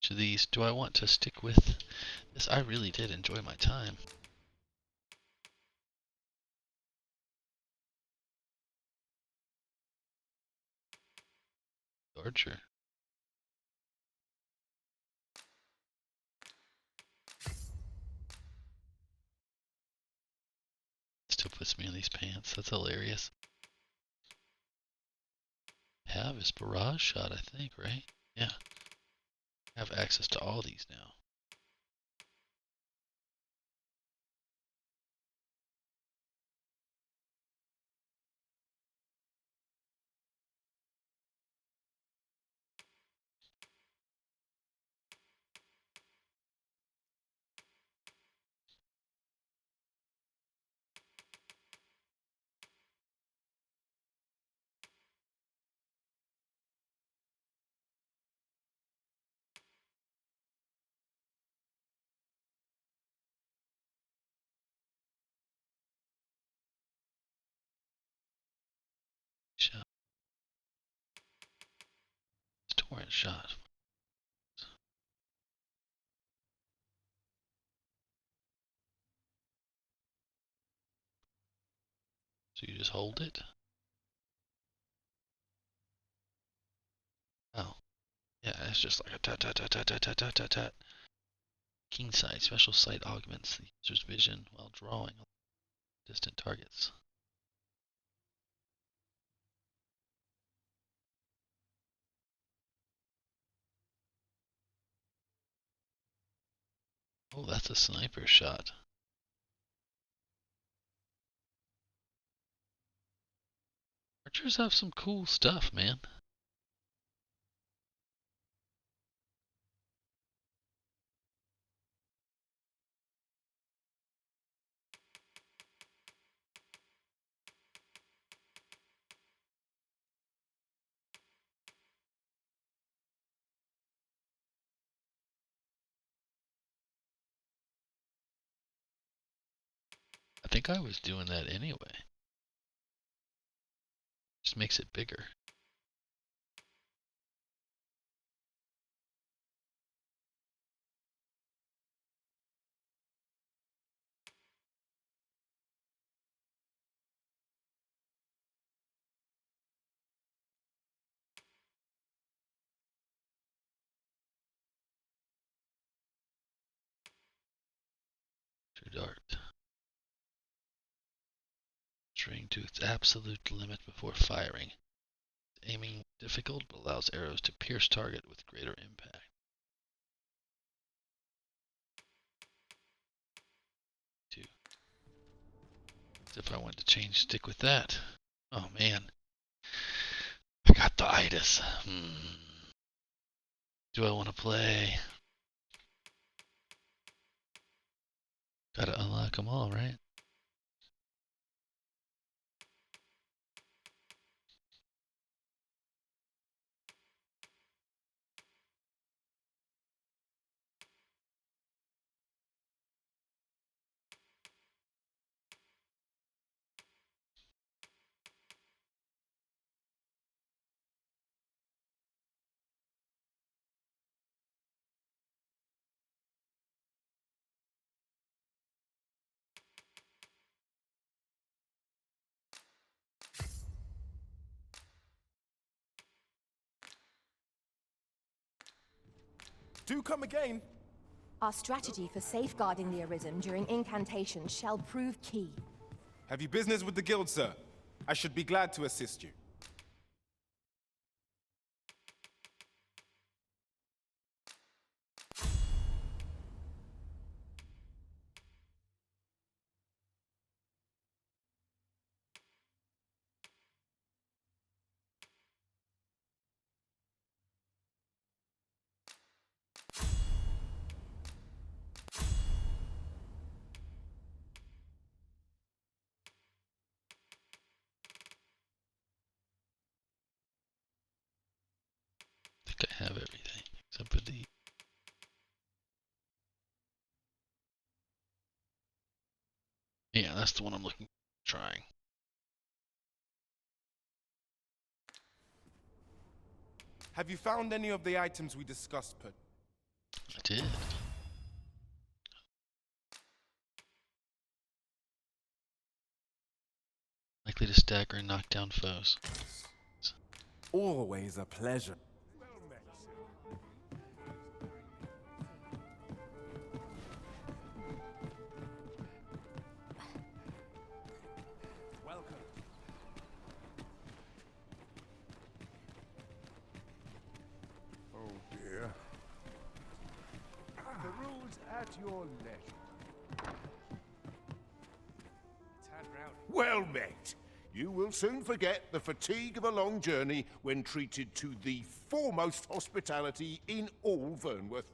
To these, do I want to stick with this? I really did enjoy my time. Archer. Still puts me in these pants. That's hilarious. Have is barrage shot, I think, right? Yeah. I have access to all these now. Shot. Torrent shot. So you just hold it? Oh. Yeah, it's just like a tat tat tat tat tat tat tat tat tat. Keen sight. Special sight augments the user's vision while drawing distant targets. Oh, that's a sniper shot. Archers have some cool stuff, man. I think I was doing that anyway. Just makes it bigger. dart. String to its absolute limit before firing. Aiming difficult but allows arrows to pierce target with greater impact. If I wanted to change, stick with that. Oh man, I got the itis. Do I want to play? Gotta unlock them all, right? Do come again. Our strategy for safeguarding the Arisen during incantations shall prove key. Have you business with the guild, sir? I should be glad to assist you. I think I have everything except for the. Yeah, that's the one I'm looking for. Trying. Have you found any of the items we discussed, Put? I did. Likely to stagger and knock down foes. Always a pleasure. Welcome. Oh dear. The rules at your leisure. Tad rowdy. Well met. You will soon forget the fatigue of a long journey when treated to the foremost hospitality in all Vernworth.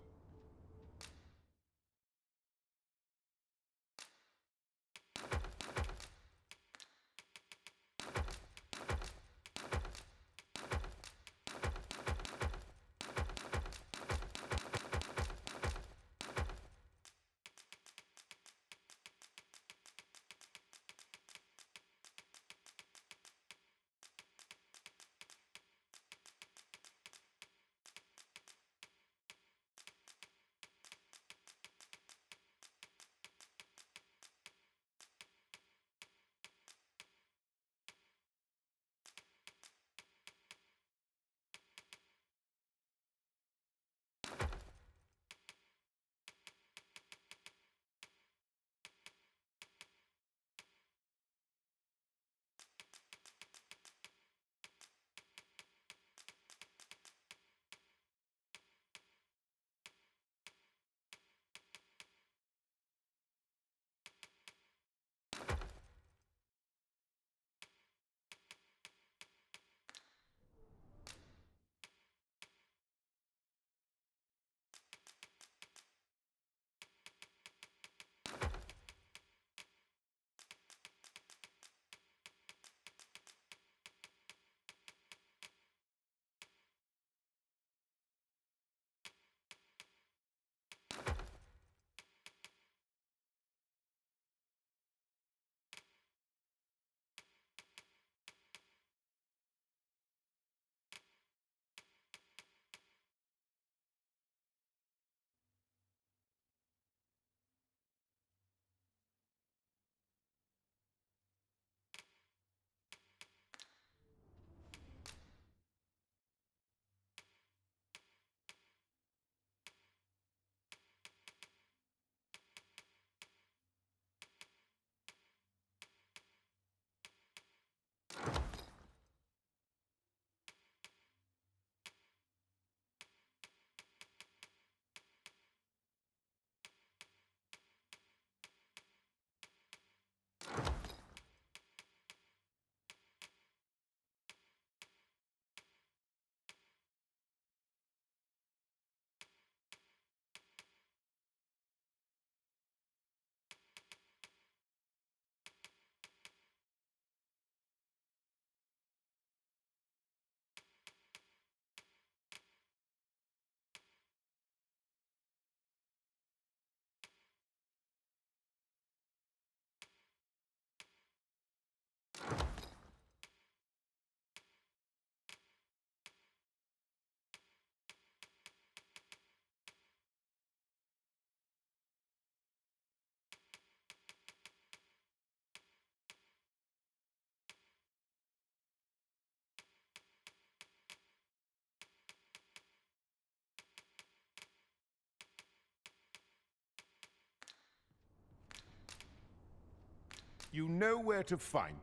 You know where to find.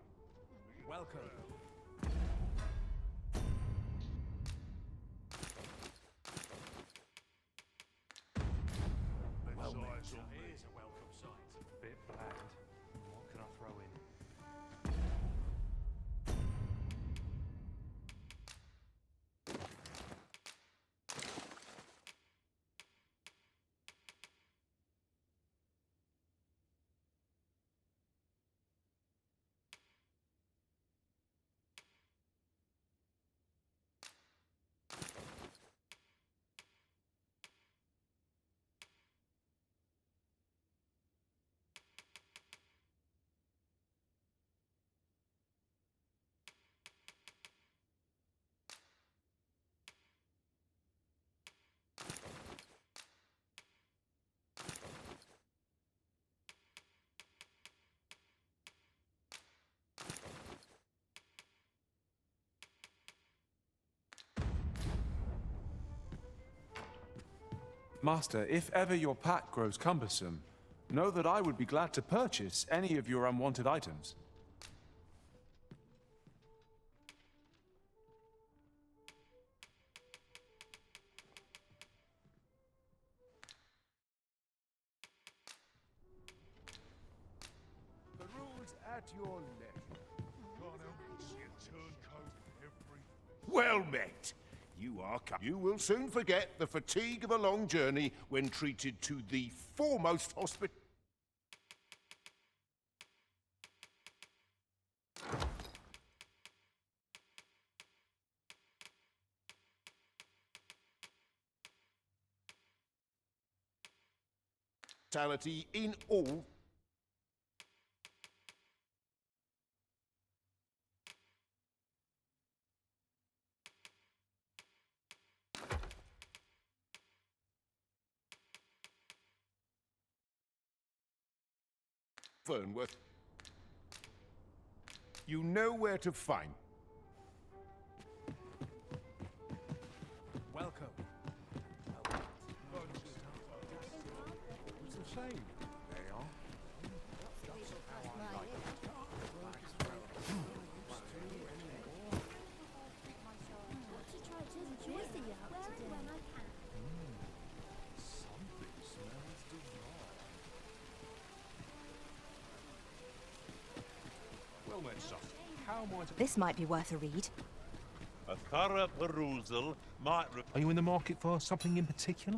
Welcome. Well, here's a welcome sight. Bit bland. What can I throw in? Master, if ever your pack grows cumbersome, know that I would be glad to purchase any of your unwanted items. The rules at your leisure. Well met. You will soon forget the fatigue of a long journey when treated to the foremost hospital. In all. Fernworth. You know where to find. Welcome. It's a shame. They are. Well met, son. How am I to... This might be worth a read. A thorough perusal might... Are you in the market for something in particular?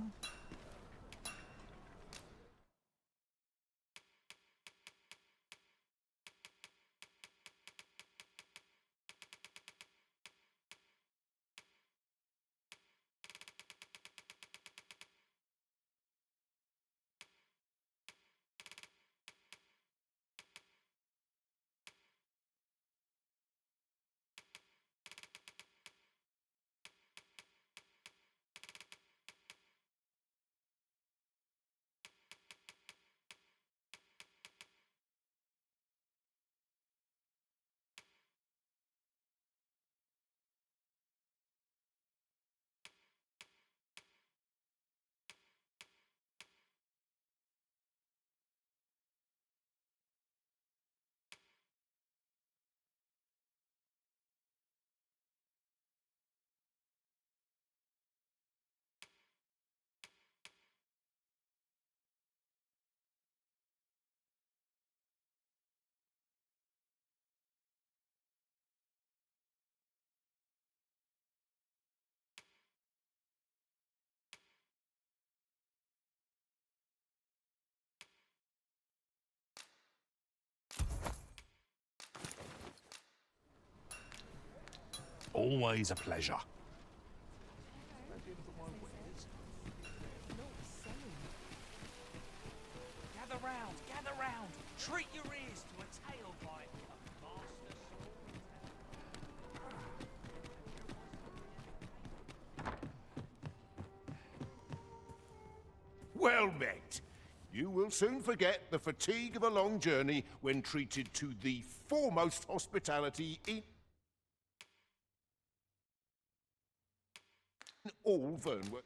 Always a pleasure. Gather round, gather round. Treat your ears to a tale by a master Well met. You will soon forget the fatigue of a long journey when treated to the foremost hospitality in all Vernworth.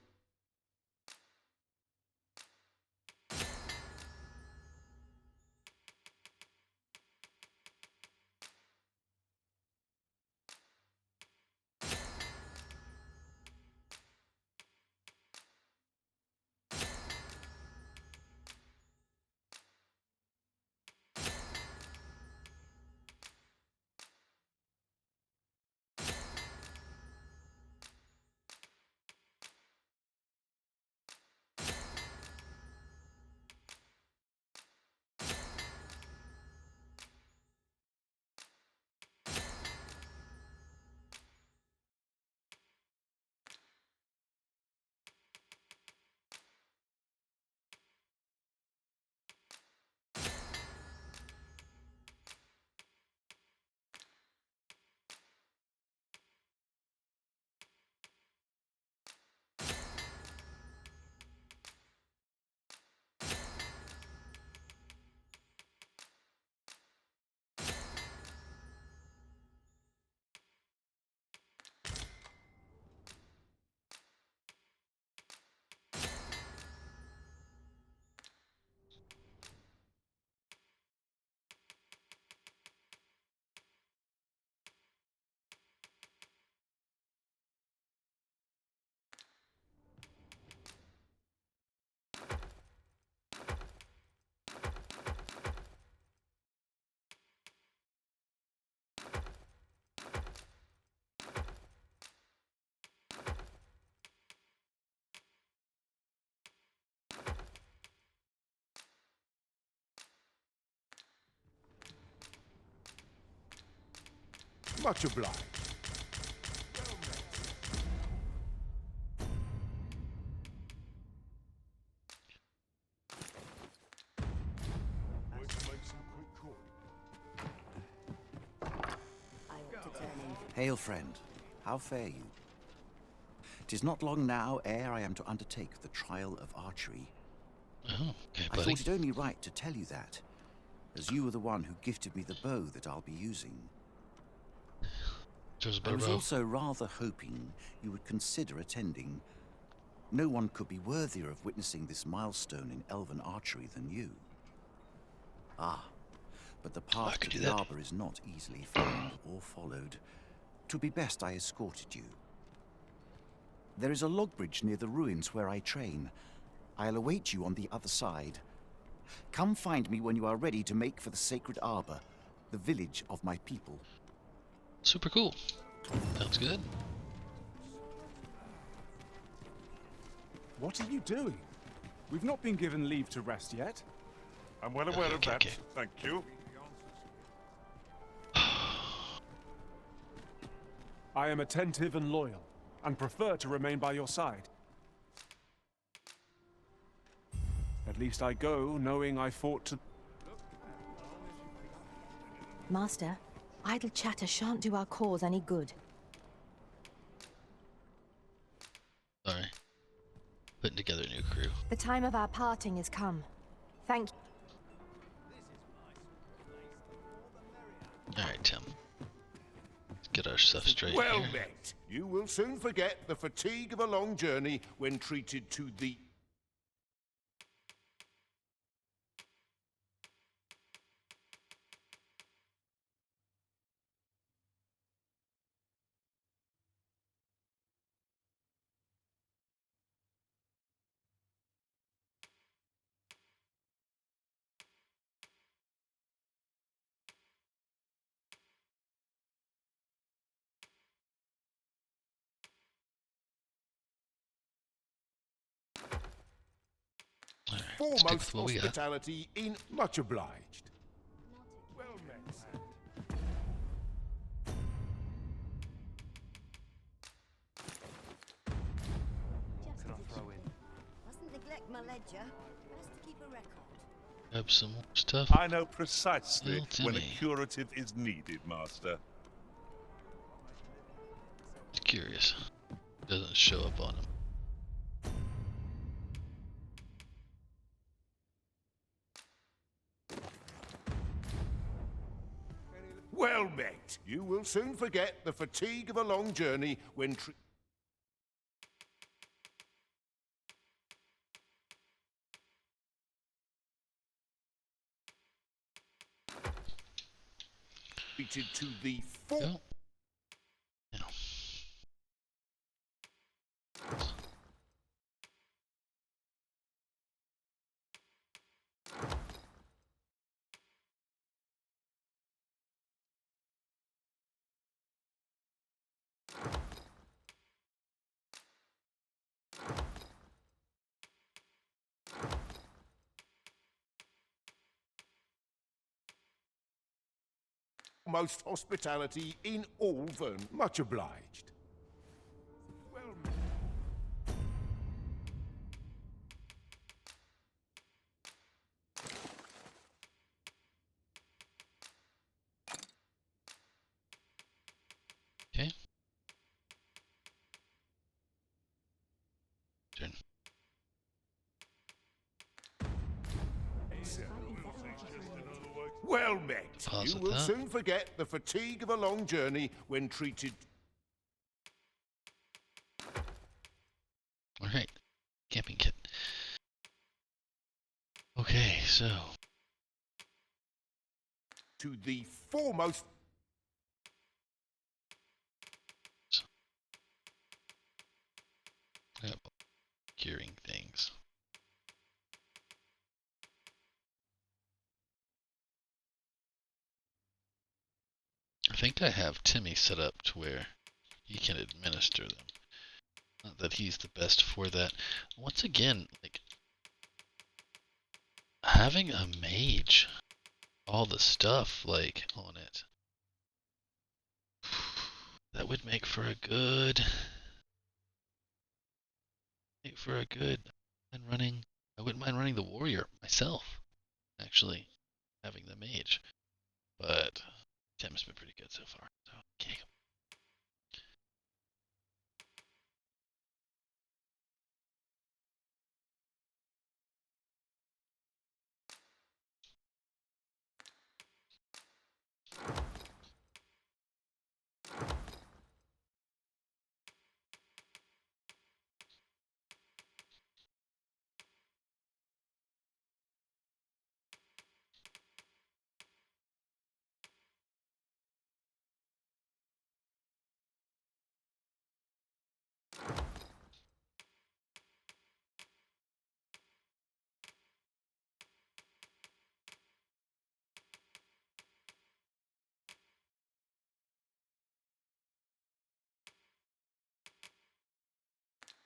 Much obliged. Hail, friend. How fare you? 'Tis not long now ere I am to undertake the trial of archery. Oh, okay, I buddy. thought it only right to tell you that, as you were the one who gifted me the bow that I'll be using. Just a I was bow. also rather hoping you would consider attending. No one could be worthier of witnessing this milestone in elven archery than you. Ah, but the path to the arbor is not easily found or followed. 'Twould be best I escorted you. There is a log bridge near the ruins where I train. I'll await you on the other side. Come find me when you are ready to make for the sacred arbor, the village of my people. Super cool. Sounds good. What are you doing? We've not been given leave to rest yet. I'm well aware of that. Thank you. I am attentive and loyal, and prefer to remain by your side. At least I go knowing I fought to... Master, idle chatter shan't do our cause any good. Sorry. Putting together a new crew. The time of our parting is come. Thank you. Alright, Tim. Let's get our stuff straight Well here. met. You will soon forget the fatigue of a long journey when treated to the... foremost hospitality in much obliged. Well met. Can I throw in? Mustn't neglect my ledger. Best to keep a record. Grab some more stuff. I know precisely Little when a Timmy. curative is needed, Master. Curious. Doesn't show up on him. Well met. You will soon forget the fatigue of a long journey when treated to the full... Most hospitality in Alvern. Much obliged. Well met. Okay. Turn. Well met. Pause You at will that. soon forget the fatigue of a long journey when treated... Alright. Camping kit. Okay, so. to the foremost... Yep. Curing things. I think I have Timmy set up to where he can administer them. Not that he's the best for that. Once again, like, having a mage, all the stuff, like, on it. That would make for a good. And running. I wouldn't mind running the warrior myself, actually, having the mage. But Tim's been pretty good so far. So okay.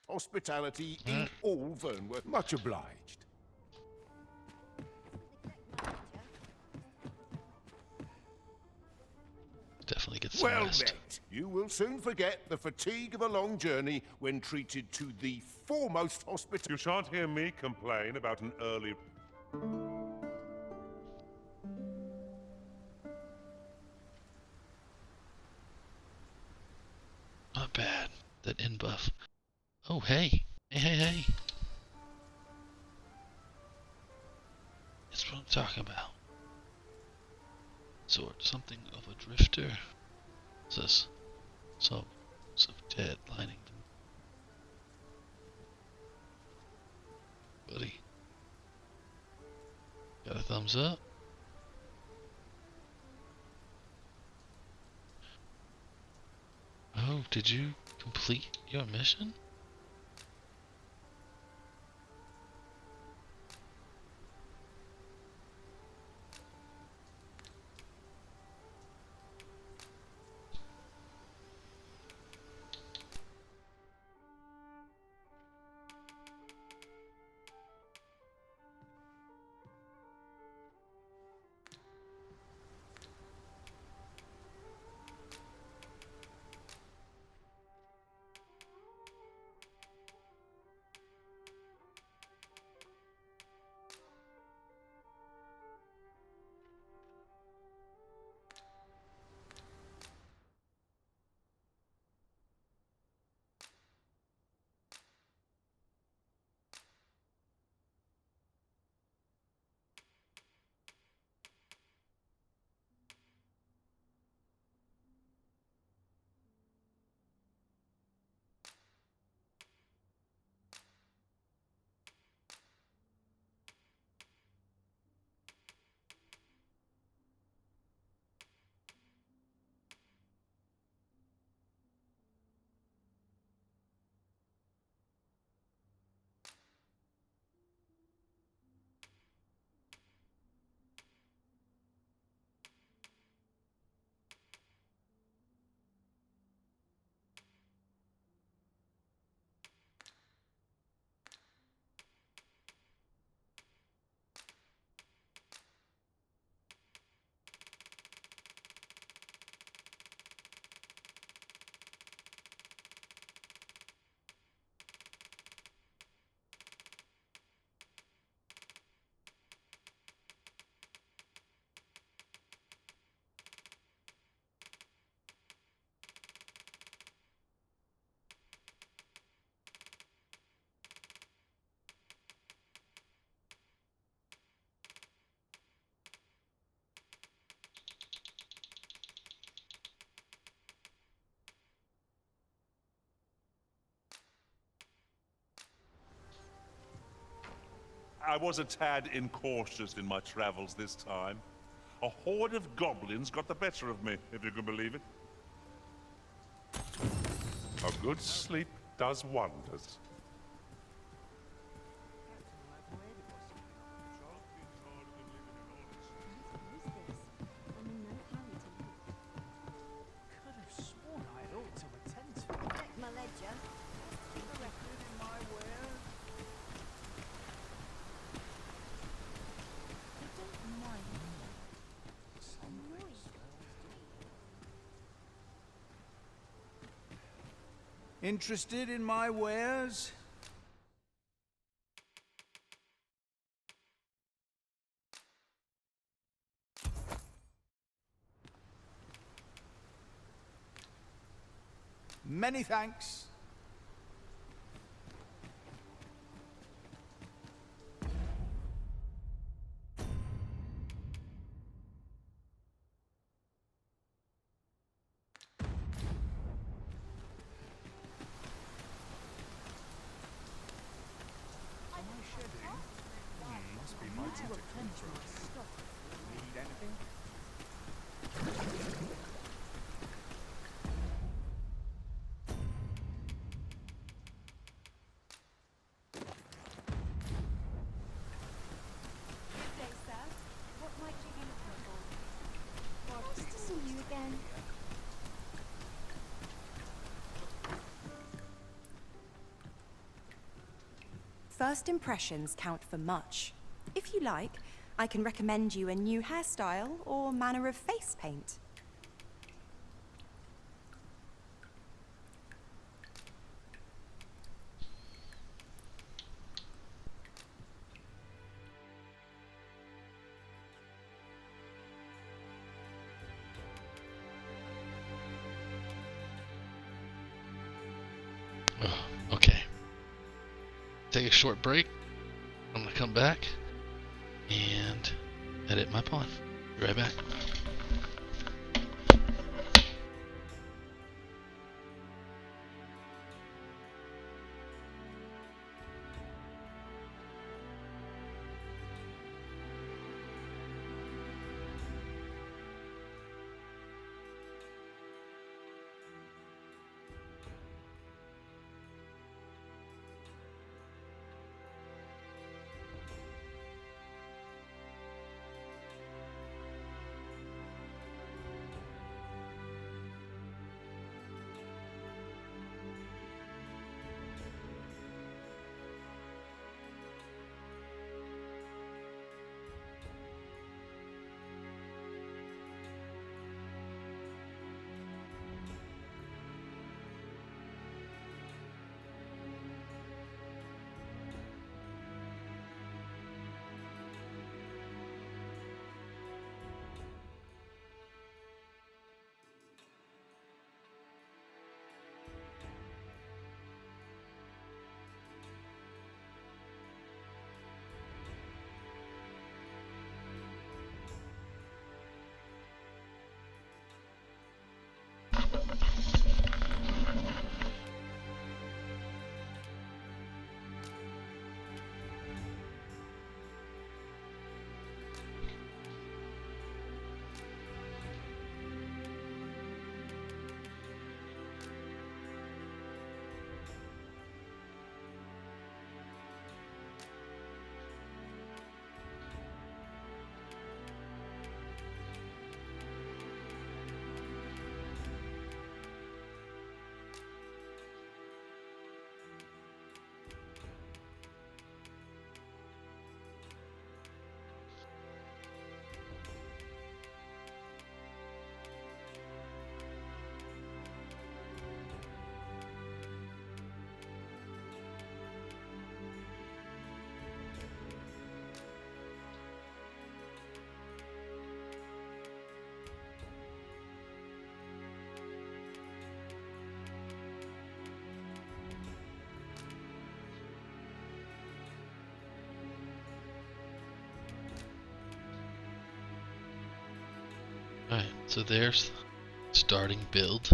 Hospitality in all Vernworth. Much obliged. Definitely get some Well rest. met. You will soon forget the fatigue of a long journey when treated to the foremost hospital. You shan't hear me complain about an early... Not bad. That in buff. Oh, hey. Hey. That's what I'm talking about. Sword. Something of a drifter. What's this? Some dead lining them. Buddy. Got a thumbs up? Oh, did you complete your mission? I was a tad incautious in my travels this time. A horde of goblins got the better of me, if you can believe it. A good sleep does wonders. Interested in my wares? Many thanks. Must be mighty to control. Need anything? Good day, sir. What might you be looking for? Nice to see you again. First impressions count for much. If you like, I can recommend you a new hairstyle or manner of face paint. Okay. Take a short break. I'm gonna come back and edit my pawn. Be right back. Alright, so there's starting build.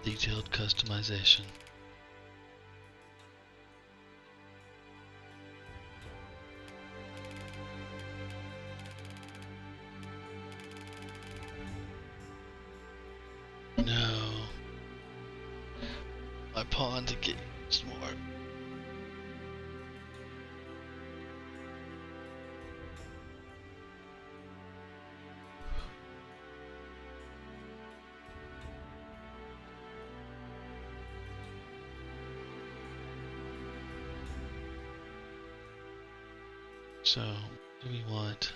Detailed customization. No. My pawn to get smart. So, do we want...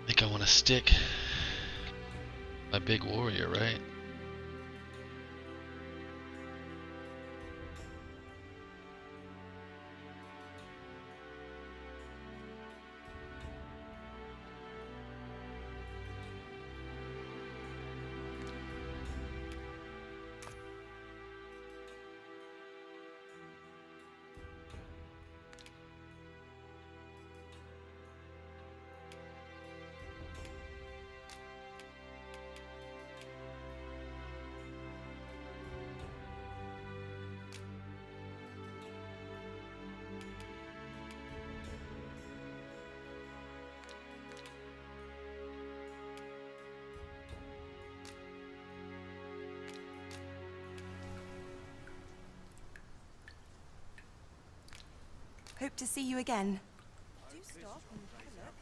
I think I want to stick my big warrior, right? Hope to see you again. Do stop and have a look.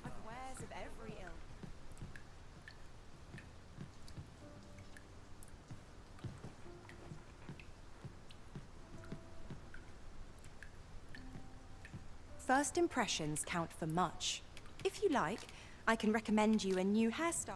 I've wares of every ilk. First impressions count for much. If you like, I can recommend you a new hairstyle.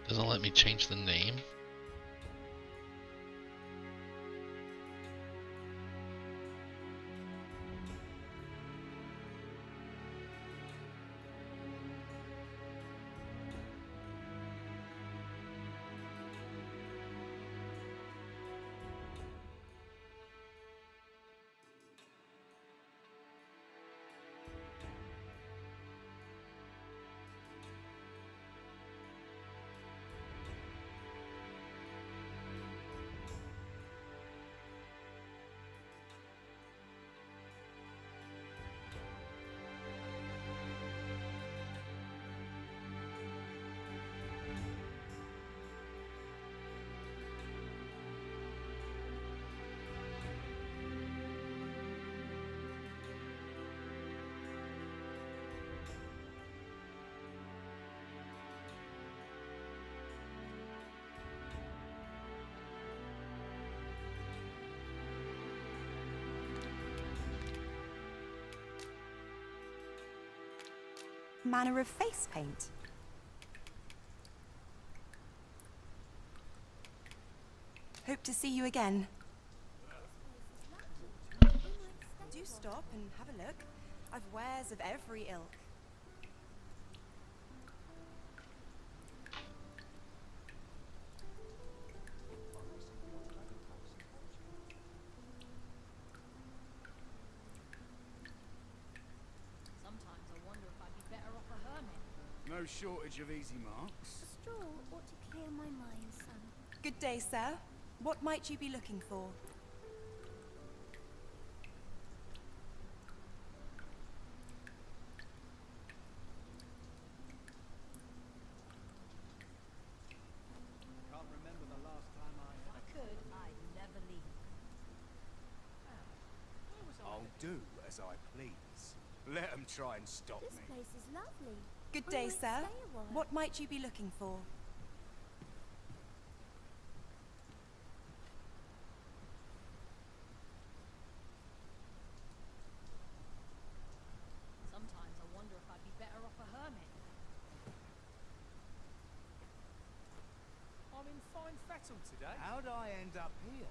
Doesn't let me change the name. Manner of face paint. Hope to see you again. Do stop and have a look. I've wares of every ilk. No shortage of easy marks. A stroll ought to clear my mind, son. Good day, sir. What might you be looking for? Can't remember the last time If I could, I'd never leave. I'll do as I please. Let them try and stop This me. place is lovely. Good I day, might sir. stay a while. What might you be looking for? Sometimes I wonder if I'd be better off a hermit. I'm in fine fettle today. How'd I end up here?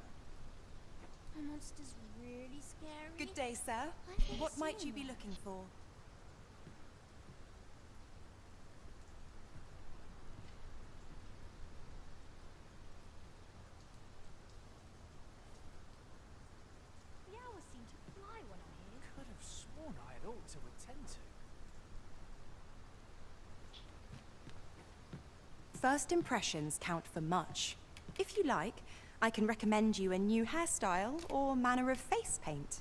Are monsters really scary? Good day, sir. I've never What might seen you be one. looking for? The hours seem to fly when I'm here. Could have sworn I had ought to attend to. First impressions count for much. If you like, I can recommend you a new hairstyle or manner of face paint.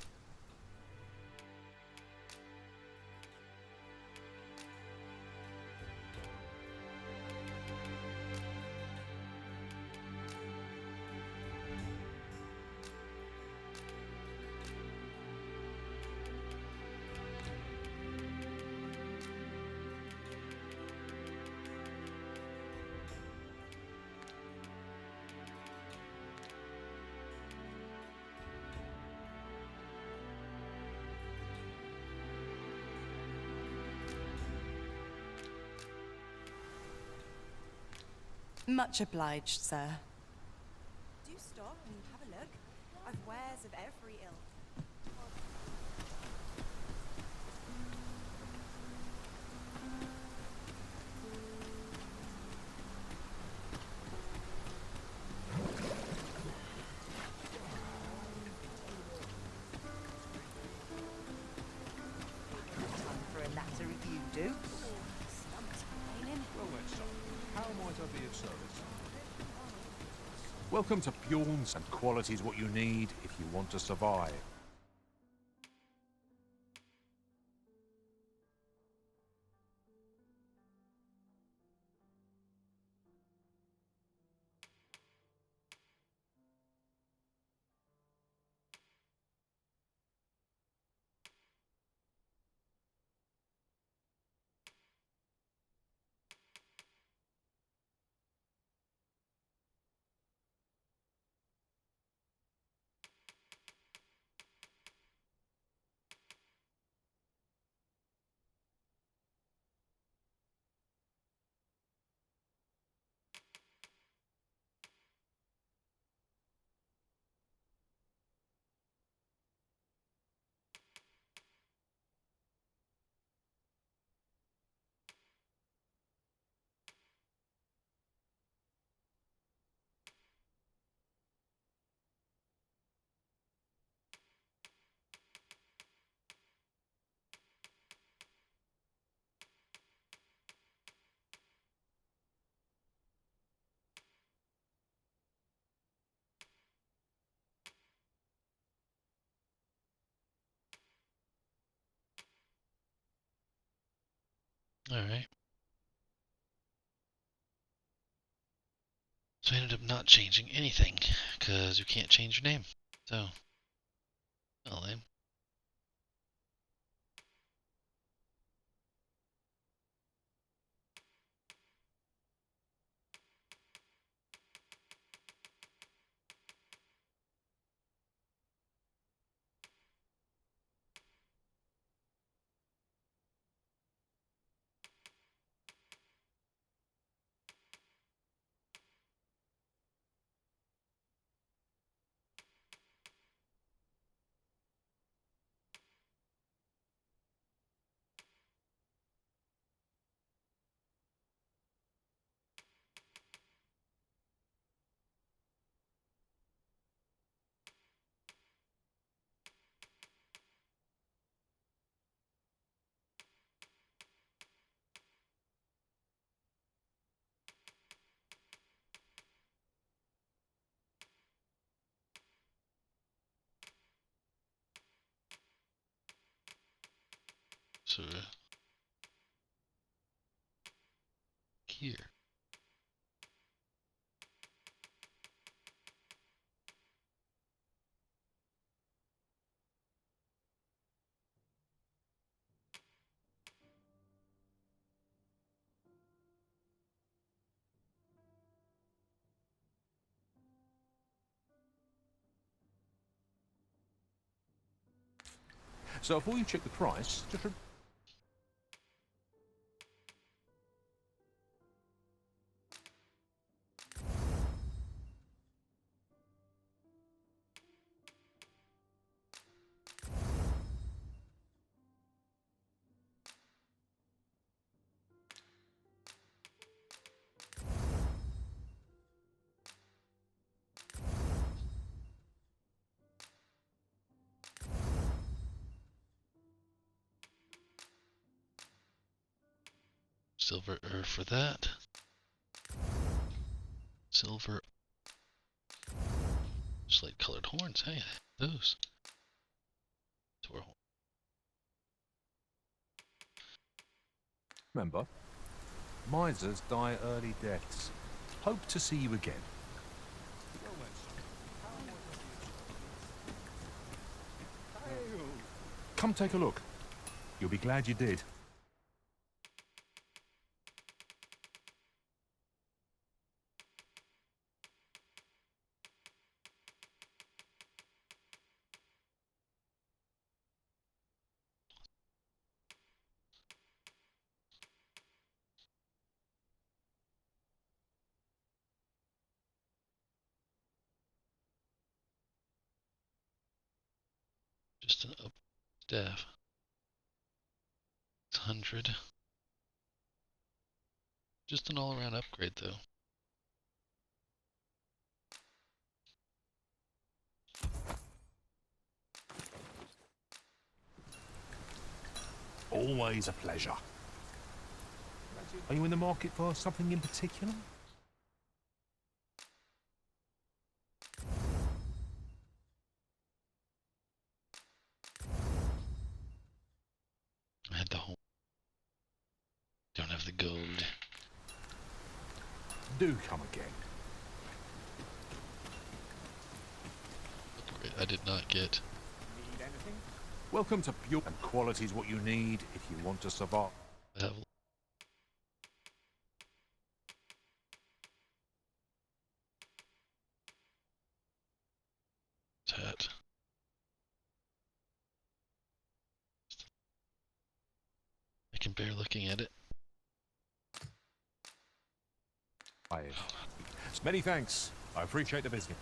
Much obliged, sir. Do stop and have a look. I've wares of every ilk. Time for a natter if you do. Well then, son, how might I be of service? Welcome to Bjorn's, and quality is what you need if you want to survive. Alright. So I ended up not changing anything, because you can't change your name. So, well then. to here. So before you check the price, just Silver for that. Silver slate colored horns. Hey, those. Tour horn. remember, misers die early deaths. Hope to see you again. Come take a look. You'll be glad you did. Just an up staff. 600. Just an all-around upgrade, though. Always a pleasure. Are you in the market for something in particular? I had the whole. Don't have the gold. Do come again. Upgrade I did not get. Need anything? Welcome to Pure, and quality's what you need if you want to survive. I have that. I can bear looking at it. Many thanks. I appreciate the visit.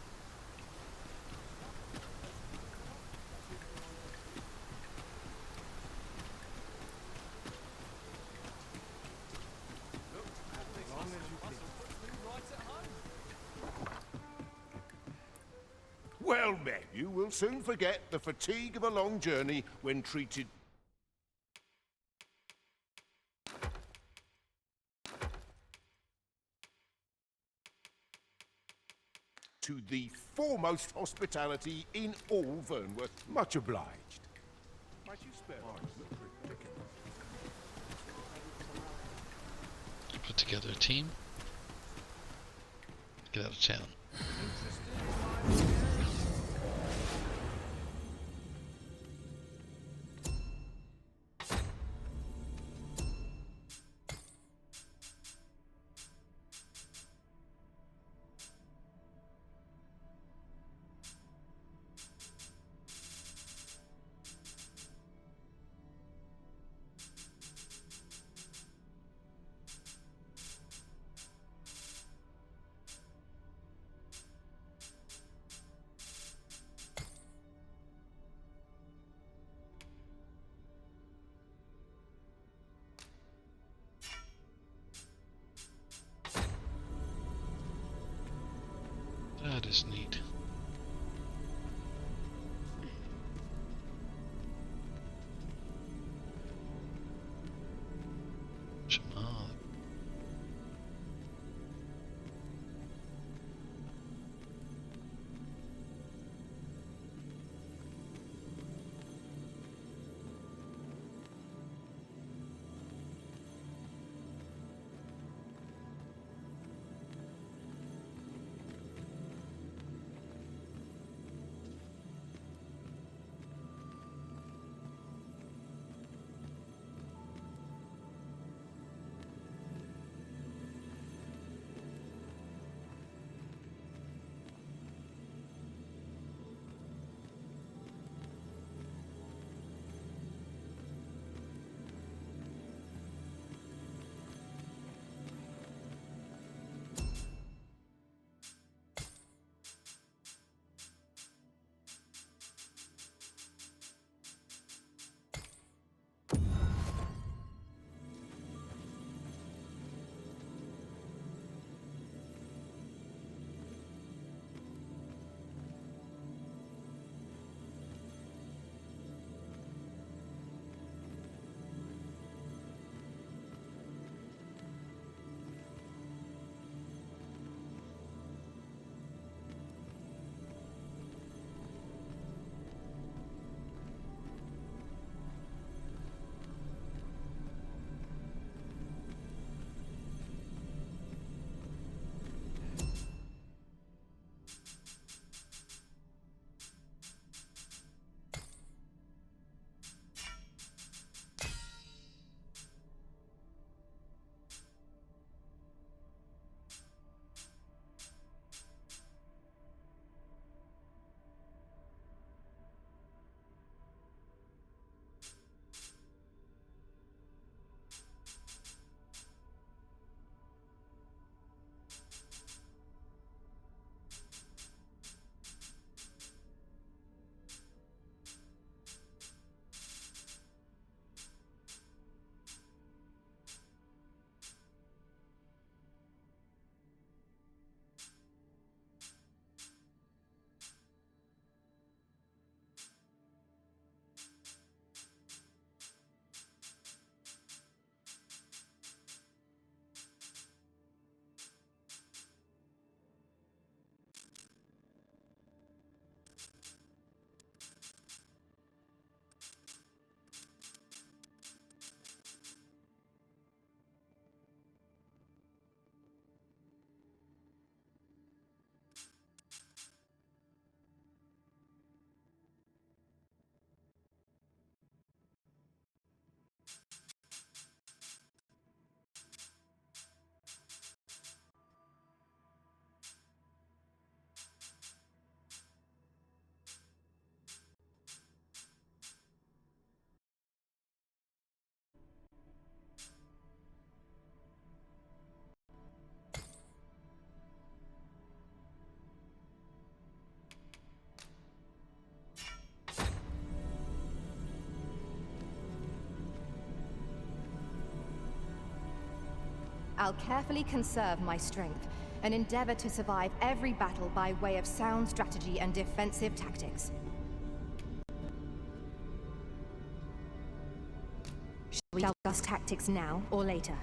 Well met. You will soon forget the fatigue of a long journey when treated... to the foremost hospitality in all Vernworth. Much obliged. Might you spare Put together a team. Get out of town. That is neat. Jamal. I'll carefully conserve my strength and endeavor to survive every battle by way of sound strategy and defensive tactics. Shall we discuss tactics now or later?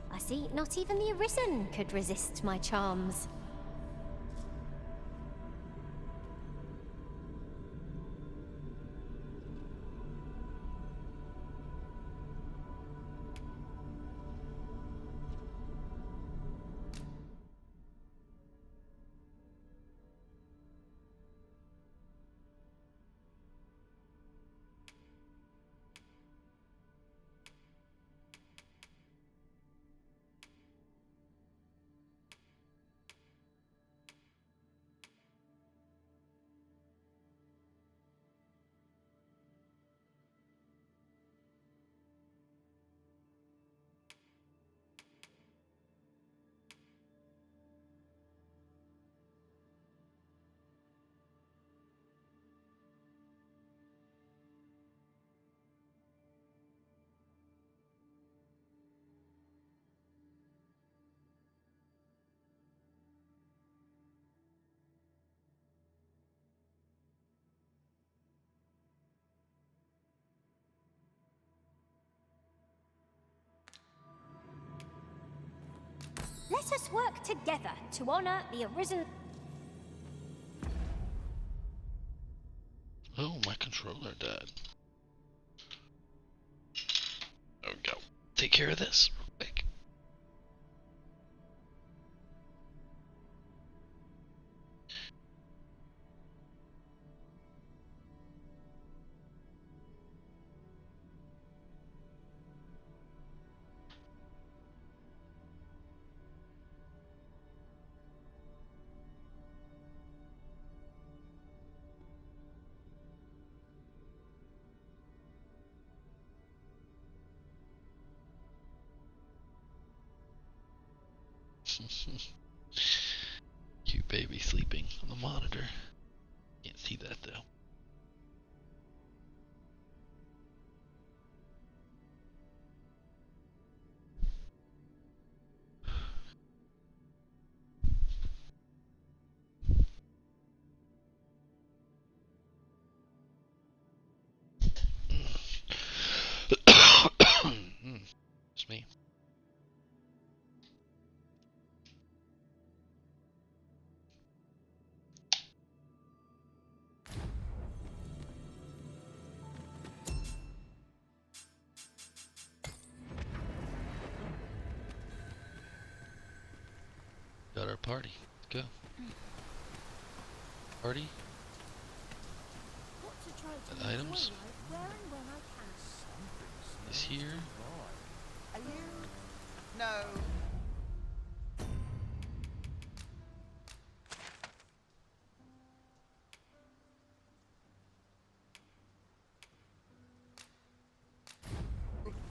I see, not even the Arisen could resist my charms. Let us work together to honor the Arisen. Oh, my controller died. There we go. Take care of this real quick. Cute baby sleeping on the monitor. Can't see that though. It's me. party. Let's go. Party. That items is here. Are you? No.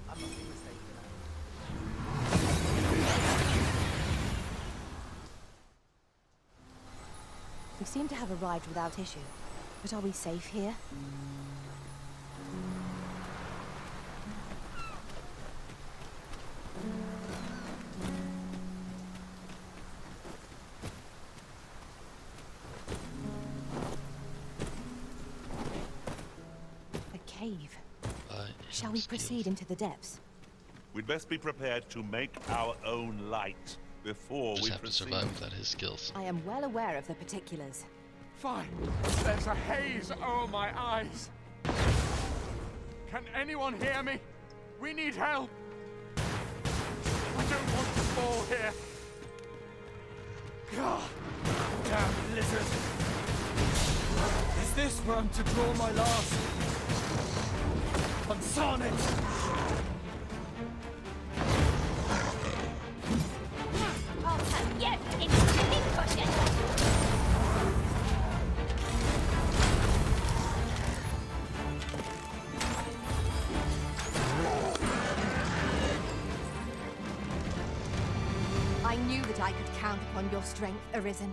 I'm not being mistaken. We seem to have arrived without issue. But are we safe here? A cave. Shall we proceed into the depths? We'd best be prepared to make our own light before Just we have to proceed. survive without his skills. I am well aware of the particulars. Fine. There's a haze over my eyes. Can anyone hear me? We need help. I don't want to fall here. God, damn lizard. Is this where I'm to draw my last? Consarn it! I'll turn you into a big cushion. I knew that I could count upon your strength, Arisen.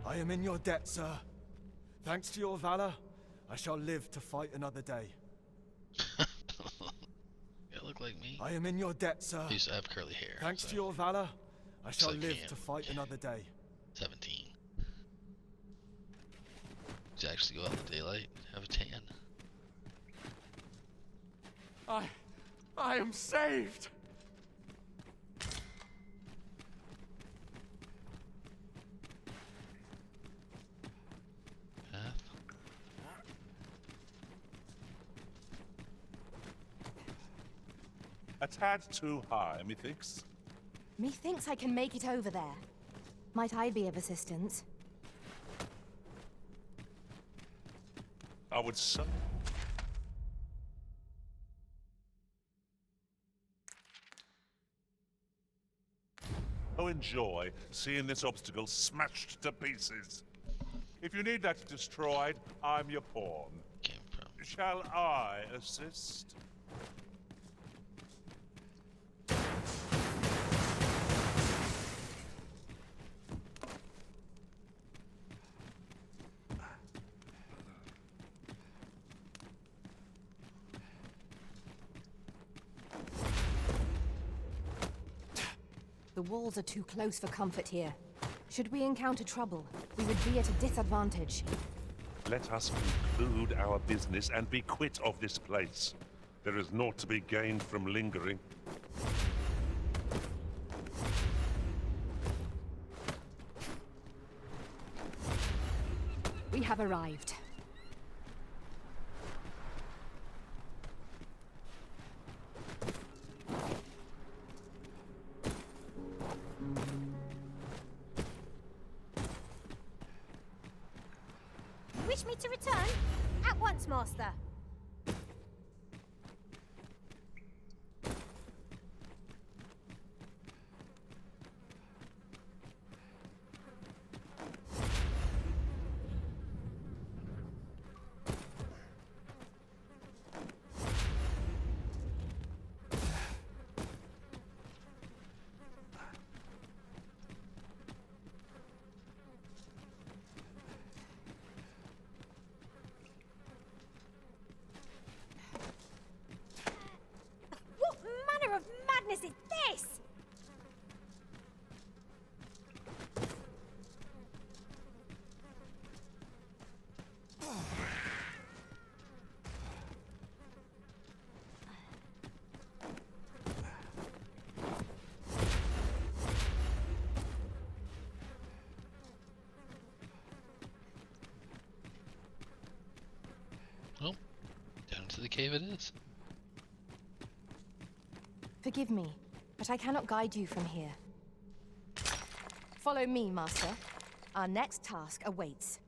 I am in your debt, sir. Thanks to your valor, I shall live to fight another day. You look like me. I am in your debt, sir. I used to have curly hair. Thanks so to your valor, I shall like live him. to fight another day. 17. To actually go out in the daylight, have a tan. I am saved! Path. A tad too high, methinks. Methinks I can make it over there. Might I be of assistance? I would so. Oh, enjoy seeing this obstacle smashed to pieces. If you need that destroyed, I'm your pawn. Shall I assist? The walls are too close for comfort here. Should we encounter trouble, we would be at a disadvantage. Let us conclude our business and be quit of this place. There is naught to be gained from lingering. We have arrived. Wish me to return? At once, Master. into the cave it is. Forgive me, but I cannot guide you from here. Follow me, Master. Our next task awaits.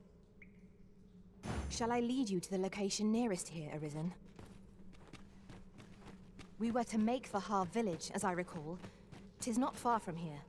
Shall I lead you to the location nearest here, Arisen? We were to make for Har village, as I recall. 'Tis not far from here.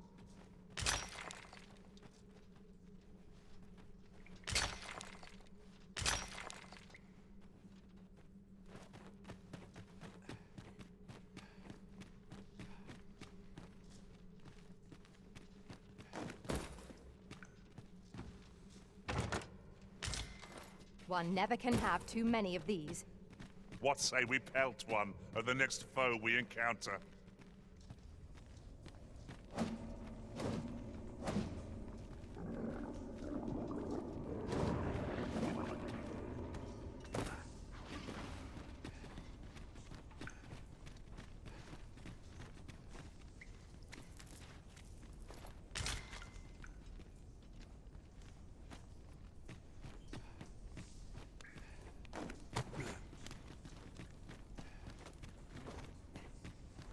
One never can have too many of these. What say we pelt one of the next foe we encounter?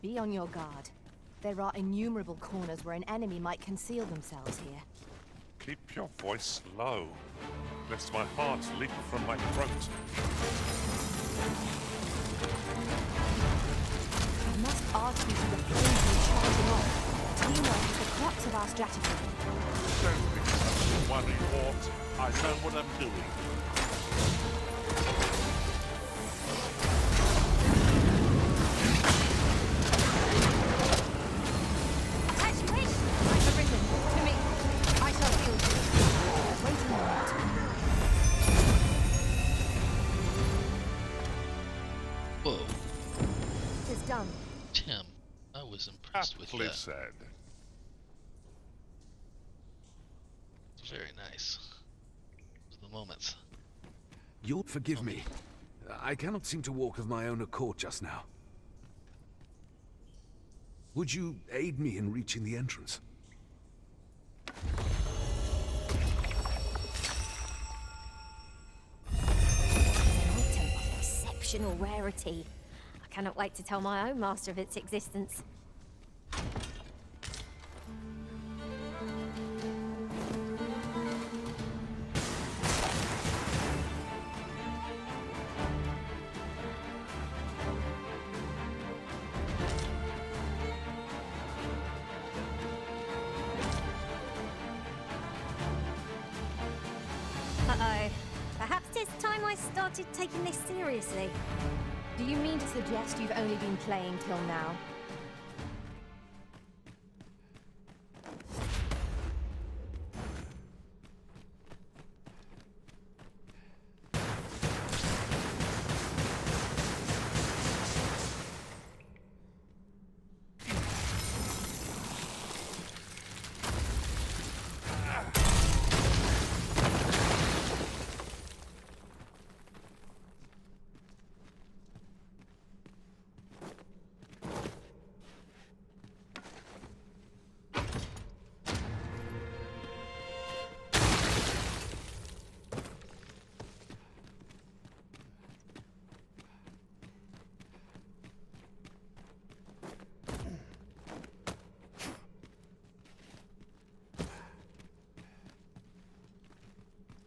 Be on your guard. There are innumerable corners where an enemy might conceal themselves here. Keep your voice low, lest my heart leap from my throat. I must ask you to refrain from shouting off. Teamwork is the crux of our strategy. Don't be such a worrywart. I know what I'm doing. Whoa. It is done. Tim, I was impressed with Aptly that. said. Very nice. Those are the moments. You'll forgive me. I cannot seem to walk of my own accord just now. Would you aid me in reaching the entrance? Item of exceptional rarity. I cannot wait to tell my own master of its existence. Uh-oh. Perhaps it's time I started taking this seriously. Do you mean to suggest you've only been playing till now?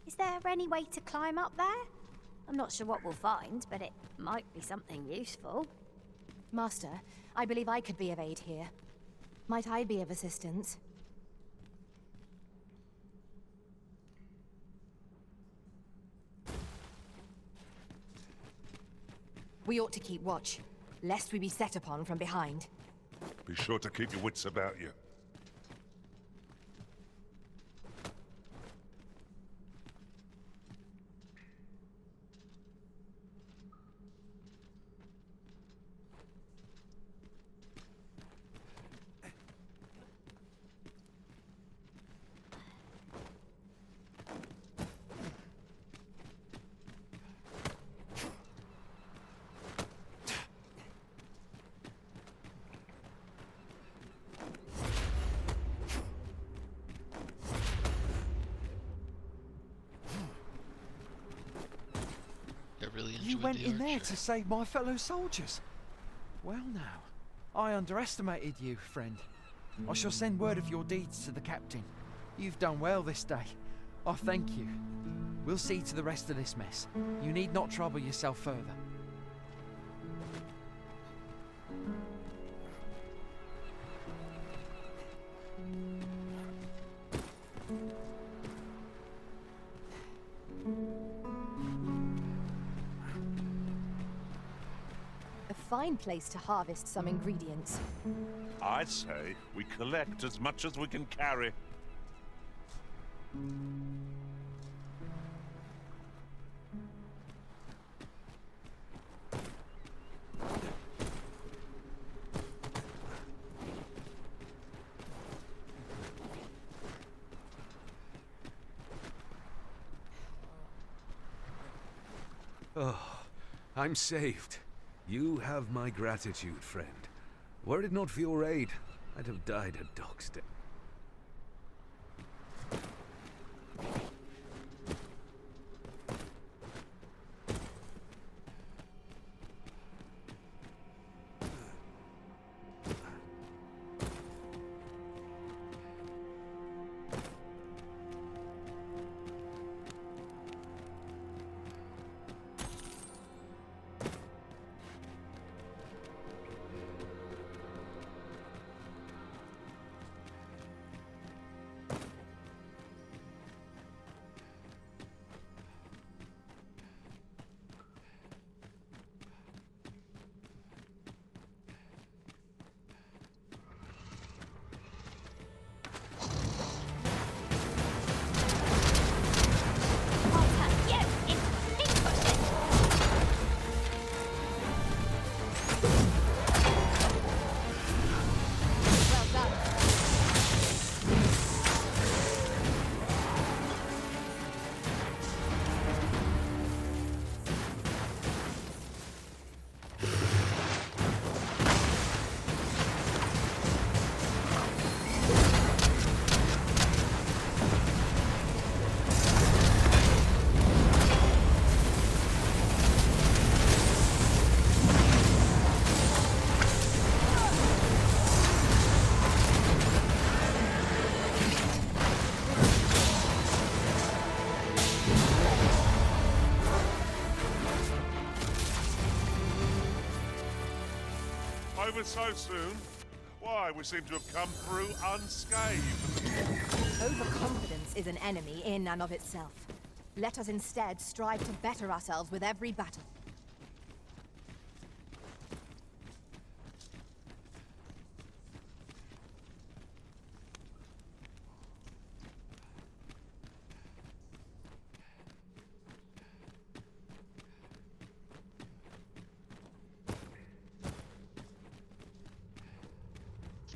Is there any way to climb up there? I'm not sure what we'll find, but it might be something useful. Master, I believe I could be of aid here. Might I be of assistance? We ought to keep watch, lest we be set upon from behind. Be sure to keep your wits about you. went in there to save my fellow soldiers. Well now, I underestimated you, friend. I shall send word of your deeds to the captain. You've done well this day. I thank you. We'll see to the rest of this mess. You need not trouble yourself further. A fine place to harvest some ingredients. I say we collect as much as we can carry. Oh, I'm saved. You have my gratitude, friend. Were it not for your aid, I'd have died a dog's death. Over so soon? Why, we seem to have come through unscathed. Overconfidence is an enemy in and of itself. Let us instead strive to better ourselves with every battle.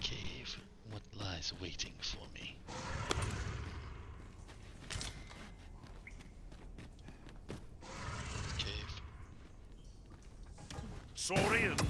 Cave, what lies waiting for me? Cave. Saurians!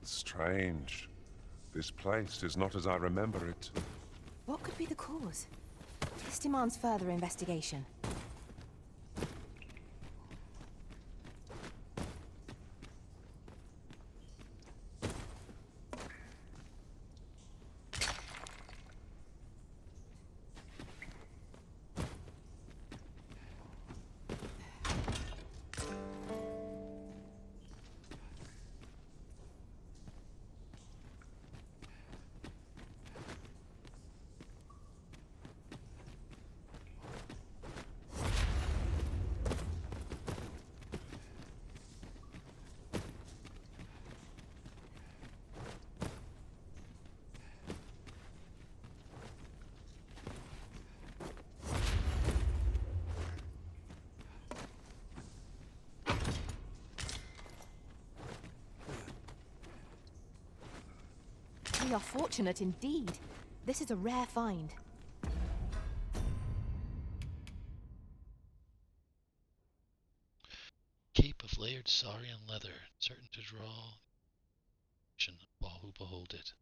Strange. This place is not as I remember it. What could be the cause? This demands further investigation. We are fortunate indeed. This is a rare find. Cape of layered saurian leather, certain to draw of all who behold it.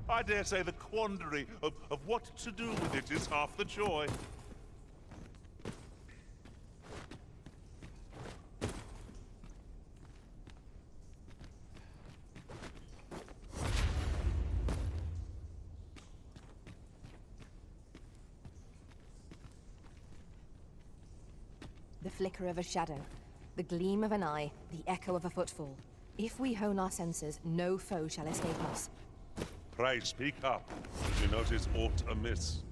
I dare say the quandary of what to do with it is half the joy. The flicker of a shadow, the gleam of an eye, the echo of a footfall. If we hone our senses, no foe shall escape us. Pray speak up, should you notice aught amiss.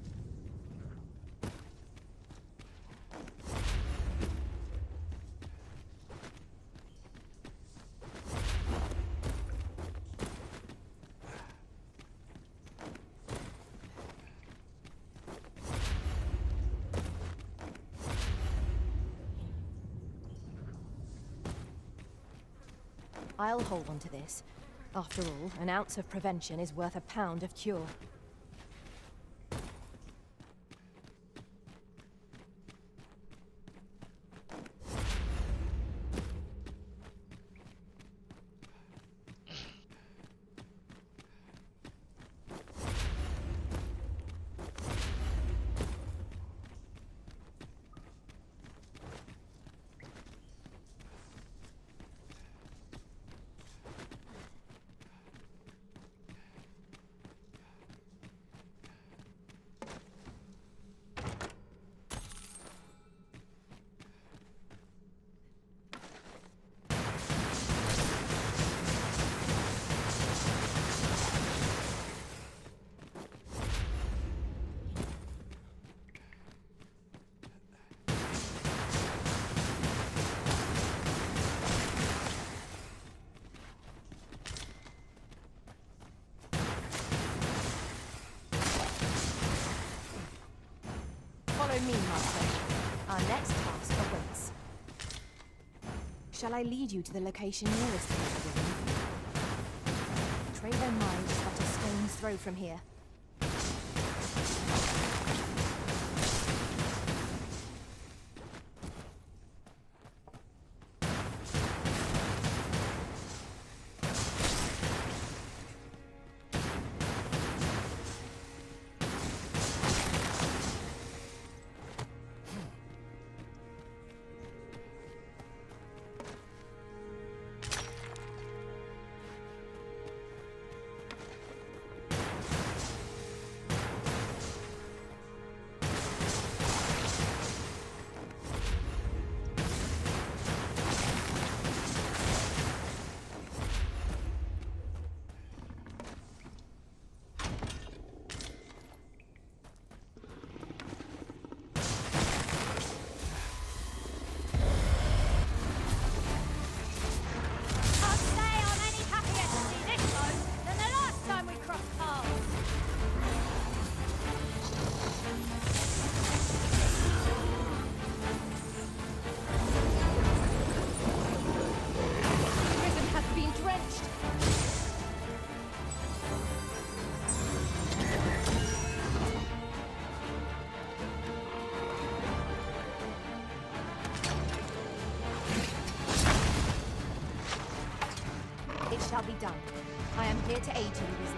I'll hold on to this. After all, an ounce of prevention is worth a pound of cure. Follow me, Master. Our next task awaits. Shall I lead you to the location nearest to the pavilion? Trader Mine is but a stone's throw from here. Shall be done. I am here to aid you, Risen.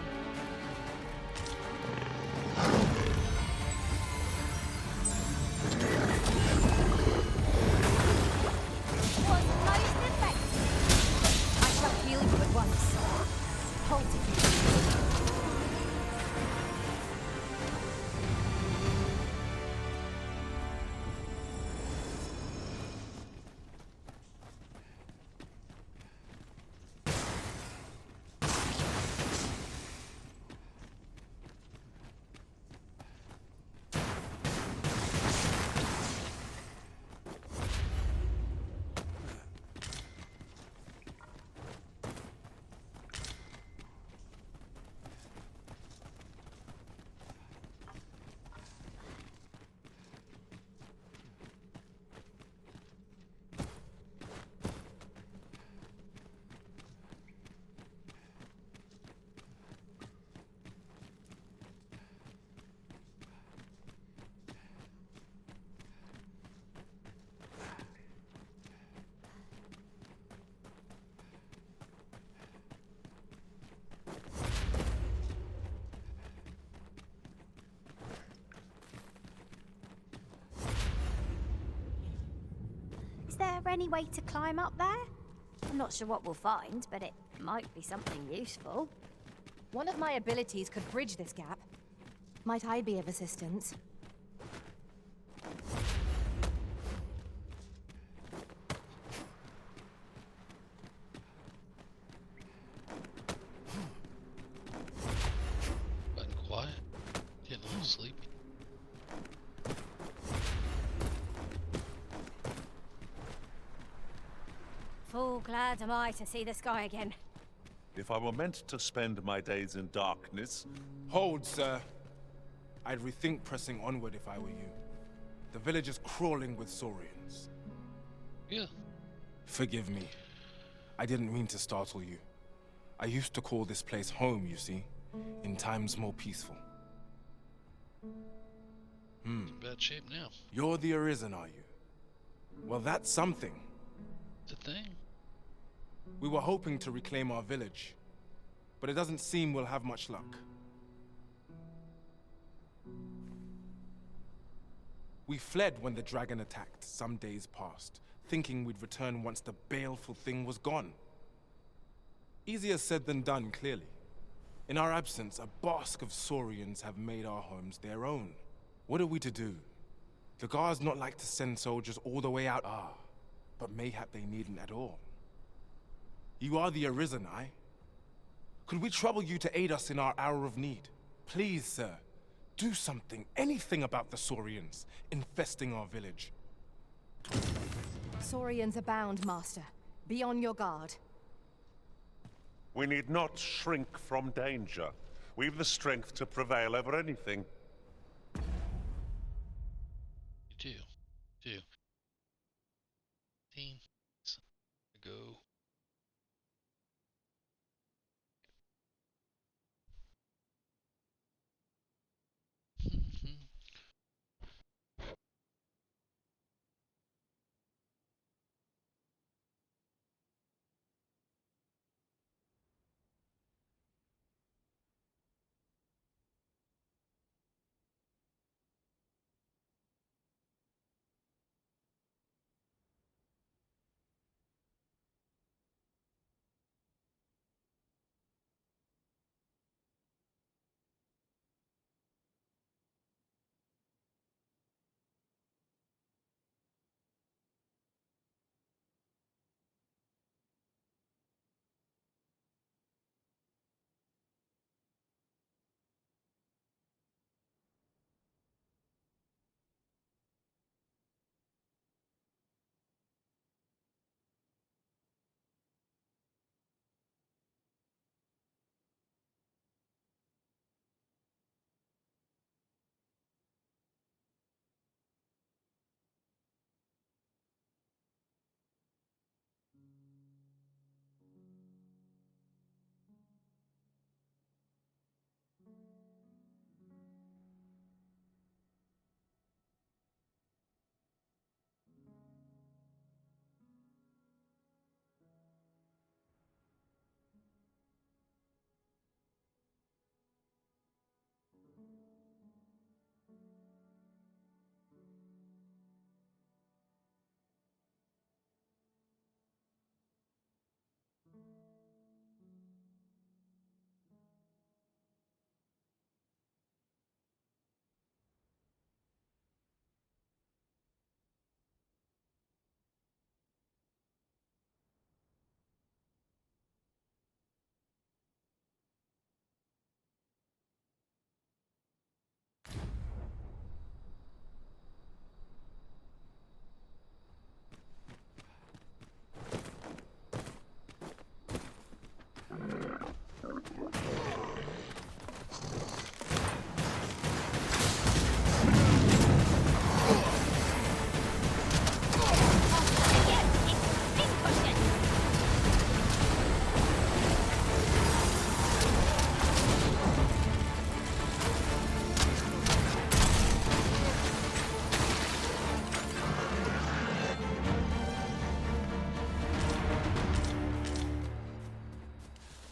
Was most effective. I shall heal you at once. Hold it, you please. there any way to climb up there? I'm not sure what we'll find, but it might be something useful. One of my abilities could bridge this gap. Might I be of assistance? Button quiet. Getting a little sleepy. Full glad am I to see the sky again. If I were meant to spend my days in darkness... Hold, sir. I'd rethink pressing onward if I were you. The village is crawling with Saurians. Yeah. Forgive me. I didn't mean to startle you. I used to call this place home, you see, in times more peaceful. It's in bad shape now. You're the Arisen, are you? Well, that's something. It's a thing. We were hoping to reclaim our village, but it doesn't seem we'll have much luck. We fled when the dragon attacked some days past, thinking we'd return once the baleful thing was gone. Easier said than done, clearly. In our absence, a bask of Saurians have made our homes their own. What are we to do? The guards not like to send soldiers all the way out, but mayhap they needn't at all. You are the Arisen, aye? Could we trouble you to aid us in our hour of need? Please, sir, do something, anything about the Saurians infesting our village. Saurians abound, Master. Be on your guard. We need not shrink from danger. We've the strength to prevail over anything. You do. 15 go.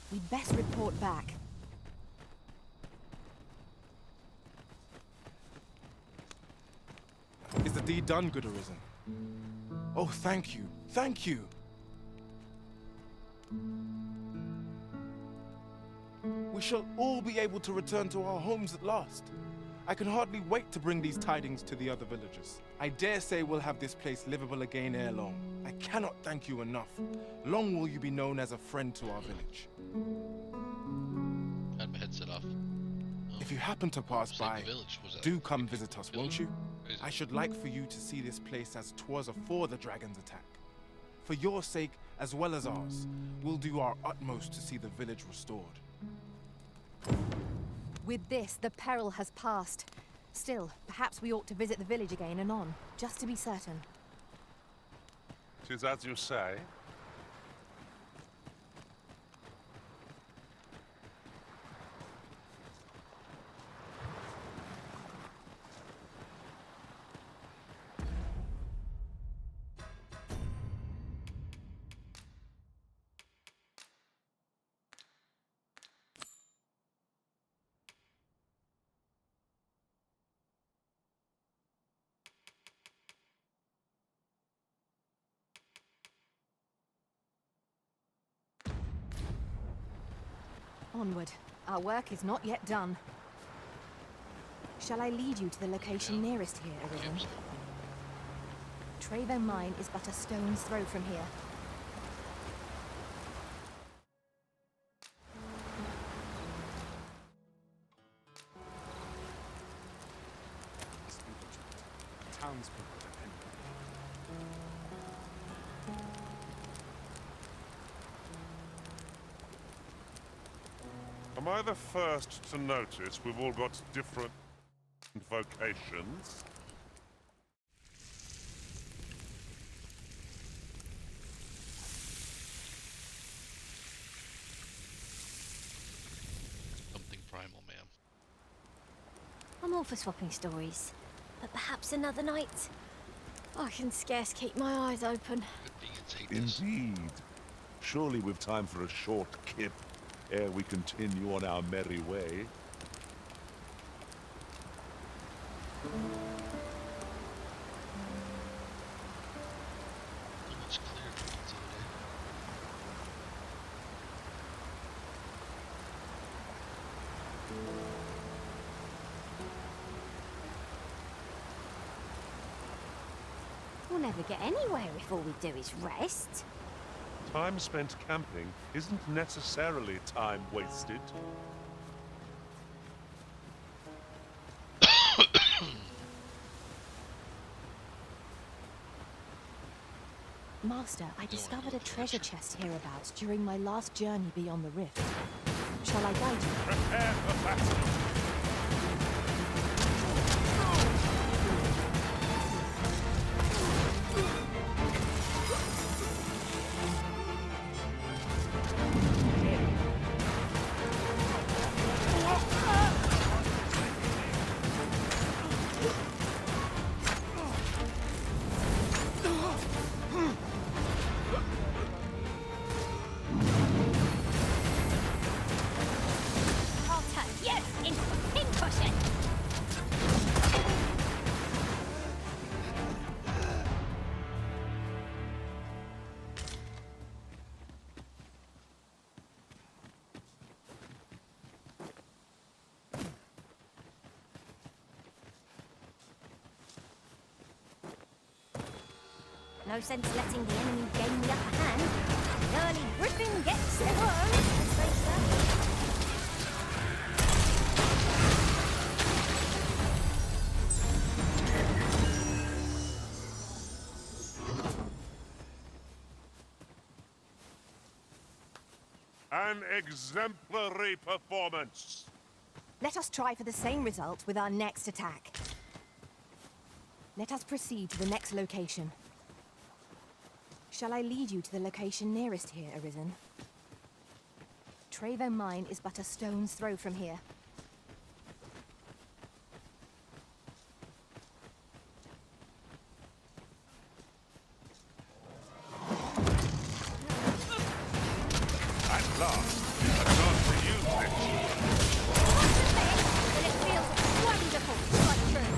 We'd best report back. Is the deed done, good Arisen? Oh, thank you. Thank you. We shall all be able to return to our homes at last. I can hardly wait to bring these tidings to the other villagers. I dare say we'll have this place livable again ere long. I cannot thank you enough. Long will you be known as a friend to our village. I had my headset off. If you happen to pass by, do come visit us, won't you? I should like for you to see this place as 'twas afore the dragon's attack. For your sake, as well as ours, we'll do our utmost to see the village restored. With this, the peril has passed. Still, perhaps we ought to visit the village again anon, just to be certain. 'Tis as you say. Onward. Our work is not yet done. Shall I lead you to the location nearest here, Arisen? Trevo Mine is but a stone's throw from here. Townspeople depend Am I the first to notice we've all got different vocations? Something primal, ma'am. I'm all for swapping stories, but perhaps another night. I can scarce keep my eyes open. Indeed. Surely we've time for a short kip ere we continue on our merry way. We'll never get anywhere if all we do is rest. Time spent camping isn't necessarily time wasted. Master, I discovered a treasure chest hereabouts during my last journey beyond the rift. Shall I guide you? Prepare for battle! No sense letting the enemy gain the upper hand. An early griffin gets the worm, as they say. An exemplary performance! Let us try for the same result with our next attack. Let us proceed to the next location. Shall I lead you to the location nearest here, Arisen? Trevo Mine is but a stone's throw from here. At last, a chance to use this. And it feels wonderful to fight through.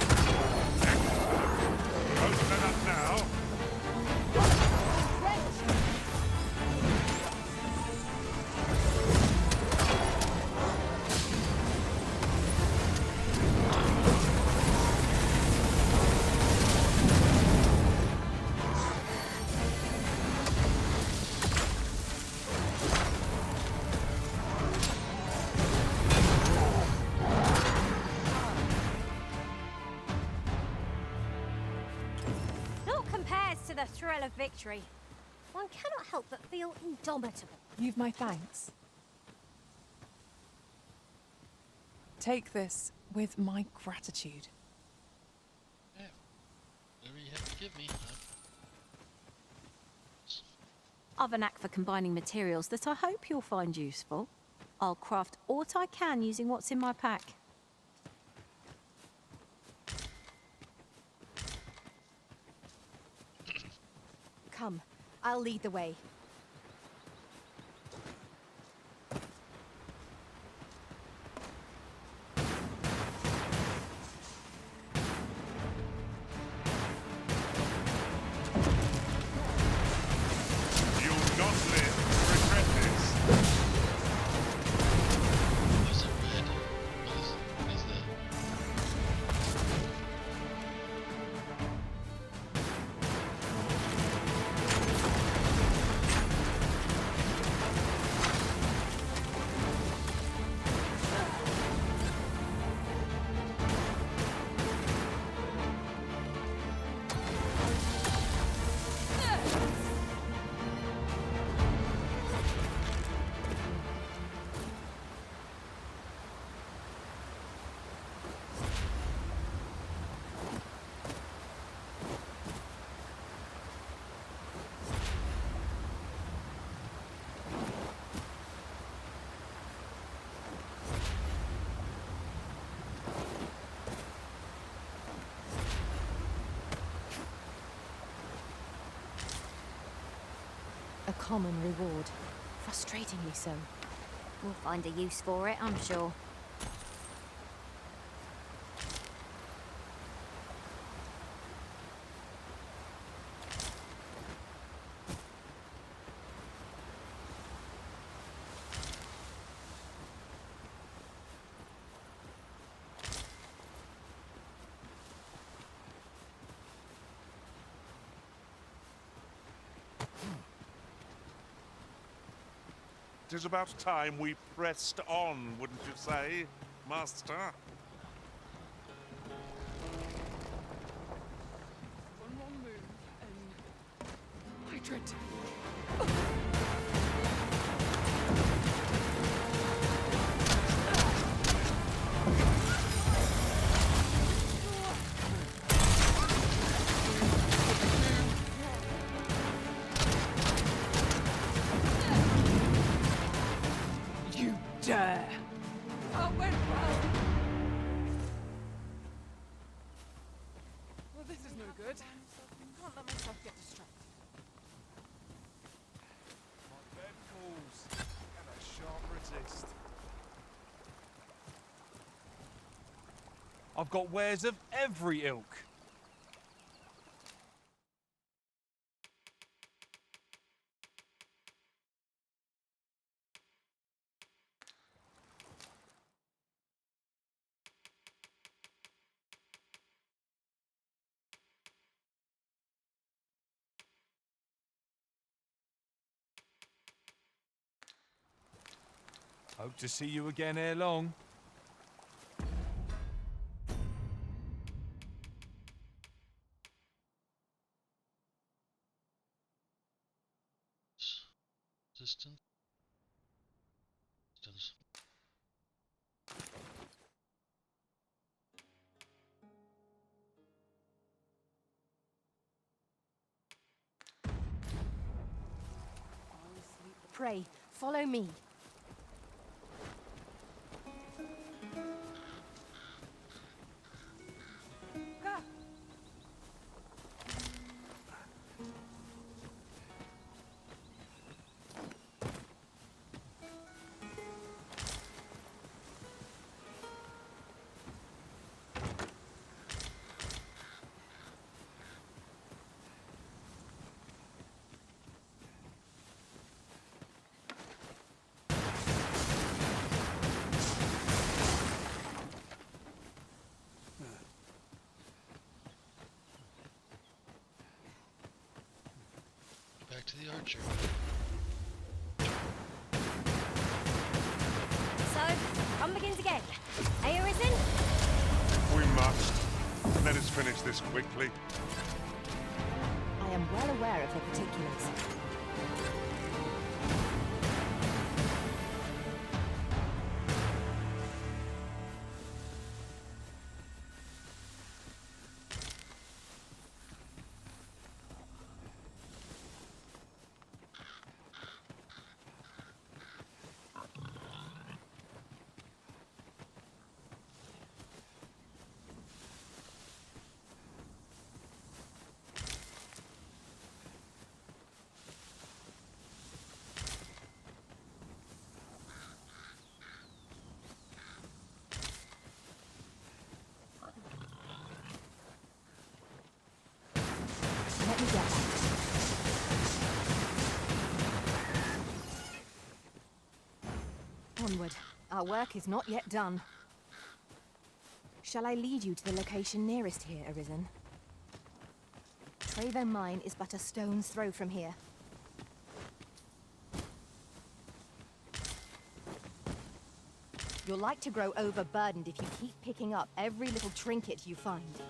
Excellent. Both men up now. the thrill of victory. One cannot help but feel indomitable. You've my thanks. Take this with my gratitude. Yeah. Whatever you have to give me. I've a knack for combining materials that I hope you'll find useful. I'll craft aught I can using what's in my pack. Come, I'll lead the way. A common reward. Frustratingly so. We'll find a use for it, I'm sure. It is about time we pressed on, wouldn't you say, Master? One wrong move and... Hydrant! Dare! That went well! Well, this is no good. Can't let myself get distracted. My bed calls, and I shan't resist. I've got wares of every ilk. Hope to see you again ere long. Distance. Pray, follow me. Back to the archer. So, fun begins again. Are you risen? We must. Let us finish this quickly. I am well aware of the particulars. Let me get that. Onward. Our work is not yet done. Shall I lead you to the location nearest here, Arisen? Trevo Mine is but a stone's throw from here. You're like to grow overburdened if you keep picking up every little trinket you find.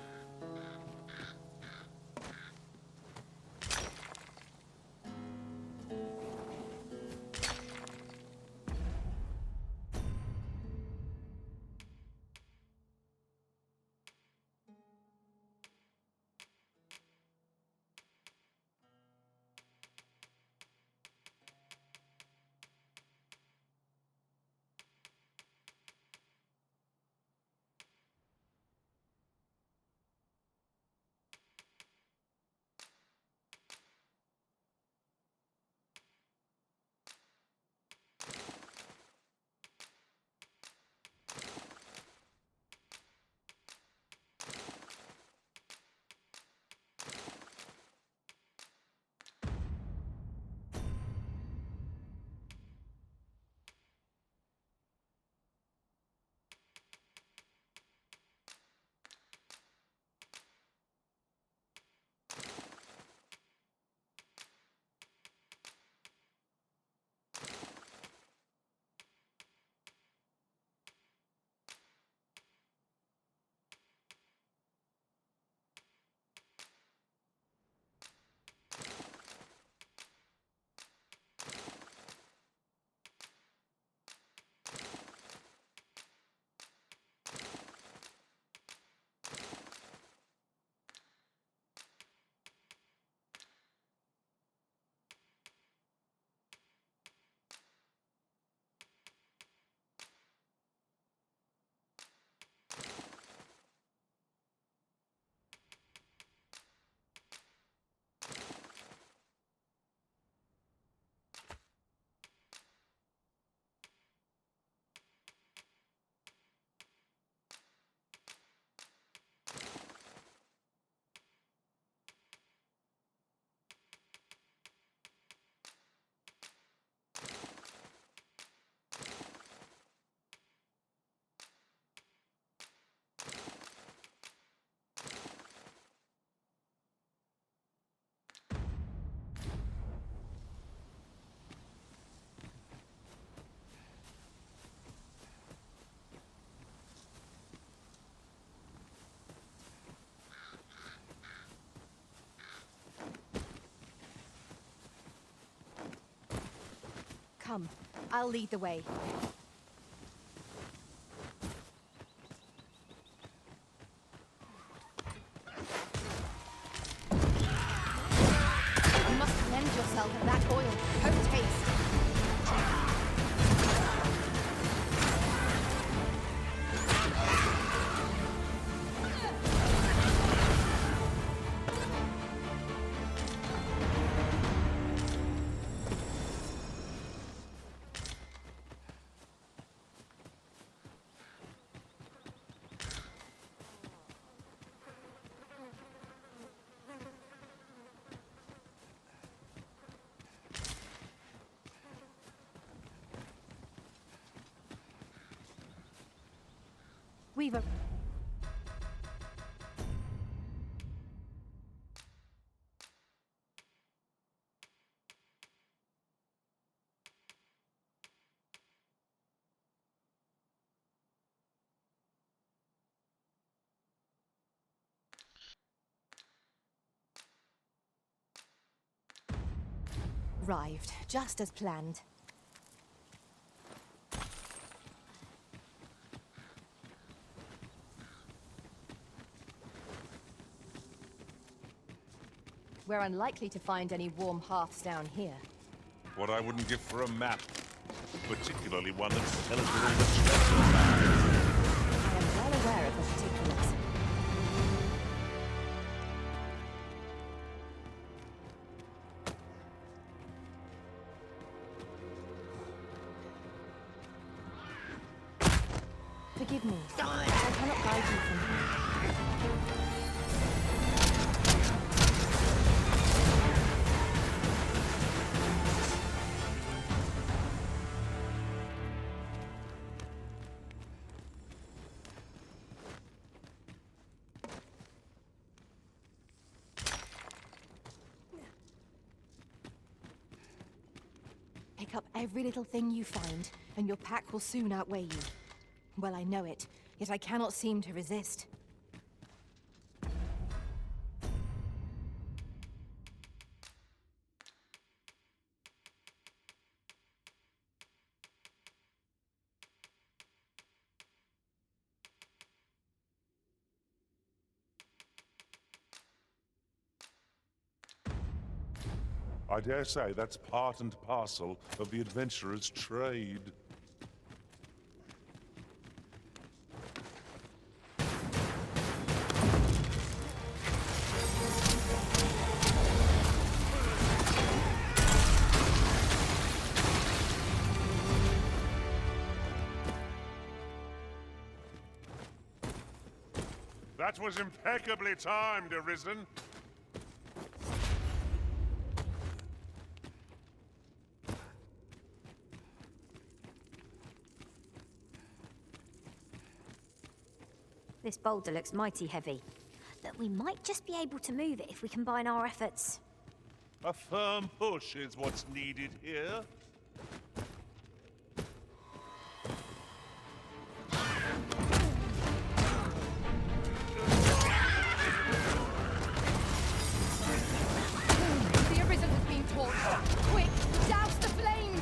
Come, I'll lead the way. You must cleanse yourself of that oil. Post-haste. Weaver. arrived, just as planned. We're unlikely to find any warm hearths down here. What I wouldn't give for a map. Particularly one that can tell us where all the treasure lies. I am well aware of the particulars. Forgive me. I cannot guide you from here. Pick up every little thing you find, and your pack will soon outweigh you. Well, I know it, yet I cannot seem to resist. I dare say that's part and parcel of the adventurer's trade. That was impeccably timed, Arisen. This boulder looks mighty heavy, but we might just be able to move it if we combine our efforts. A firm push is what's needed here. The Arisen has been torched. Quick, douse the flames!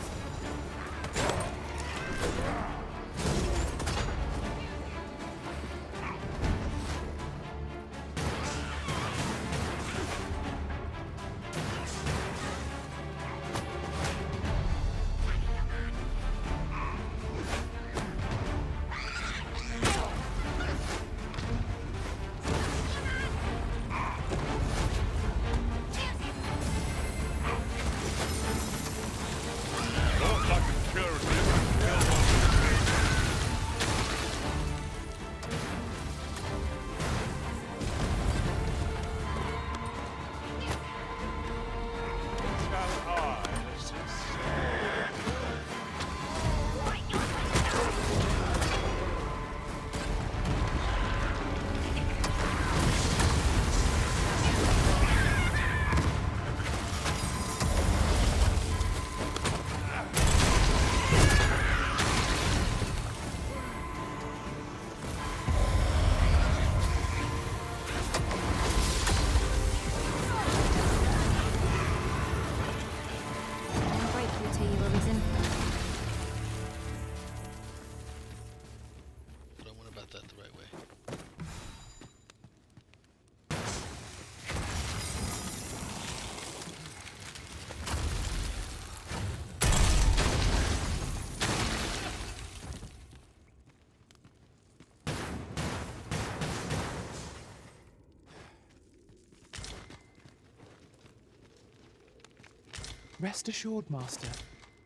Rest assured, Master.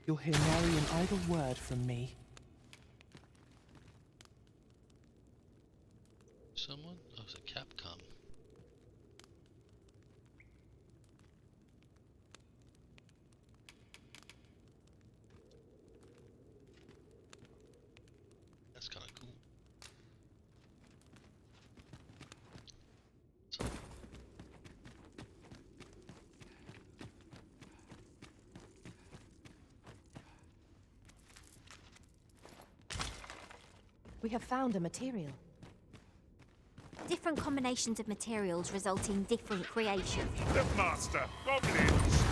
You'll hear nary an idle word from me. Someone? Oh, it's a Capcom. That's kind of cool. We have found a material. Different combinations of materials result in different creations. The Master! Goblins!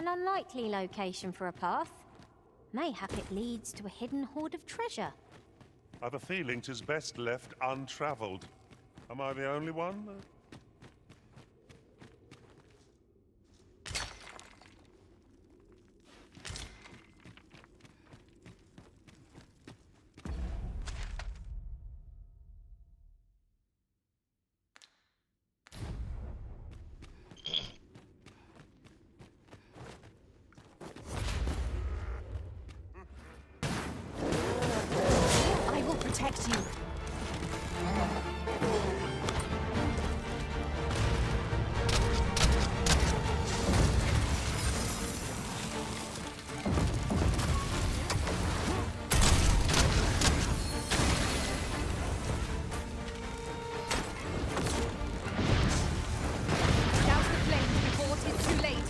An unlikely location for a path. Mayhap it leads to a hidden hoard of treasure. I've a feeling 'tis best left untravelled. Am I the only one? I will protect you. Douse the flames before it is too late.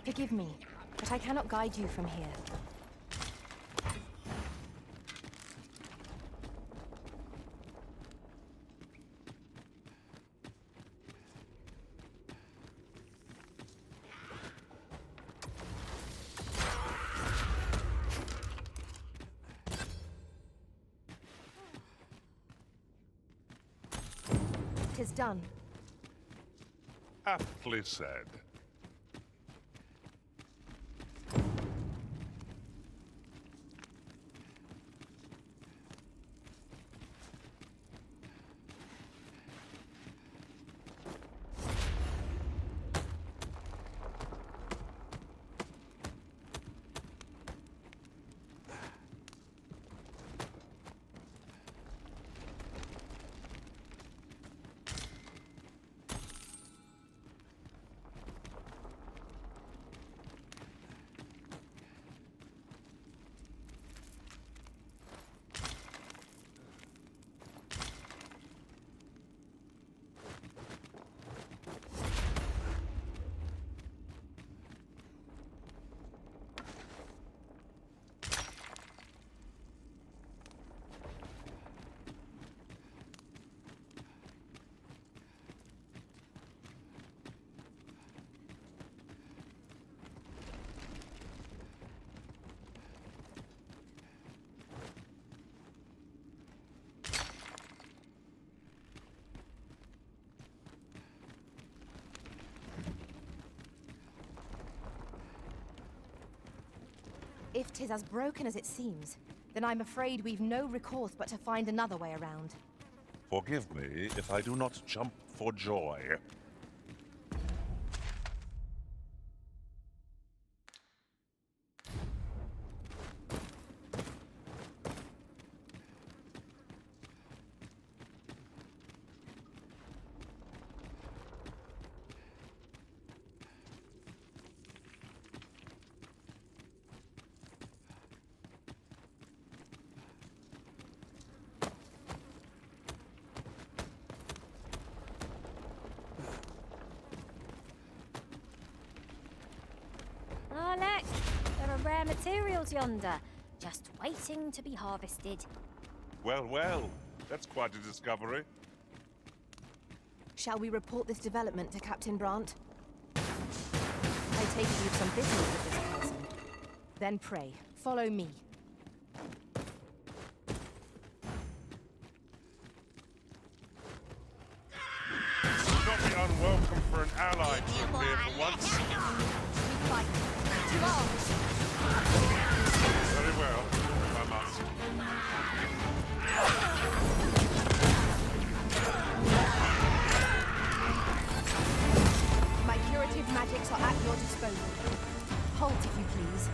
Forgive me, but I cannot guide you from here. Tis done. Aptly said. If 'tis as broken as it seems, then I'm afraid we've no recourse but to find another way around. Forgive me if I do not jump for joy. Ah, look! There are rare materials yonder, just waiting to be harvested. Well, well, that's quite a discovery. Shall we report this development to Captain Brandt? I take it you've some business with this person. Then pray, follow me. Would not be unwelcome for an ally to appear for once. We fight. To arms! Very well, if I must. My curative magics are at your disposal. Halt, if you please.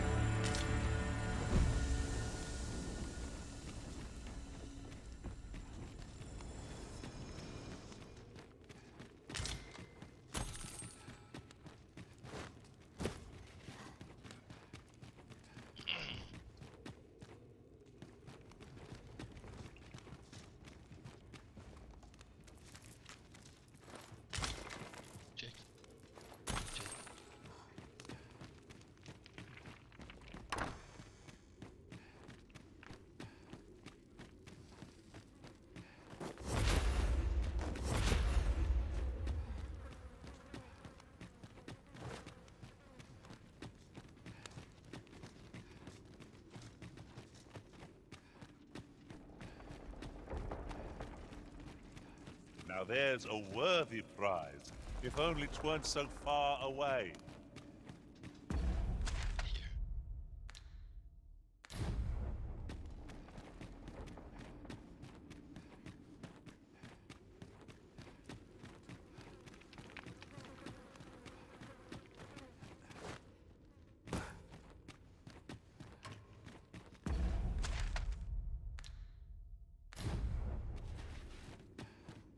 Now there's a worthy prize, if only 'tweren't so far away.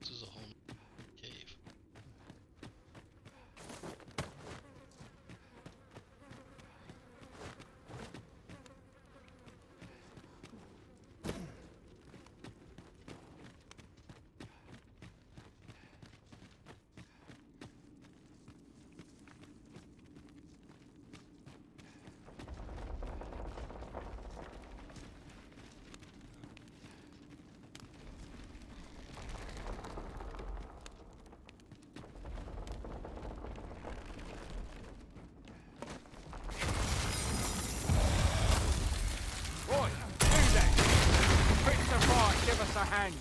This is a whole cave. Right, do that. Fit to fight, give us a hand.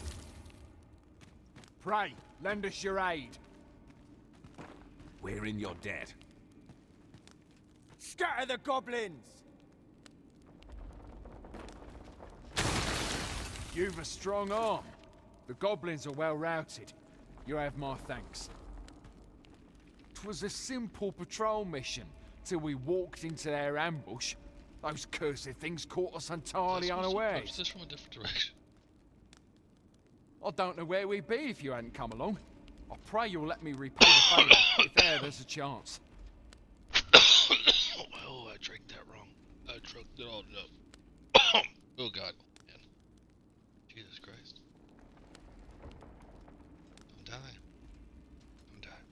Pray, lend us your aid. We're in your debt. Scatter the goblins! You've a strong arm. The goblins are well routed. You have my thanks. 'Twas a simple patrol mission till we walked into their ambush. Those cursed things caught us entirely unawares. Approach this from a different direction. I don't know where we'd be if you hadn't come along. I pray you'll let me repay the favour if there's a chance. Oh, I drank that wrong. I drank it all up. Oh God, man. Jesus Christ. I'm dying. I'm dying.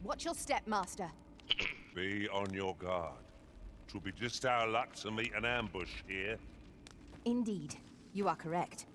Watch your step, Master. Be on your guard. 'Twill be just our luck to meet an ambush here. Indeed, you are correct.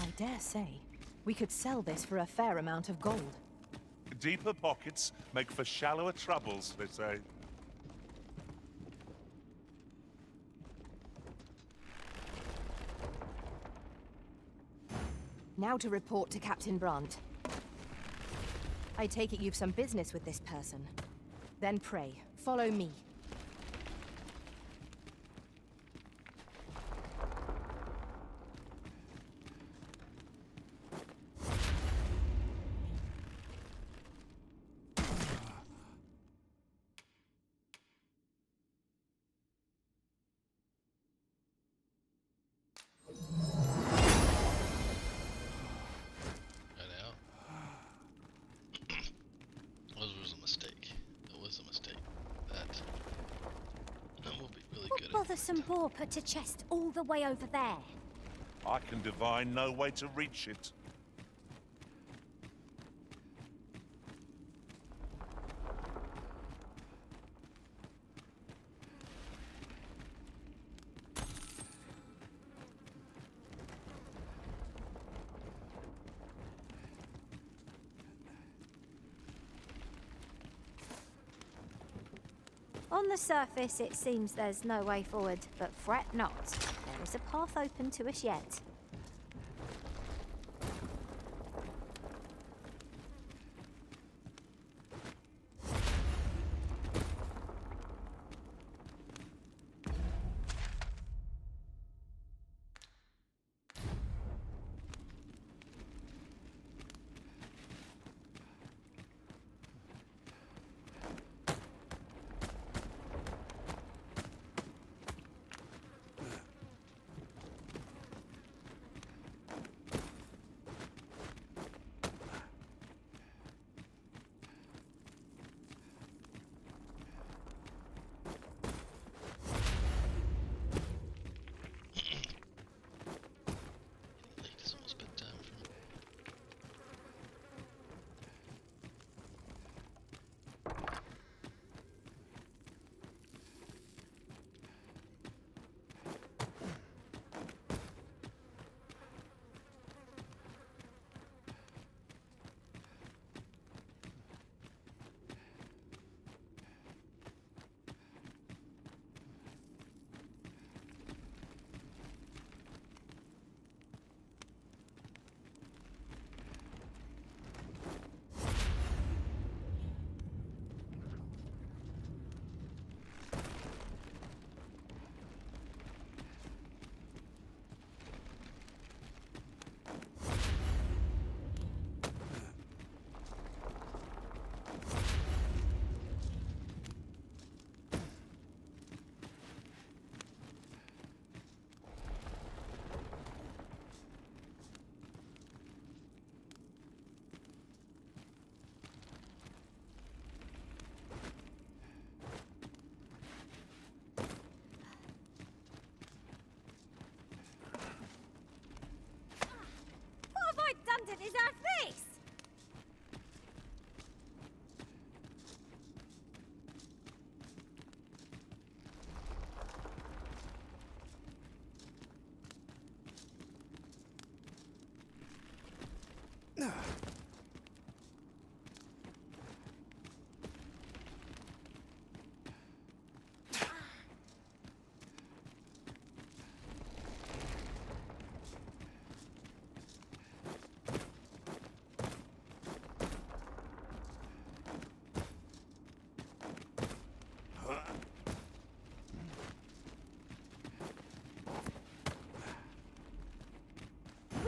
I dare say, we could sell this for a fair amount of gold. Deeper pockets make for shallower troubles, they say. Now to report to Captain Brandt. I take it you've some business with this person. Then pray, follow me. Bothersome boar put a chest all the way over there. I can divine no way to reach it. On the surface, it seems there's no way forward, but fret not. There is a path open to us yet.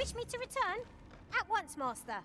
Wish me to return? At once, Master.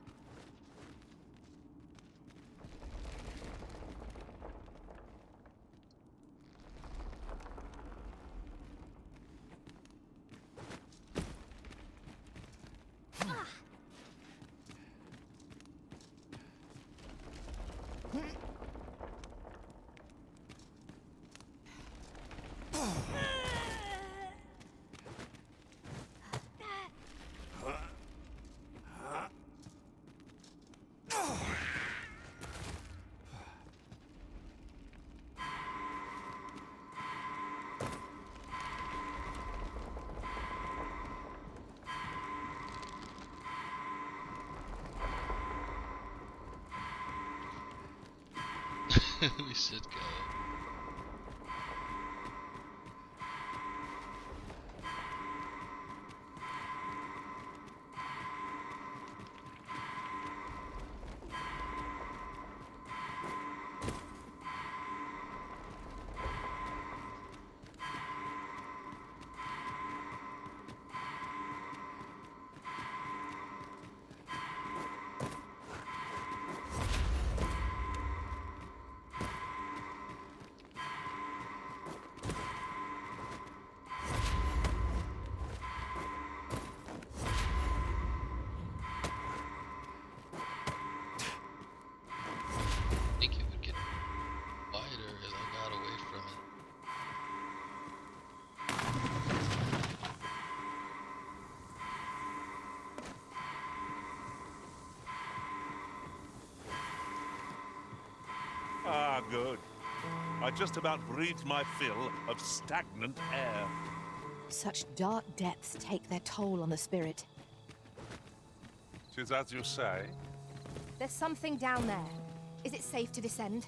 We should go. I think it would get quieter as I got away from it. Ah, good. I just about breathed my fill of stagnant air. Such dark depths take their toll on the spirit. 'Tis as you say. There's something down there. Is it safe to descend?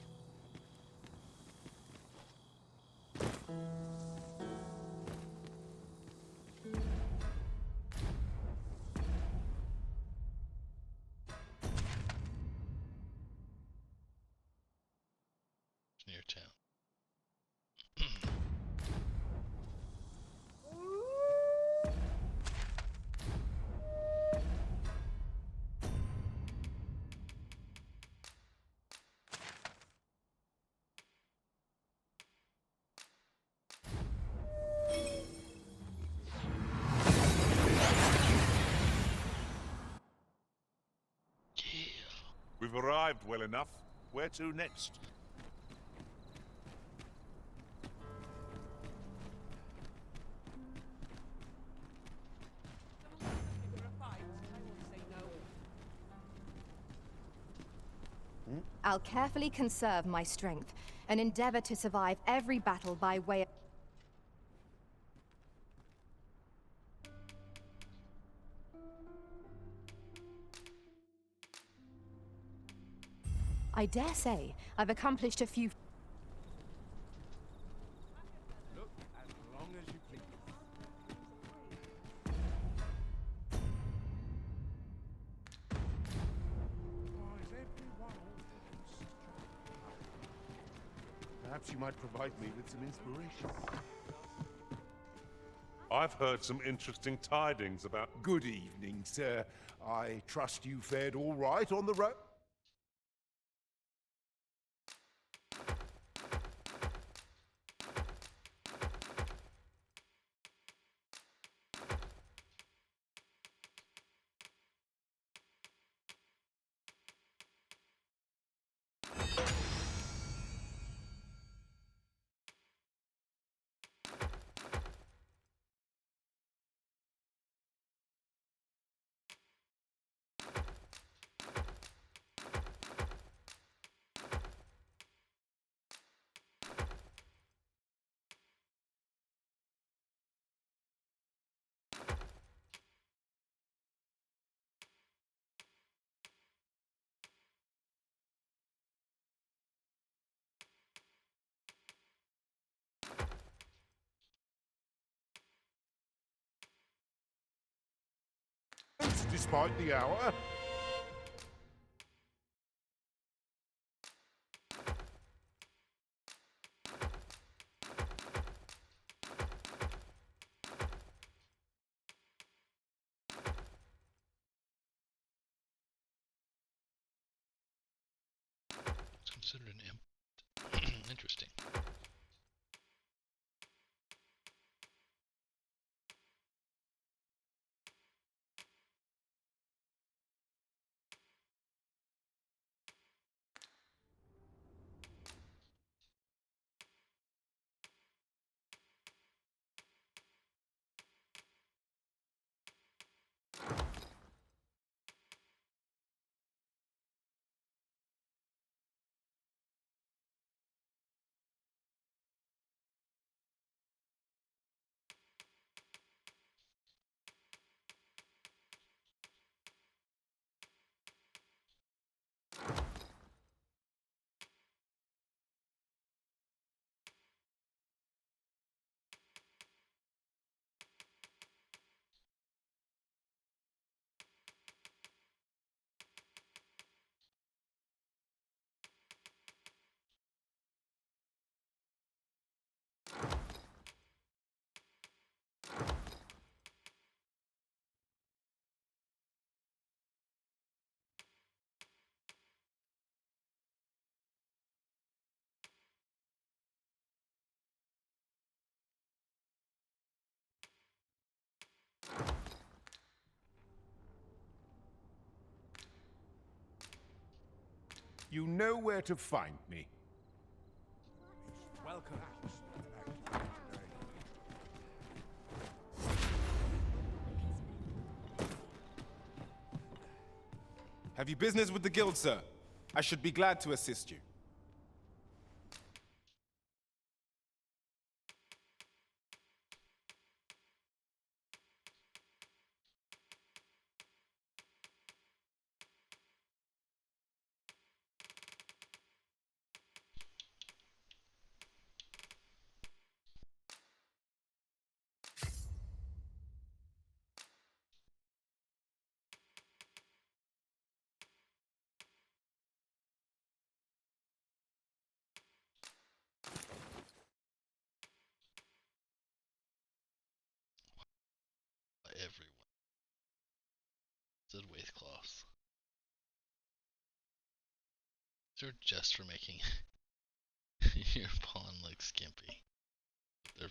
It's near town. We've arrived well enough. Where to next? I'll carefully conserve my strength and endeavor to survive every battle by way of... I dare say I've accomplished a few... Look as long as you please. Why is everyone always... Perhaps you might provide me with some inspiration. I've heard some interesting tidings about... Good evening, sir. I trust you fared all right on the road? Despite the hour. You know where to find me. Welcome. Have you business with the guild, sir? I should be glad to assist you. Everyone. Said waistcloths. They're just for making your pawn look skimpy. They're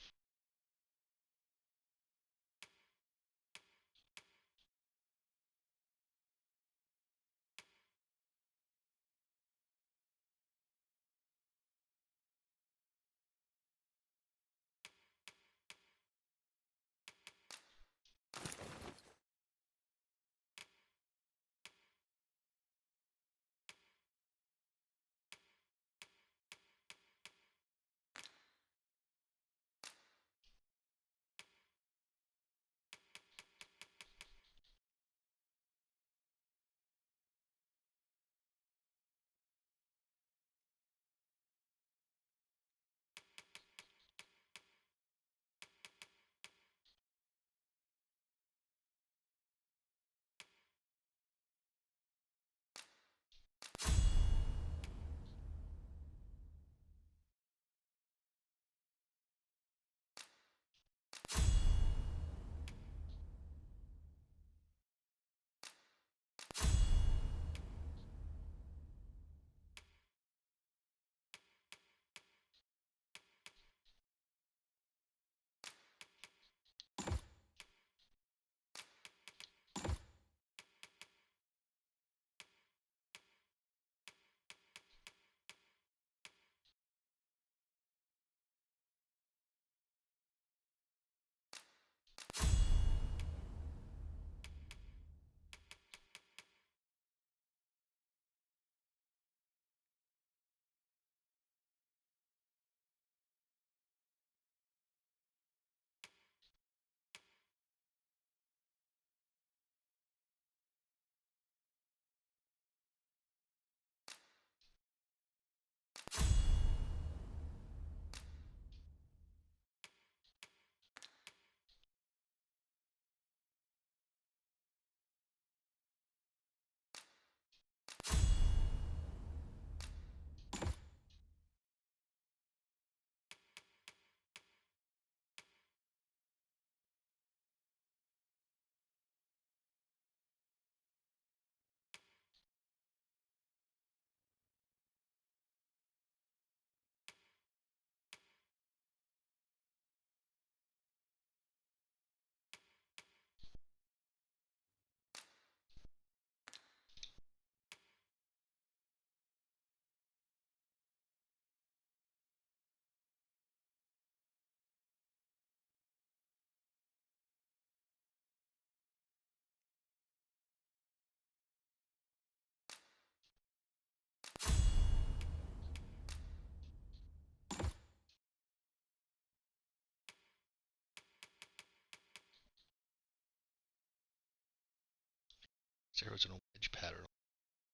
arrows in a wedge pattern.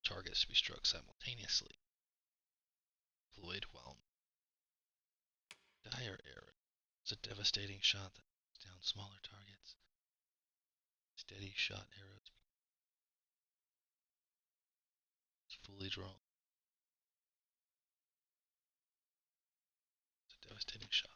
Targets to be struck simultaneously. Deployed while dire arrow. It's a devastating shot that knocks down smaller targets. Steady shot arrows. It's fully drawn. It's a devastating shot.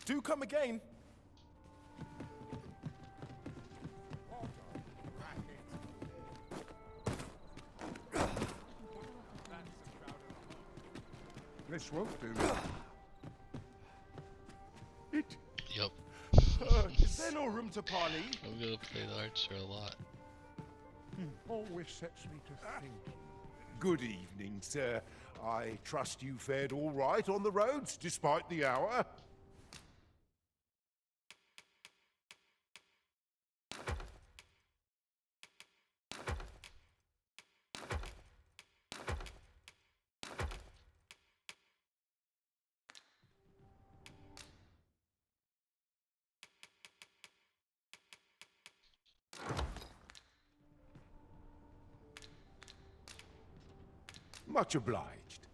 Do come again. This won't do. It. Yep. Is there no room to parley? I'm gonna play the archer a lot. Always sets me to thinking. Good evening, sir. I trust you fared all right on the roads, despite the hour. Much obliged.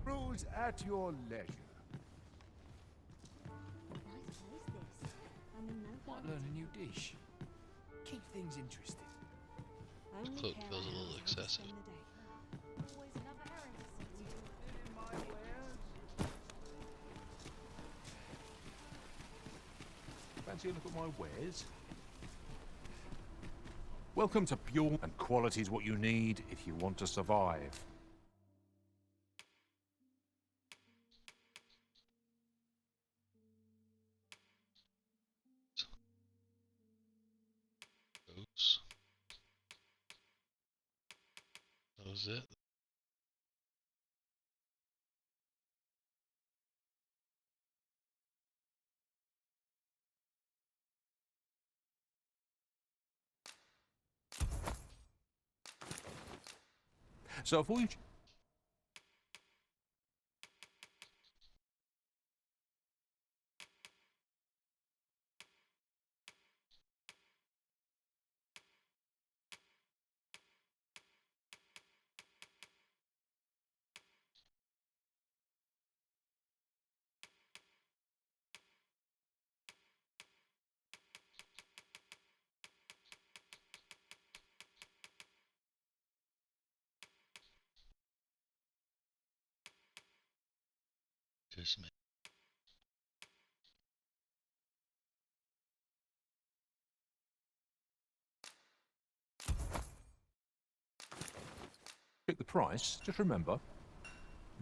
Rules at your leisure. Might learn a new dish. Keep things interesting. The cloak feels a little excessive. Fancy a look at my wares? Welcome to Pure, and quality is what you need if you want to survive. Oops. That was it. So if we... Just me. Check the price, just remember,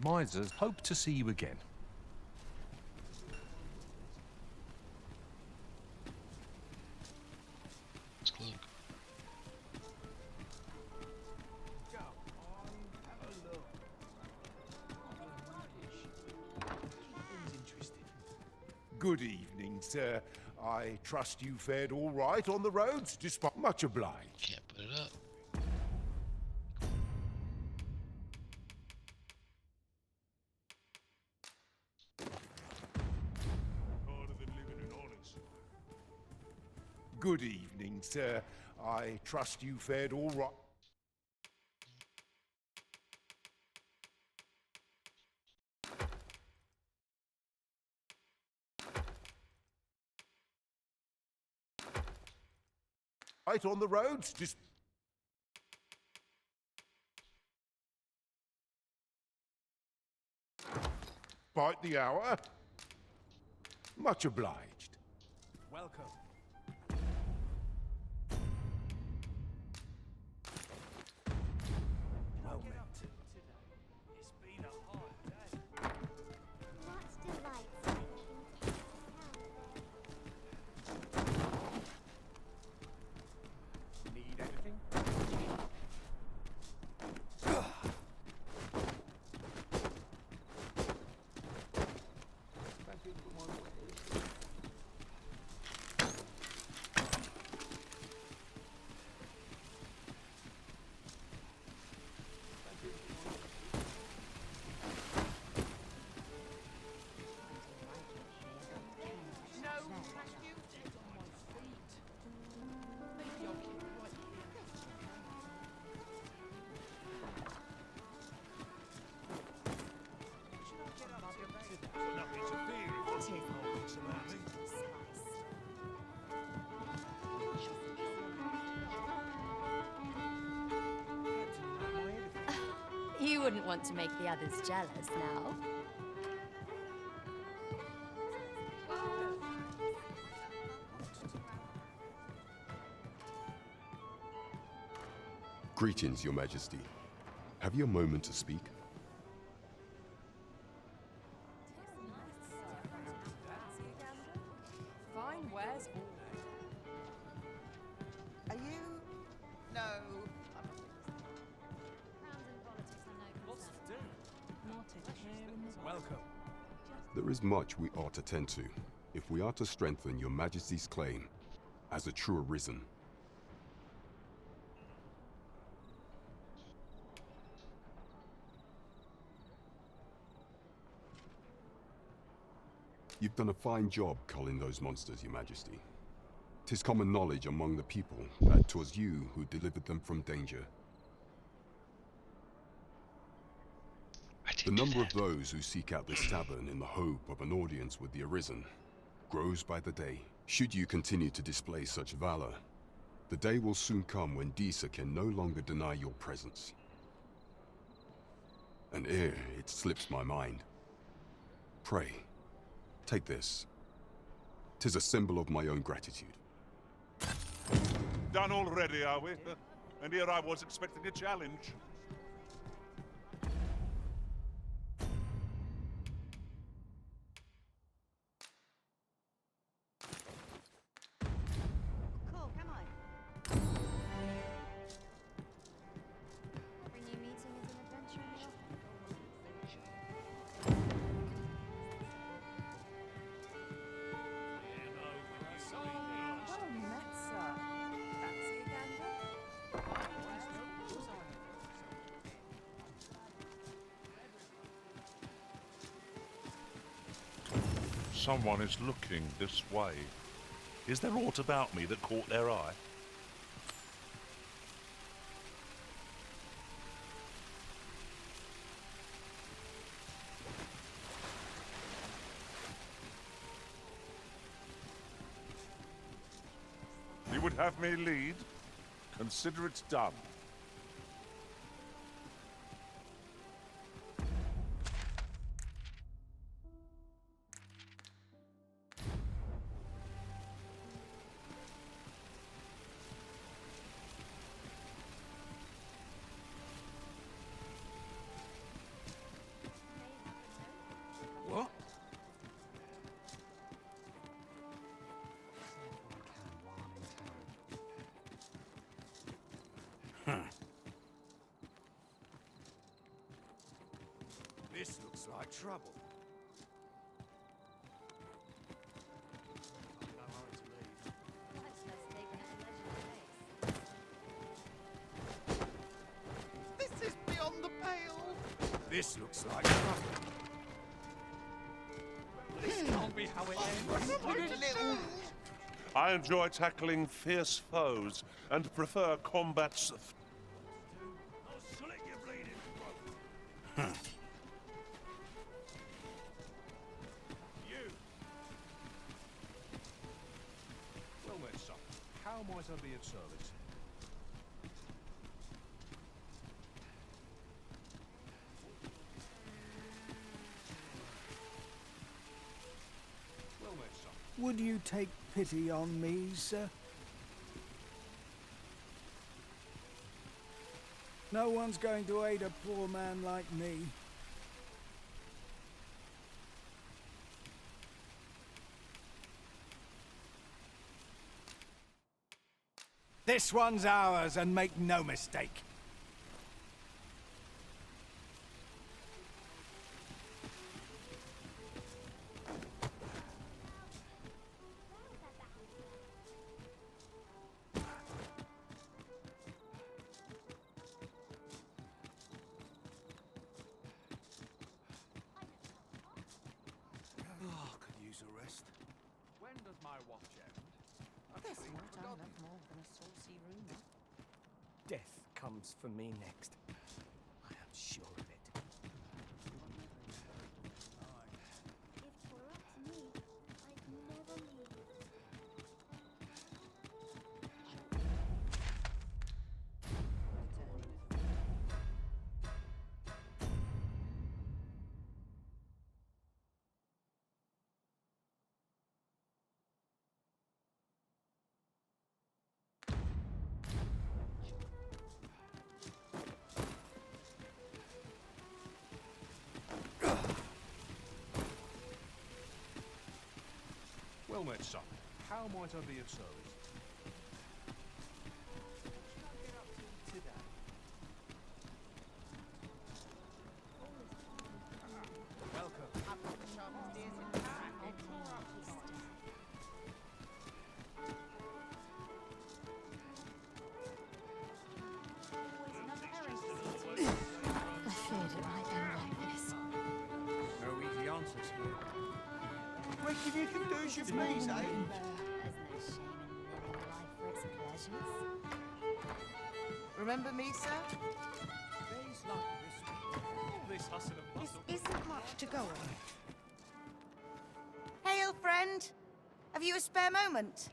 misers hope to see you again. It's cloak. Good evening, sir. I trust you fared all right on the roads, despite much obliged. Can't put it up. Good evening, sir. I trust you fared all right. Right on the roads, just... Despite the hour. Much obliged. Welcome. Well met. It's been a hard day. What delights Need anything? You wouldn't want to make the others jealous now. Greetings, Your Majesty. Have you a moment to speak? Fine wares all. Are you? No. What's to do? Welcome. There is much we ought to tend to, if we are to strengthen Your Majesty's claim as a true Arisen. You've done a fine job culling those monsters, Your Majesty. 'Tis common knowledge among the people that 'twas you who delivered them from danger. The number of those who seek out this tavern in the hope of an audience with the Arisen grows by the day. Should you continue to display such valor, the day will soon come when Disa can no longer deny your presence. And ere it slips my mind, pray, take this. 'Tis a symbol of my own gratitude. Done already, are we? And here I was expecting a challenge. Cool, come on. Every new meeting is an adventure in the offing. Well met, sir. Fancy a gander? Someone is looking this way. Is there aught about me that caught their eye? You would have me lead? Consider it done. What? This looks like trouble. This is beyond the pale. This looks like trouble. This can't be how it ends. I enjoy tackling fierce foes and prefer combats. I'll slit your bleeding throat. You. Well met, son. How might I be of service? Well met, son. Would you take pity on me, sir? No one's going to aid a poor man like me. This one's ours, and make no mistake. Oh, could use a rest. When does my watch end? This might unlock more than a saucy rumour. Death comes for me next. I am sure of it. If it were up to me, I'd never leave. Well met, son. How might I be of service? I feared it might end like this. No easy answers here. Reckon you can do as you please, eh? Remember me, sir? Days like this, all this hustle and bustle. This isn't much to go on. Hail, friend! Have you a spare moment?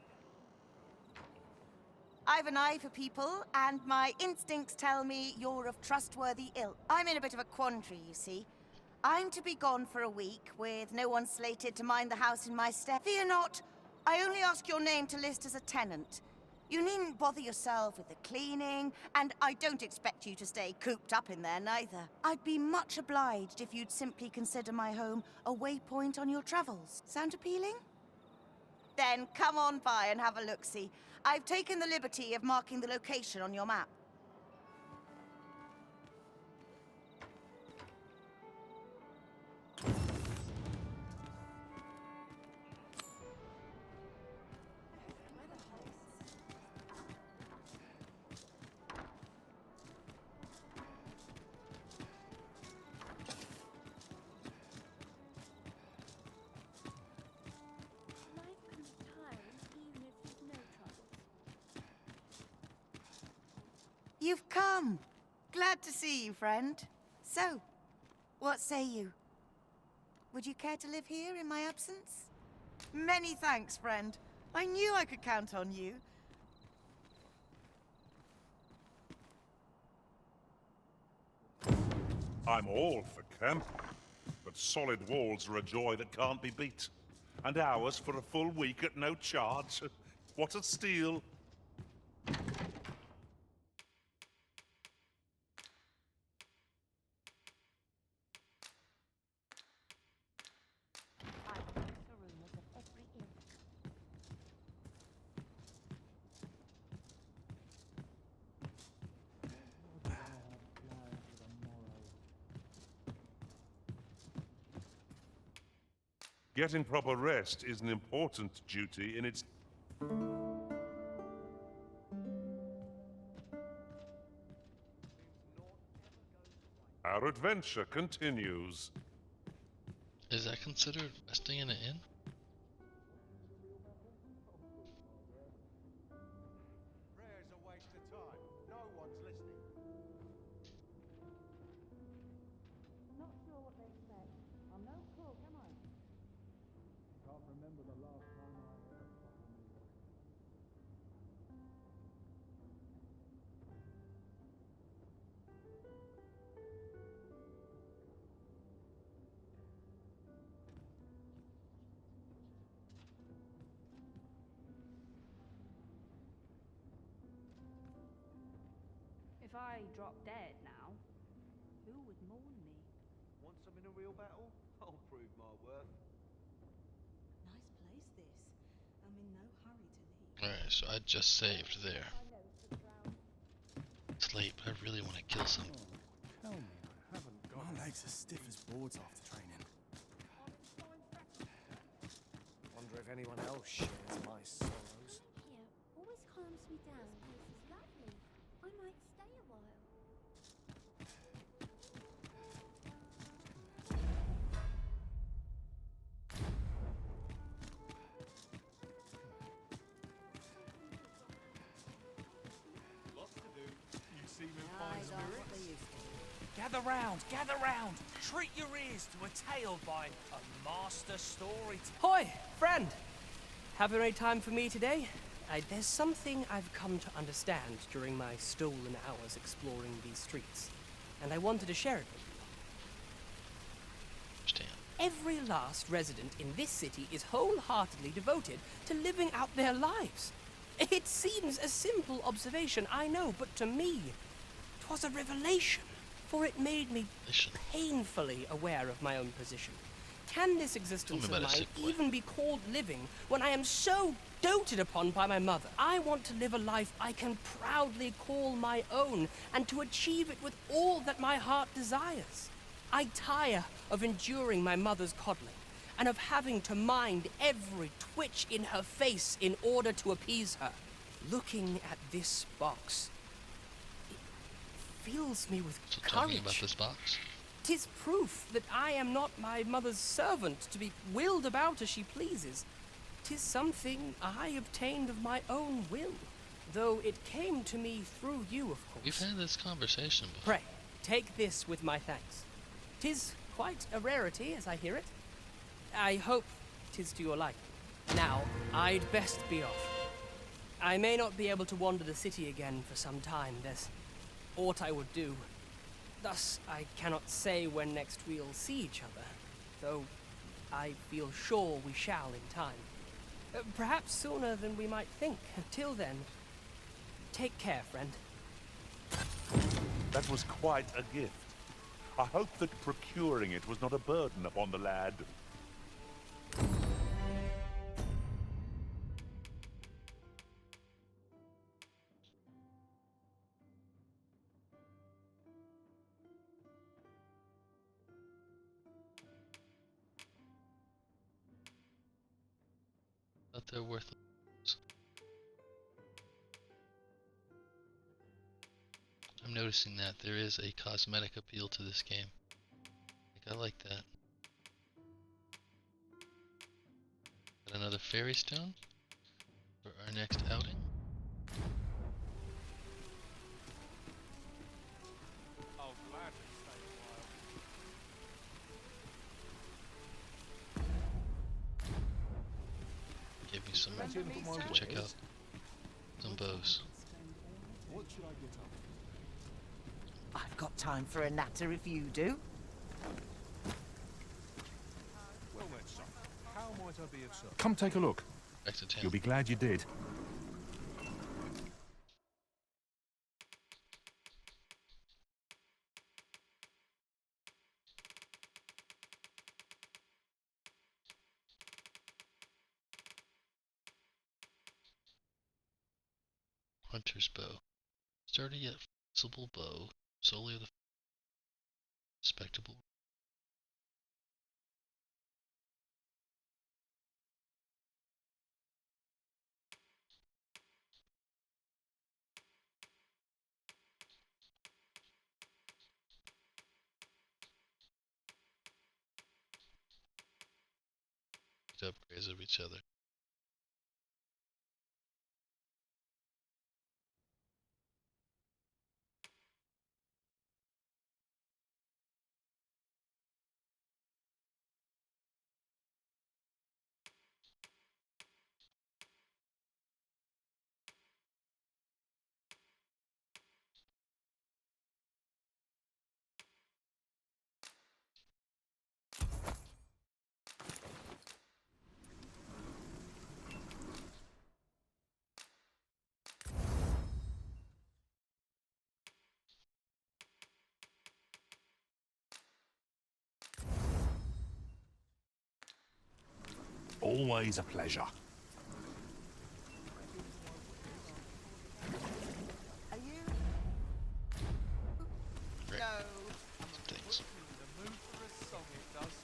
I've an eye for people, and my instincts tell me you're of trustworthy ilk. I'm in a bit of a quandary, you see. I'm to be gone for a week, with no one slated to mind the house in my stead. Fear not, I only ask your name to list as a tenant. You needn't bother yourself with the cleaning, and I don't expect you to stay cooped up in there neither. I'd be much obliged if you'd simply consider my home a waypoint on your travels. Sound appealing? Then come on by and have a look-see. I've taken the liberty of marking the location on your map. You've come. Glad to see you, friend. So, what say you? Would you care to live here in my absence? Many thanks, friend. I knew I could count on you. I'm all for camping, but solid walls are a joy that can't be beat. And ours for a full week at no charge. What a steal! Getting proper rest is an important duty in its... Our adventure continues. Is that considered resting in an inn? Prayer's a waste of time. No one's listening. Not sure what they said. I'm no cook, am I? Can't remember the last time I ever properly worked. If I drop dead now, who would mourn me? Want some in a real battle? I'll prove my worth. Nice place, this. I'm in no hurry to leave. Alright, so I just saved there. It's late, but I really want to kill some. Tell me, I haven't got... My legs are stiff as boards after training. Wonder if anyone else shares my sorrows. Here always calms me down. This is lovely. I might stay a while. Lots to do. You seem in fine spirits. Gather round! Treat your ears to a tale by a master storyteller. Hoi, friend! Having any time for me today? There's something I've come to understand during my stolen hours exploring these streets, and I wanted to share it with you. Understand. Every last resident in this city is wholeheartedly devoted to living out their lives. It seems a simple observation, I know, but to me, 'twas a revelation, for it made me painfully aware of my own position. can this existence Tell of me about a mine sick boy. even be called living when I am so doted upon by my mother? I want to live a life I can proudly call my own, and to achieve it with all that my heart desires. I tire of enduring my mother's coddling, and of having to mind every twitch in her face in order to appease her. Looking at this box, it fills me with So courage. talking about this box. 'Tis proof that I am not my mother's servant to be willed about as she pleases. 'Tis something I obtained of my own will, though it came to me through you, of course. We've had this conversation before. Pray, take this with my thanks. 'Tis quite a rarity, as I hear it. I hope 'tis to your liking. Now, I'd best be off. I may not be able to wander the city again for some time. There's aught I would do. Thus, I cannot say when next we'll see each other, though I feel sure we shall in time. Perhaps sooner than we might think. Till then, take care, friend. That was quite a gift. I hope that procuring it was not a burden upon the lad. But they're worthless. I'm noticing that there is a cosmetic appeal to this game. I like that. Got another fairy stone for our next outing. I'll gladly stay a while. Give me some. Go check out some bows. What should I get up? I've got time for a natter if you do. Well met, son. How might I be of service? Come take a look. Back to town. You'll be glad you did. Hunter's bow. Sturdy yet flexible bow, solely of the respectable. Upgrades of each other. Always a pleasure. Are you? Right. No. Thanks. The mood for a song it does.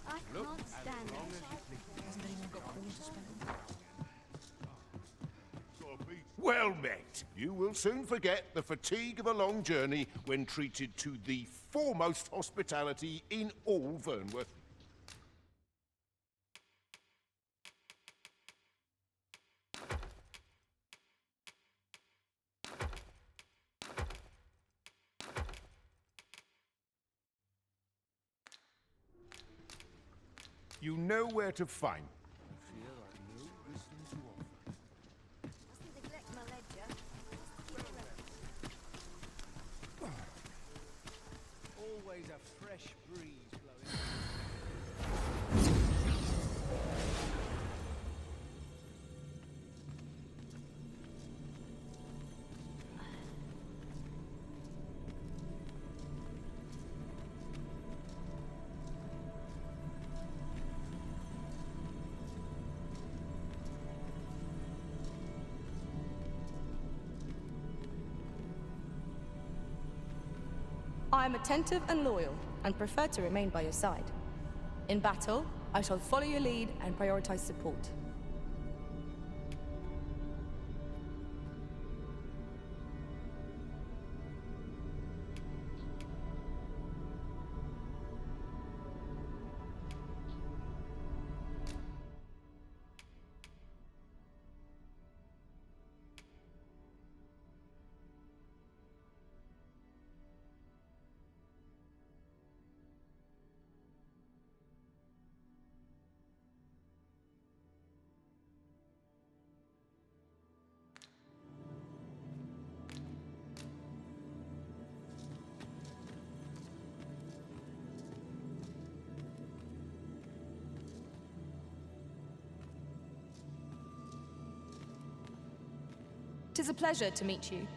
I can't stand it. Hasn't anyone got calls to spend? Well met. You will soon forget the fatigue of a long journey when treated to the foremost hospitality in all Vernworth. You know where to find me. Neglect my ledger. Always a fresh breeze blowing. I am attentive and loyal, and prefer to remain by your side. In battle, I shall follow your lead and prioritize support. Tis a pleasure to meet you.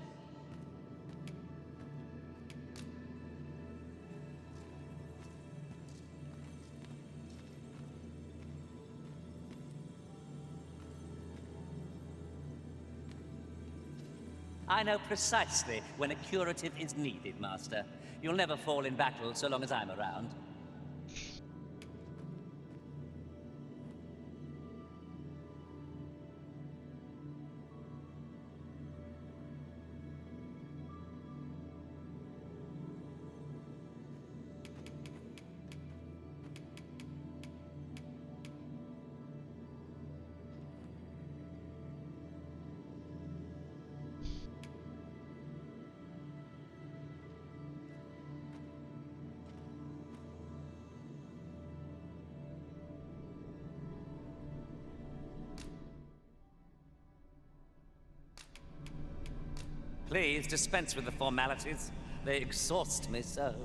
I know precisely when a curative is needed, Master. You'll never fall in battle so long as I'm around. Please dispense with the formalities. They exhaust me so.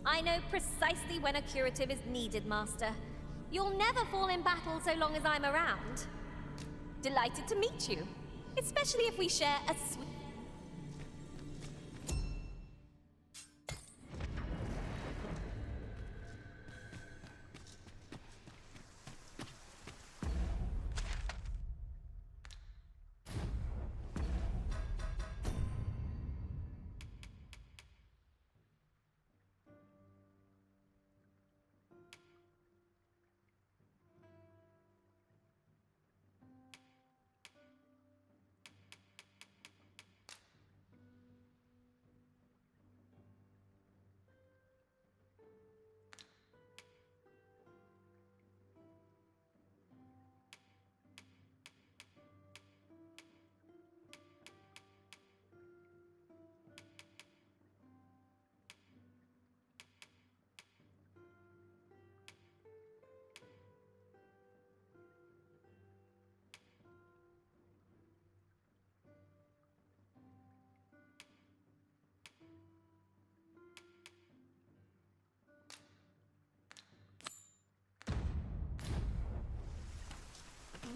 I know precisely when a curative is needed, Master. You'll never fall in battle so long as I'm around. Delighted to meet you, especially if we share a sweet...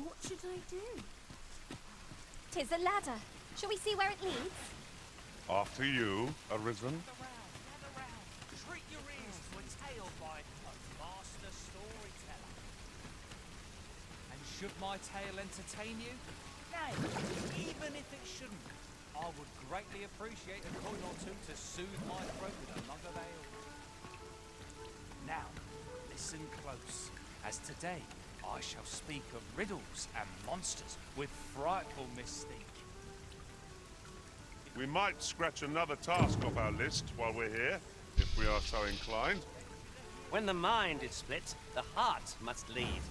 What should I do? 'Tis a ladder. Shall we see where it leads? After you, Arisen. Treat your ears to a tale by a master storyteller. And should my tale entertain you? Nay, even if it shouldn't, I would greatly appreciate a coin or two to soothe my throat with a mug of ale. Now, listen close, as today I shall speak of riddles and monsters with frightful mystique. We might scratch another task off our list while we're here, if we are so inclined. When the mind is split, the heart must lead.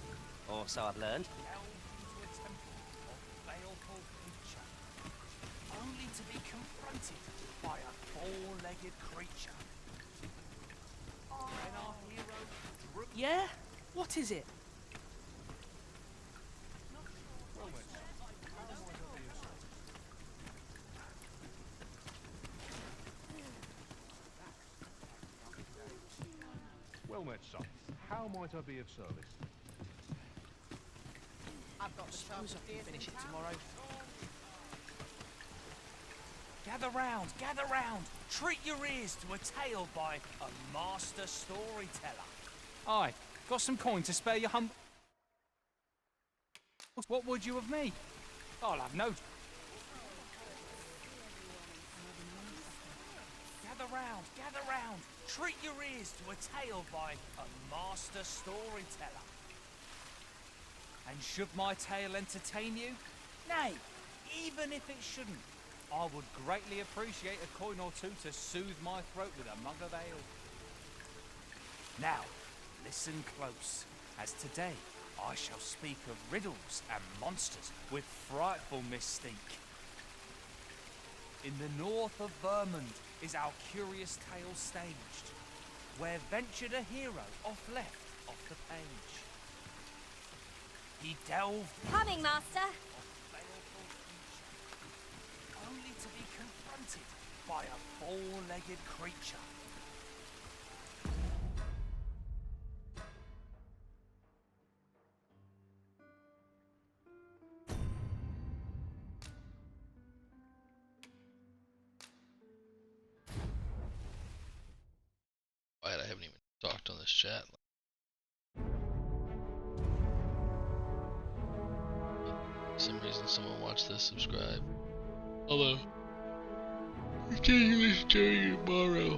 Or so I've learned. Into a temple of baleful creature, only to be confronted by a four-legged creature. When our hero drew... Yeah? What is it? Well met, son. How might I be of service? I've got the suppose I can finish it tomorrow. Gather round, gather round. Treat your ears to a tale by a master storyteller. Aye, got some coin to spare your humble. What would you of me? I'll have no. Gather round. Treat your ears to a tale by a master storyteller. And should my tale entertain you? Nay, even if it shouldn't, I would greatly appreciate a coin or two to soothe my throat with a mug of ale. Now, listen close, as today I shall speak of riddles and monsters with frightful mystique. In the north of Vermund is our curious tale staged, where ventured a hero off the page. He delved Coming, Master. only to be confronted by a four-legged creature. Right, I haven't even talked on this chat. For some reason, someone watched this, subscribe. Hello. Continue this journey tomorrow.